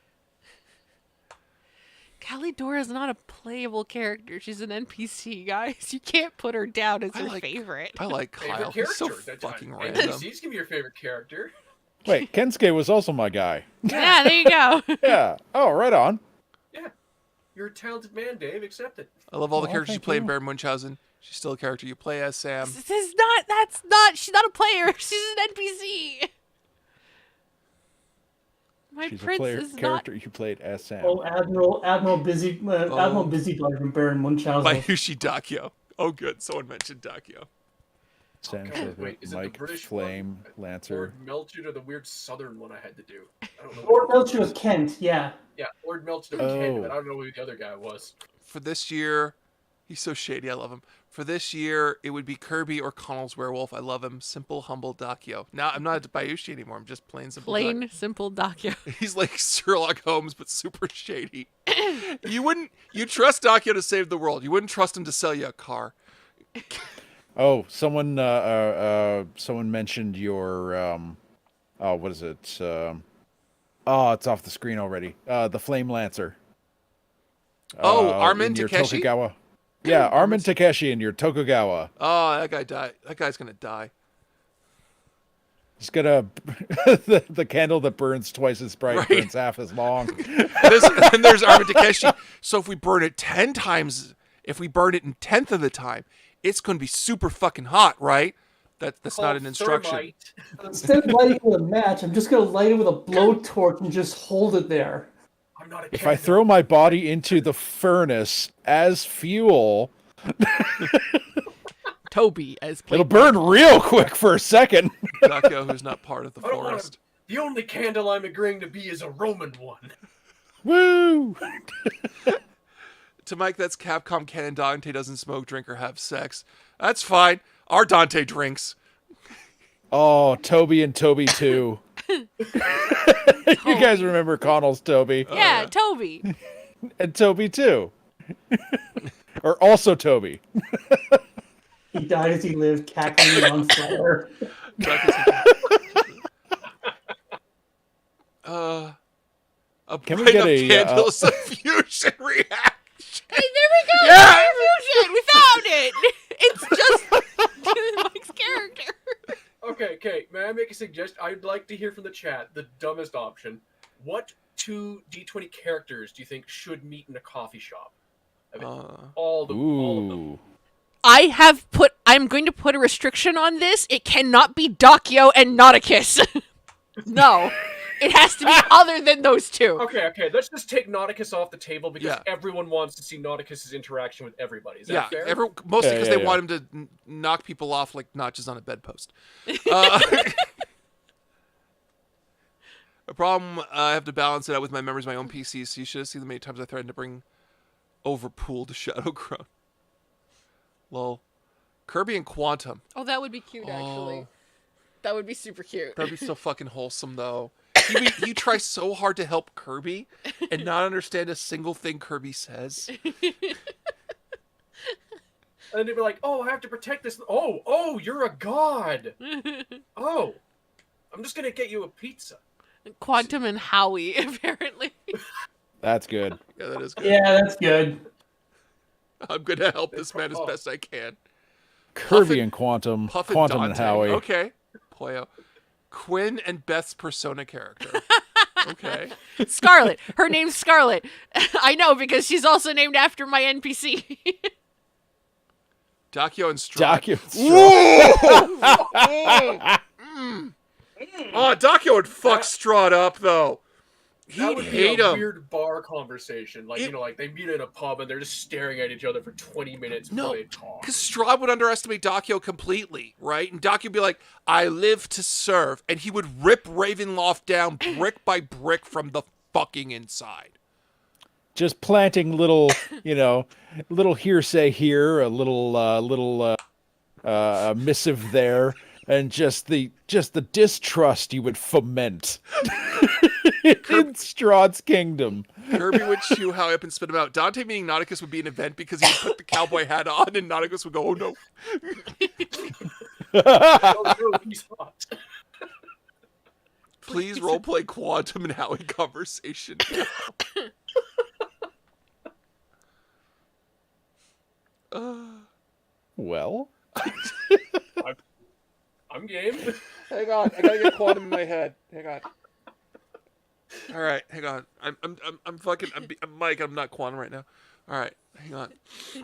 Kalidora is not a playable character. She's an NPC, guys. You can't put her down as your favorite. I like Kyle. Favorite He's so character. fucking random. NPCs can be your favorite character. Wait, Kensuke was also my guy. Yeah, there you go. Yeah. Oh, right on. Yeah. You're a talented man, Dave. Accept it. I love all the characters you thank play in you. Baron Munchausen. She's still a character you play as, Sam. She's not a player. She's an NPC. My She's a prince player is character you played as Sam. Oh, Admiral Busybody from Baron Munchausen. By Yushi Dakyo. Oh, good. Someone mentioned Dakyo. Sam God, said wait, is it the Mike British Flame one? Lancer. Lord Melchett or the weird southern one I had to do? I don't know. Lord Melchett of Kent, yeah. Yeah, Lord Melchett of Kent, but Oh. I don't know who the other guy was. For this year, he's so shady. I love him. For this year, it would be Kirby or Connell's werewolf. I love him. Simple, humble Dakio. Now I'm not a Bayushi anymore. I'm just plain simple. Plain, simple Dakio. He's like Sherlock Holmes, but super shady. You trust Dakio to save the world. You wouldn't trust him to sell you a car. Oh, someone mentioned your what is it? It's off the screen already. The Flame Lancer. Armin in your Takeshi? Tokugawa. Yeah, Armin Takeshi in your Tokugawa. Oh, that guy died. That guy's gonna die. He's gonna the candle that burns twice as bright burns half as long. And there's Armin Takeshi. So if we burn it 10 times, if we burn it in 10th of the time, it's gonna be super fucking hot, right? That's not an instruction. Thermite. Instead of lighting it with a match, I'm just gonna light it with a blowtorch and just hold it there. I'm not a If I throw my body into the furnace as fuel, Toby as it'll burn real quick for a second. Dakio, who's not part of the I don't wanna- forest. The only candle I'm agreeing to be is a Roman one. Woo! To Mike, that's Capcom canon. Dante doesn't smoke, drink, or have sex. That's fine. Our Dante drinks. Oh, Toby and Toby 2. You guys remember Connell's Toby? Yeah, Toby. And Toby 2. Or also Toby. He died as he lived, cackling on fire. Can we Light get up a candles of fusion reaction? Hey, there we go. Yeah! Fusion. We found it. It's just Mike's character. Okay. May I make a suggestion? I'd like to hear from the chat the dumbest option. What 2 D20 characters do you think should meet in a coffee shop? I mean, all of them. Ooh. I'm going to put a restriction on this. It cannot be Dakio and Nauticus. No. It has to be other than those two. Okay. Let's just take Nauticus off the table because everyone wants to see Nauticus's interaction with everybody. Is that fair? Mostly because they want him to knock people off like notches on a bedpost. A problem, I have to balance it out with my members of my own PC, so you should have seen the many times I threatened to bring Overpool to Shadowcrown. Lol. Kirby and Quantum. Oh, that would be cute, actually. That would be super cute. That'd be so fucking wholesome, though. You try so hard to help Kirby and not understand a single thing Kirby says. And they'd be like, "Oh, I have to protect this. Oh, you're a god. Oh, I'm just gonna get you a pizza." Quantum and Howie, apparently. That's good. Yeah, that is good. Yeah, that's good. I'm gonna help this man as best I can. Kirby and Quantum. Puff and Quantum Dante. and Howie. Okay. Poyo. Quinn and Beth's Persona character. Okay. Scarlet. Her name's Scarlet. I know because she's also named after my NPC. Dakio and Strahd. Dakio and Strahd. Oh, Dakio would fuck Strahd up, though. That He'd would be hate a him. weird bar conversation. Like, like they meet in a pub and they're just staring at each other for 20 minutes before they talk. Because Strahd would underestimate Dakio completely, right? And Dakio would be like, "I live to serve." And he would rip Ravenloft down brick by brick from the fucking inside. Just planting little, little hearsay here, a little missive there, and just the distrust you would foment in Strahd's kingdom. Kirby would chew Howie up and spit him out. Dante meeting Nauticus would be an event because he would put the cowboy hat on and Nauticus would go, "Oh no." Oh, no, he's hot. Please roleplay Quantum and Howie conversation. Well, I'm game. Hang on, I gotta get Quantum in my head. Hang on. All right, hang on. I'm Mike. I'm not Quantum right now. All right, hang on. Do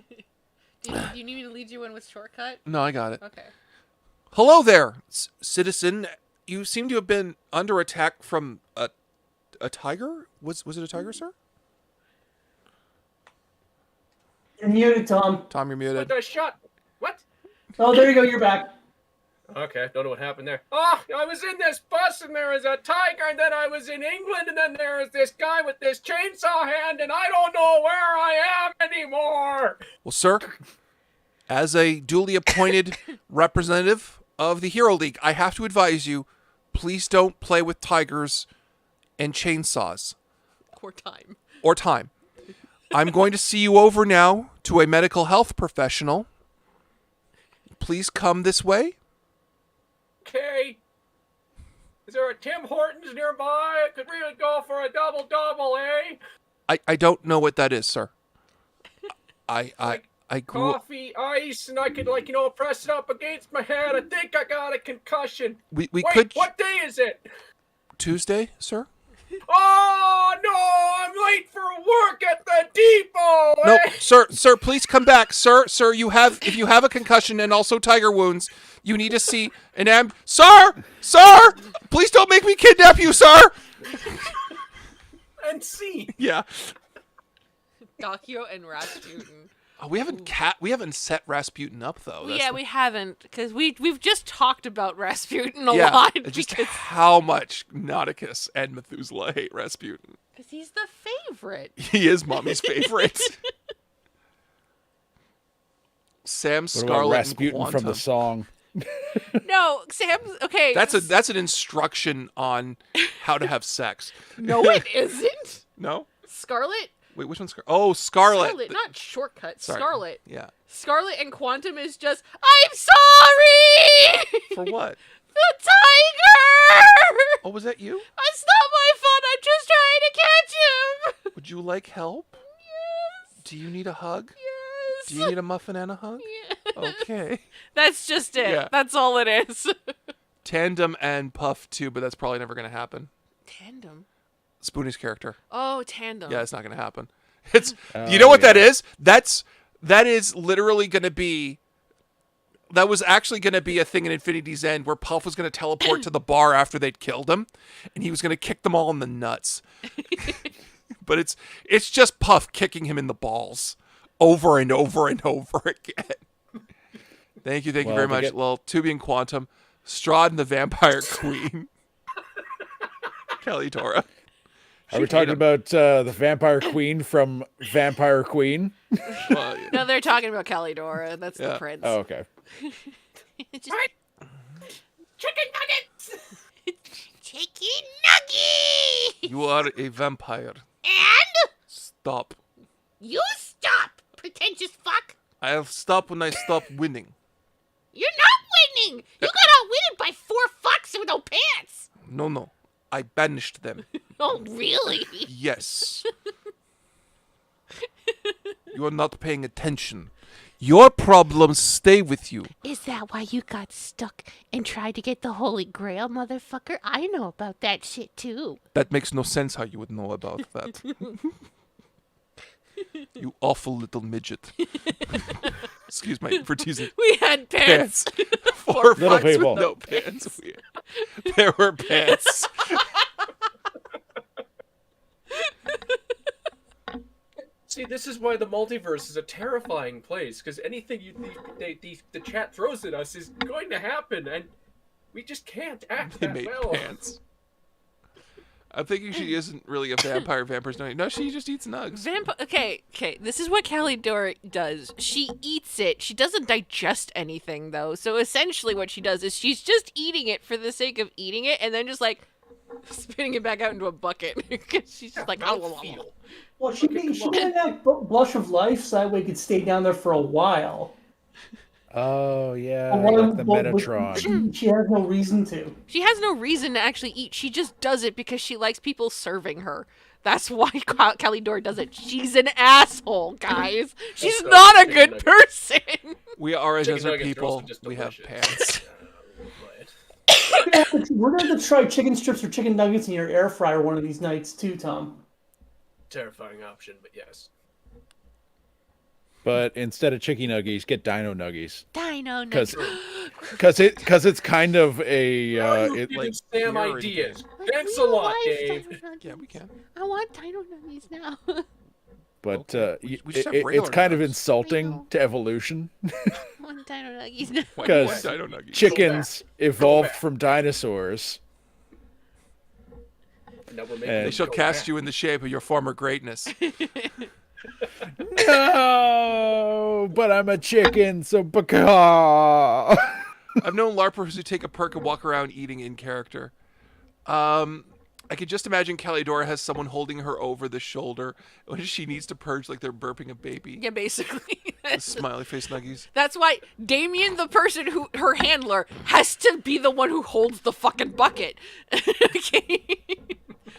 you need me to lead you in with shortcut? No, I got it. Okay. Hello there, citizen. You seem to have been under attack from a tiger. Was it a tiger, sir? You're muted, Tom. Tom, you're muted. But I shot. What? Oh, there you go. You're back. Okay, don't know what happened there. Oh, I was in this bus and there was a tiger, and then I was in England, and then there was this guy with this chainsaw hand, and I don't know where I am anymore. Well, sir, as a duly appointed representative of the Hero League, I have to advise you, please don't play with tigers and chainsaws. Or time. I'm going to see you over now to a medical health professional. Please come this way. Okay. Is there a Tim Hortons nearby? I could really go for a double, eh? I don't know what that is, sir. I grew up. Coffee, ice, and I could, press it up against my head. I think I got a concussion. We Wait, could. what day is it? Tuesday, sir? Oh, no, I'm late for work at the depot. No, eh? sir, please come back. Sir, if you have a concussion and also tiger wounds, you need to see an Sir, please don't make me kidnap you, sir. And see. Yeah. Dakio and Rasputin. Oh, we haven't set Rasputin up though. Yeah, we haven't, because we've just talked about Rasputin a yeah, lot. Just because how much Nauticus and Methuselah hate Rasputin. Because he's the favorite. He is Mommy's favorite. Sam, What about Scarlet, Rasputin and from the Quantum. song? No, Sam's okay. That's an instruction on how to have sex. No, it isn't. No? Scarlet? Wait, which one's Scarlet? Oh, Scarlet. Scarlet, not Shortcut. Sorry. Scarlet. Yeah. Scarlet and Quantum is just, I'm sorry! For what? The tiger! Oh, was that you? It's not my fault. I'm just trying to catch him. Would you like help? Yes. Do you need a hug? Yes. Do you need a muffin and a hug? Yes. Okay. That's just it. Yeah. That's all it is. Tandem and Puff too, but that's probably never going to happen. Tandem? Spoonie's character. Oh, Tandem. Yeah, it's not going to happen. It's you know what that is? That is literally going to be. That was actually going to be a thing in Infinity's End where Puff was going to teleport to the bar after they'd killed him, and he was going to kick them all in the nuts. But it's just Puff kicking him in the balls over and over and over again. Thank you very much. Well, Tubi and Quantum, Strahd and the Vampire Queen, Kelly Dora. Are we talking about the Vampire Queen from Vampire Queen? Well, yeah. No, they're talking about Calidora. That's the prince. Oh, okay. Chicken nuggets! Chicken nugget! You are a vampire. And? Stop. You stop, pretentious fuck. I'll stop when I stop winning. You're not winning. You got outwitted by 4 fucks with no pants. No. I banished them. Oh, really? Yes. You are not paying attention. Your problems stay with you. Is that why you got stuck and tried to get the Holy Grail, motherfucker? I know about that shit, too. That makes no sense how you would know about that. You awful little midget. Excuse me for teasing. We had pants. 4 Little fucks people. with no pants. There were pants. See, this is why the multiverse is a terrifying place, because anything the chat throws at us is going to happen, and we just can't act They that made well. pants. I'm thinking she isn't really a vampire. Vampires don't. No, she just eats nugs. Okay. This is what Calidor does. She eats it. She doesn't digest anything, though. So essentially what she does is she's just eating it for the sake of eating it, and then just, like, spitting it back out into a bucket. She's just like, oh, Well, she made that blush of life so that way it could stay down there for a while. Oh, yeah. Well, Like the Metatron. She has no reason to. She has no reason to actually eat. She just does it because she likes people serving her. That's why Calidor does it. She's an asshole, guys. She's not a good person. We are as Chicken desert nuggets are people. also just We have delicious. pants. We're going to try chicken strips or chicken nuggets in your air fryer one of these nights, too, Tom. Terrifying option, but yes. But instead of chicken nuggies, get dino nuggies. Dino nuggets. Because it's kind of a... You're giving Sam you're ideas. I Thanks a real lot, life Dave. Dino Nuggies. Yeah, we can. I want Dino Nuggies now. but we should have regular it's kind of nugs. insulting to evolution One dino nuggies. because Dino nuggies. chickens evolved from dinosaurs. Now we're making And- They shall cast you in the shape of your former greatness. No, but I'm a chicken, so baka. I've known LARPers who take a perk and walk around eating in character. I could just imagine Calidora has someone holding her over the shoulder when she needs to purge like they're burping a baby. Yeah, basically. The smiley face nuggies. That's why Damien, the person who her handler, has to be the one who holds the fucking bucket. Okay.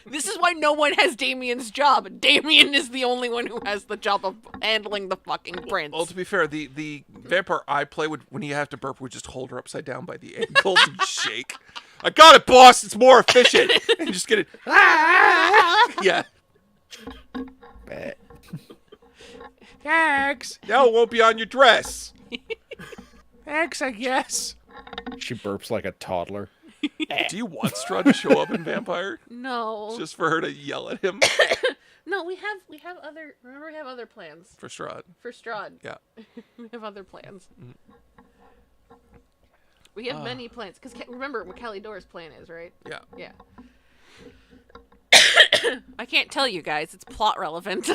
This is why no one has Damien's job. Damien is the only one who has the job of handling the fucking prince. Well, to be fair, the vampire I play would, when he have to burp, would just hold her upside down by the ankles and shake. I got it, boss. It's more efficient. And just get it. Yeah. Thanks. Now it won't be on your dress. Thanks, I guess. She burps like a toddler. Do you want Strahd to show up in Vampire? No. Just for her to yell at him? No, we have other. Remember, we have other plans For Strahd. for Strahd. Yeah. We have other plans. We have many plans because remember what Calidora's plan is, right? Yeah. Yeah. I can't tell you guys. It's plot relevant.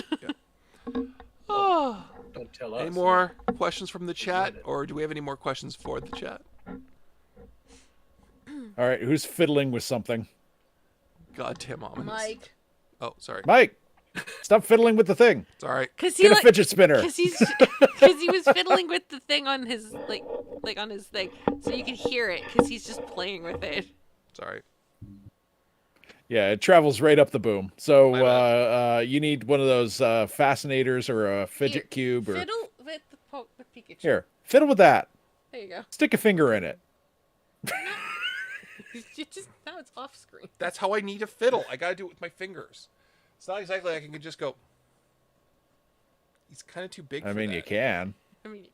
Oh, don't tell us. Any more questions from the chat? Or do we have any more questions for the chat? All right, who's fiddling with something? Goddamn ominous. Mike. Oh, sorry. Mike, stop fiddling with the thing. It's all right. Cause Get a fidget spinner. Because he was fiddling with the thing on his like on his thing, so you could hear it. Because he's just playing with it. It's all right. Yeah, it travels right up the boom. So My bad. you need one of those fascinators or a fidget Here, cube or fiddle with the Pikachu. here, fiddle with that. There you go. Stick a finger in it. You just now it's off screen. That's how I need a fiddle. I gotta do it with my fingers. It's not exactly like I can just go. He's kind of too big. I for mean, that. you can. I mean, you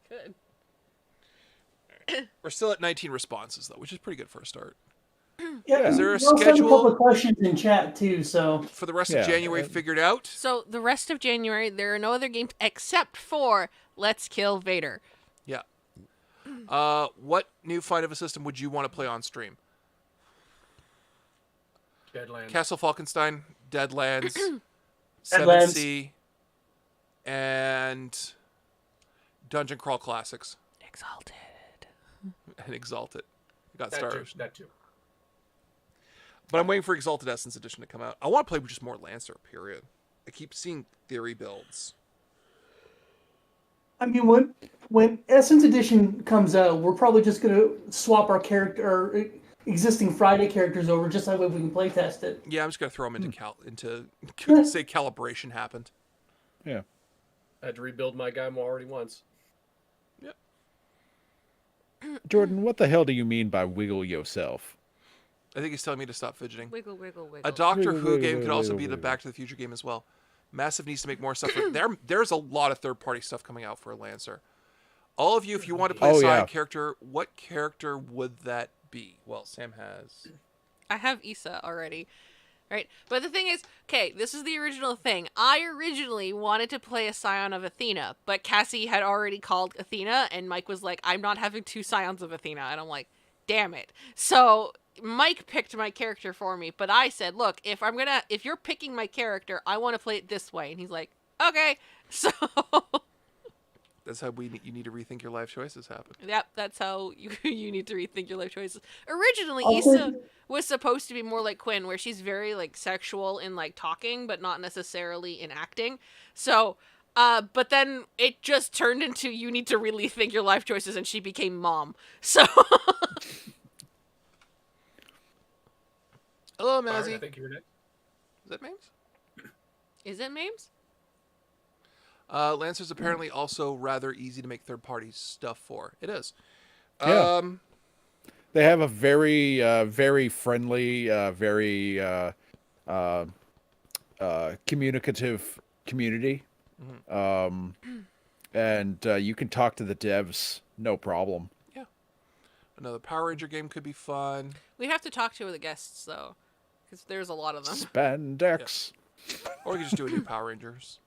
could. We're still at 19 responses though, which is pretty good for a start. Yeah, Is there a we also have schedule? a couple of questions in chat too, so For the rest Yeah, of January, figured out. So the rest of January, there are no other games except for Let's Kill Vader. Yeah. What new find of a system would you want to play on stream? Deadlands. Castle Falkenstein, Deadlands, Seven Deadlands. Sea, and Dungeon Crawl Classics Exalted. and Exalted. Got That stars. too. That too. But I'm waiting for Exalted Essence Edition to come out. I want to play with just more Lancer, period. I keep seeing theory builds. I mean, when Essence Edition comes out, we're probably just gonna swap our character, existing Friday characters over, just that way we can play test it. Yeah, I'm just going to throw them say calibration happened. Yeah. I had to rebuild my guy already once. Yep. Jordan, what the hell do you mean by wiggle yourself? I think he's telling me to stop fidgeting. Wiggle, wiggle, wiggle. A Doctor Wiggle, Who wiggle, game could also wiggle, be the wiggle. Back to the Future game as well. Massive needs to make more stuff. There's a lot of third-party stuff coming out for a Lancer. All of you, if you want to play a side character, what character would that be? Well, Sam has. I have Issa already. Right? But the thing is, okay, this is the original thing. I originally wanted to play a Scion of Athena, but Cassie had already called Athena, and Mike was like, I'm not having two Scions of Athena. And I'm like, damn it. So Mike picked my character for me, but I said, look, if you're picking my character, I want to play it this way. And he's like, okay. So That's how you need to rethink your life choices happen. yep, that's how you need to rethink your life choices. Originally, Also- Issa was supposed to be more like Quinn, where she's very like sexual in like talking, but not necessarily in acting. So, but then it just turned into you need to really think your life choices, and she became mom. So, Hello, Byron, Mazzy. I think you're next. Is that Mames? is it Mames? Lancer's apparently also rather easy to make third-party stuff for. It is. Yeah. They have a very, very friendly, very communicative community. And you can talk to the devs, no problem. Another Power Ranger game could be fun. We have to talk to the guests though, because there's a lot of them. Spandex. Or we could just do a new Power Rangers.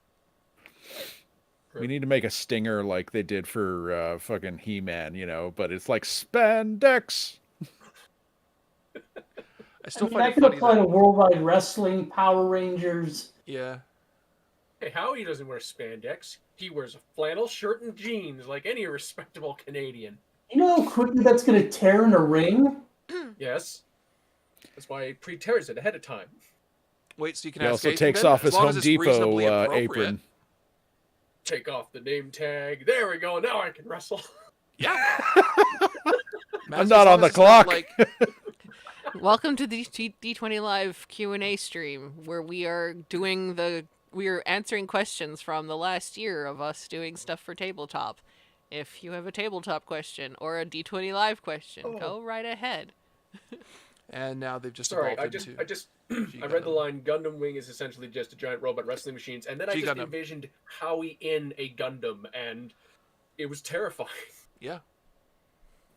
We need to make a stinger like they did for fucking He-Man, but it's like spandex. I could apply to Worldwide Wrestling, Power Rangers. Yeah. Hey, Howie doesn't wear spandex. He wears a flannel shirt and jeans like any respectable Canadian. You know how quickly that's going to tear in a ring? Yes. That's why he pre-tears it ahead of time. Wait, so you can He ask also Jason takes then? off As his long Home as it's Depot reasonably appropriate. apron. Take off the name tag. There we go. Now I can wrestle. Yeah. I'm not on the clock. Welcome to the D20 Live Q&A stream, where we are answering questions from the last year of us doing stuff for tabletop. If you have a tabletop question or a D20 Live question, go right ahead. And now they've just Sorry, evolved I read the line Gundam Wing is essentially just a giant robot wrestling machines, and then I just G-Gundam. envisioned Howie in a Gundam, and it was terrifying. Yeah.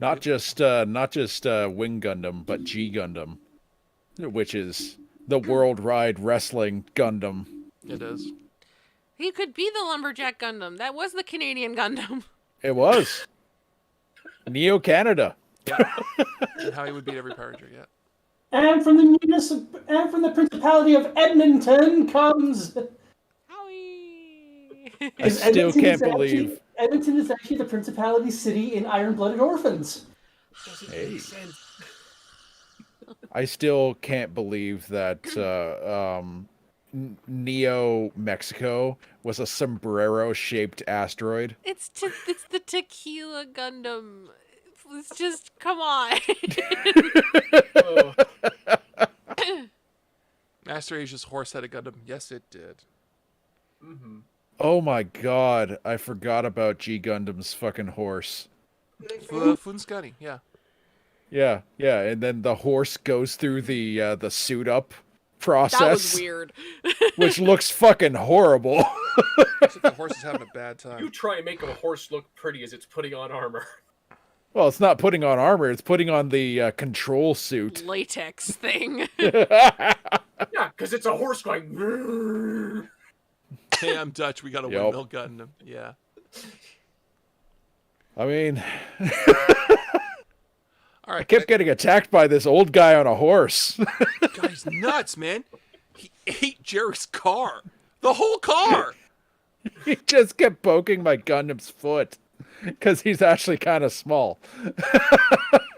Not just Wing Gundam, but G Gundam, which is the Worldwide Wrestling Gundam. It is. He could be the Lumberjack Gundam. That was the Canadian Gundam. It was. Neo Canada. Yeah. And how he would beat every Power Ranger, yeah. And from the Principality of Edmonton comes. Howie. I still can't believe. Edmonton is actually the Principality city in Iron-Blooded Orphans. Hey. I still can't believe that Neo Mexico was a sombrero-shaped asteroid. It's the Tequila Gundam. It's just, come on. Master Asia's horse had a Gundam. Yes, it did. Mm-hmm. Oh my god, I forgot about G Gundam's fucking horse. Funskani, yeah. Yeah, and then the horse goes through the suit up process. That was weird. Which looks fucking horrible. Looks like the horse is having a bad time. You try and make a horse look pretty as it's putting on armor. Well, it's not putting on armor, it's putting on the control suit. Latex thing. Yeah, because it's a horse going... Hey, I'm Dutch. We got a windmill Gundam. Yeah. I mean... All right, I kept getting attacked by this old guy on a horse. Guy's nuts, man. He ate Jerry's car. The whole car. He just kept poking my Gundam's foot. Because he's actually kind of small.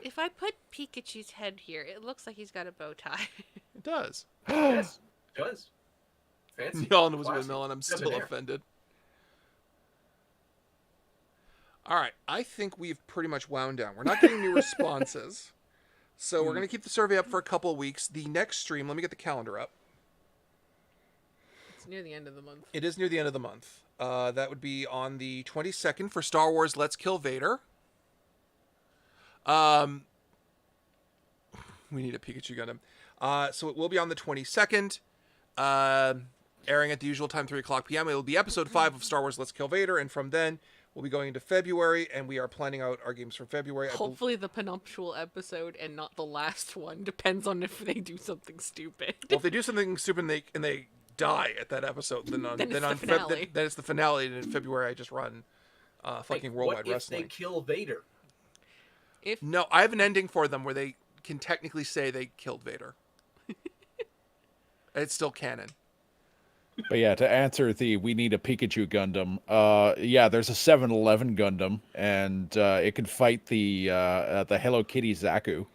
If I put Pikachu's head here, it looks like he's got a bow tie. It does. Yes, it does. Fancy. Y'all was a windmill, and I'm still offended. All right, I think we've pretty much wound down. We're not getting new responses. So we're going to keep the survey up for a couple of weeks. The next stream, let me get the calendar up. It's near the end of the month. It is near the end of the month. That would be on the 22nd for Star Wars Let's Kill Vader. We need a Pikachu Gundam. So it will be on the 22nd. Airing at the usual time, 3 o'clock p.m. It will be episode 5 of Star Wars Let's Kill Vader. And from then, we'll be going into February. And we are planning out our games for February. Hopefully the penuptial episode and not the last one. Depends on if they do something stupid. Well, if they do something stupid and they die at that episode, then it's the finale. And in February, I just run fucking Worldwide Wrestling. What if they kill Vader? No, I have an ending for them where they can technically say they killed Vader. It's still canon. But yeah, to answer we need a Pikachu Gundam. Yeah, there's a 7-Eleven Gundam, and it can fight the Hello Kitty Zaku.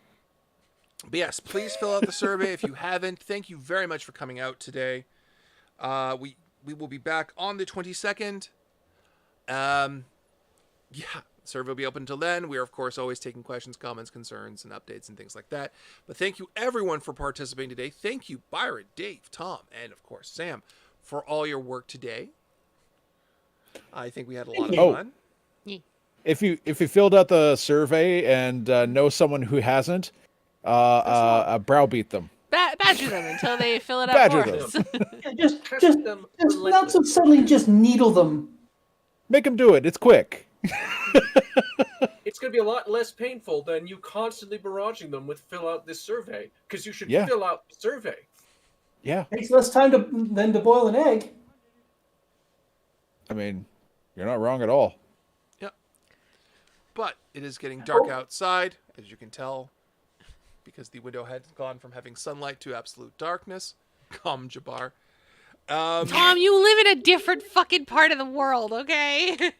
But yes, please fill out the survey if you haven't. Thank you very much for coming out today. We will be back on the 22nd. Yeah, the survey will be open until then. We are, of course, always taking questions, comments, concerns, and updates and things like that. But thank you, everyone, for participating today. Thank you, Byron, Dave, Tom, and, of course, Sam, for all your work today. I think we had a lot of fun. If you filled out the survey and know someone who hasn't, browbeat them. Badger them until they fill it out for us. just not so subtly, just needle them. Make them do it. It's quick. It's going to be a lot less painful than you constantly barraging them with fill out this survey, because you should fill out the survey. Yeah. Takes less time than to boil an egg. I mean, you're not wrong at all. Yep. But it is getting dark outside, as you can tell, because the window had gone from having sunlight to absolute darkness. Come, Jabbar. Tom, you live in a different fucking part of the world, okay?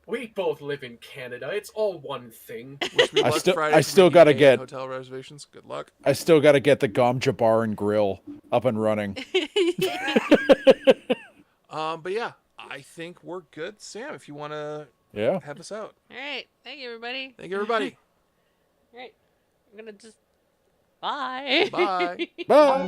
We both live in Canada. It's all one thing. I still gotta get hotel reservations. Good luck. I still gotta get the Gom Jabbar and Grill up and running. But yeah, I think we're good. Sam, if you want to have us out. All right. Thank you, everybody. Thank you, everybody. All right. I'm going to just... Bye. Bye. Bye.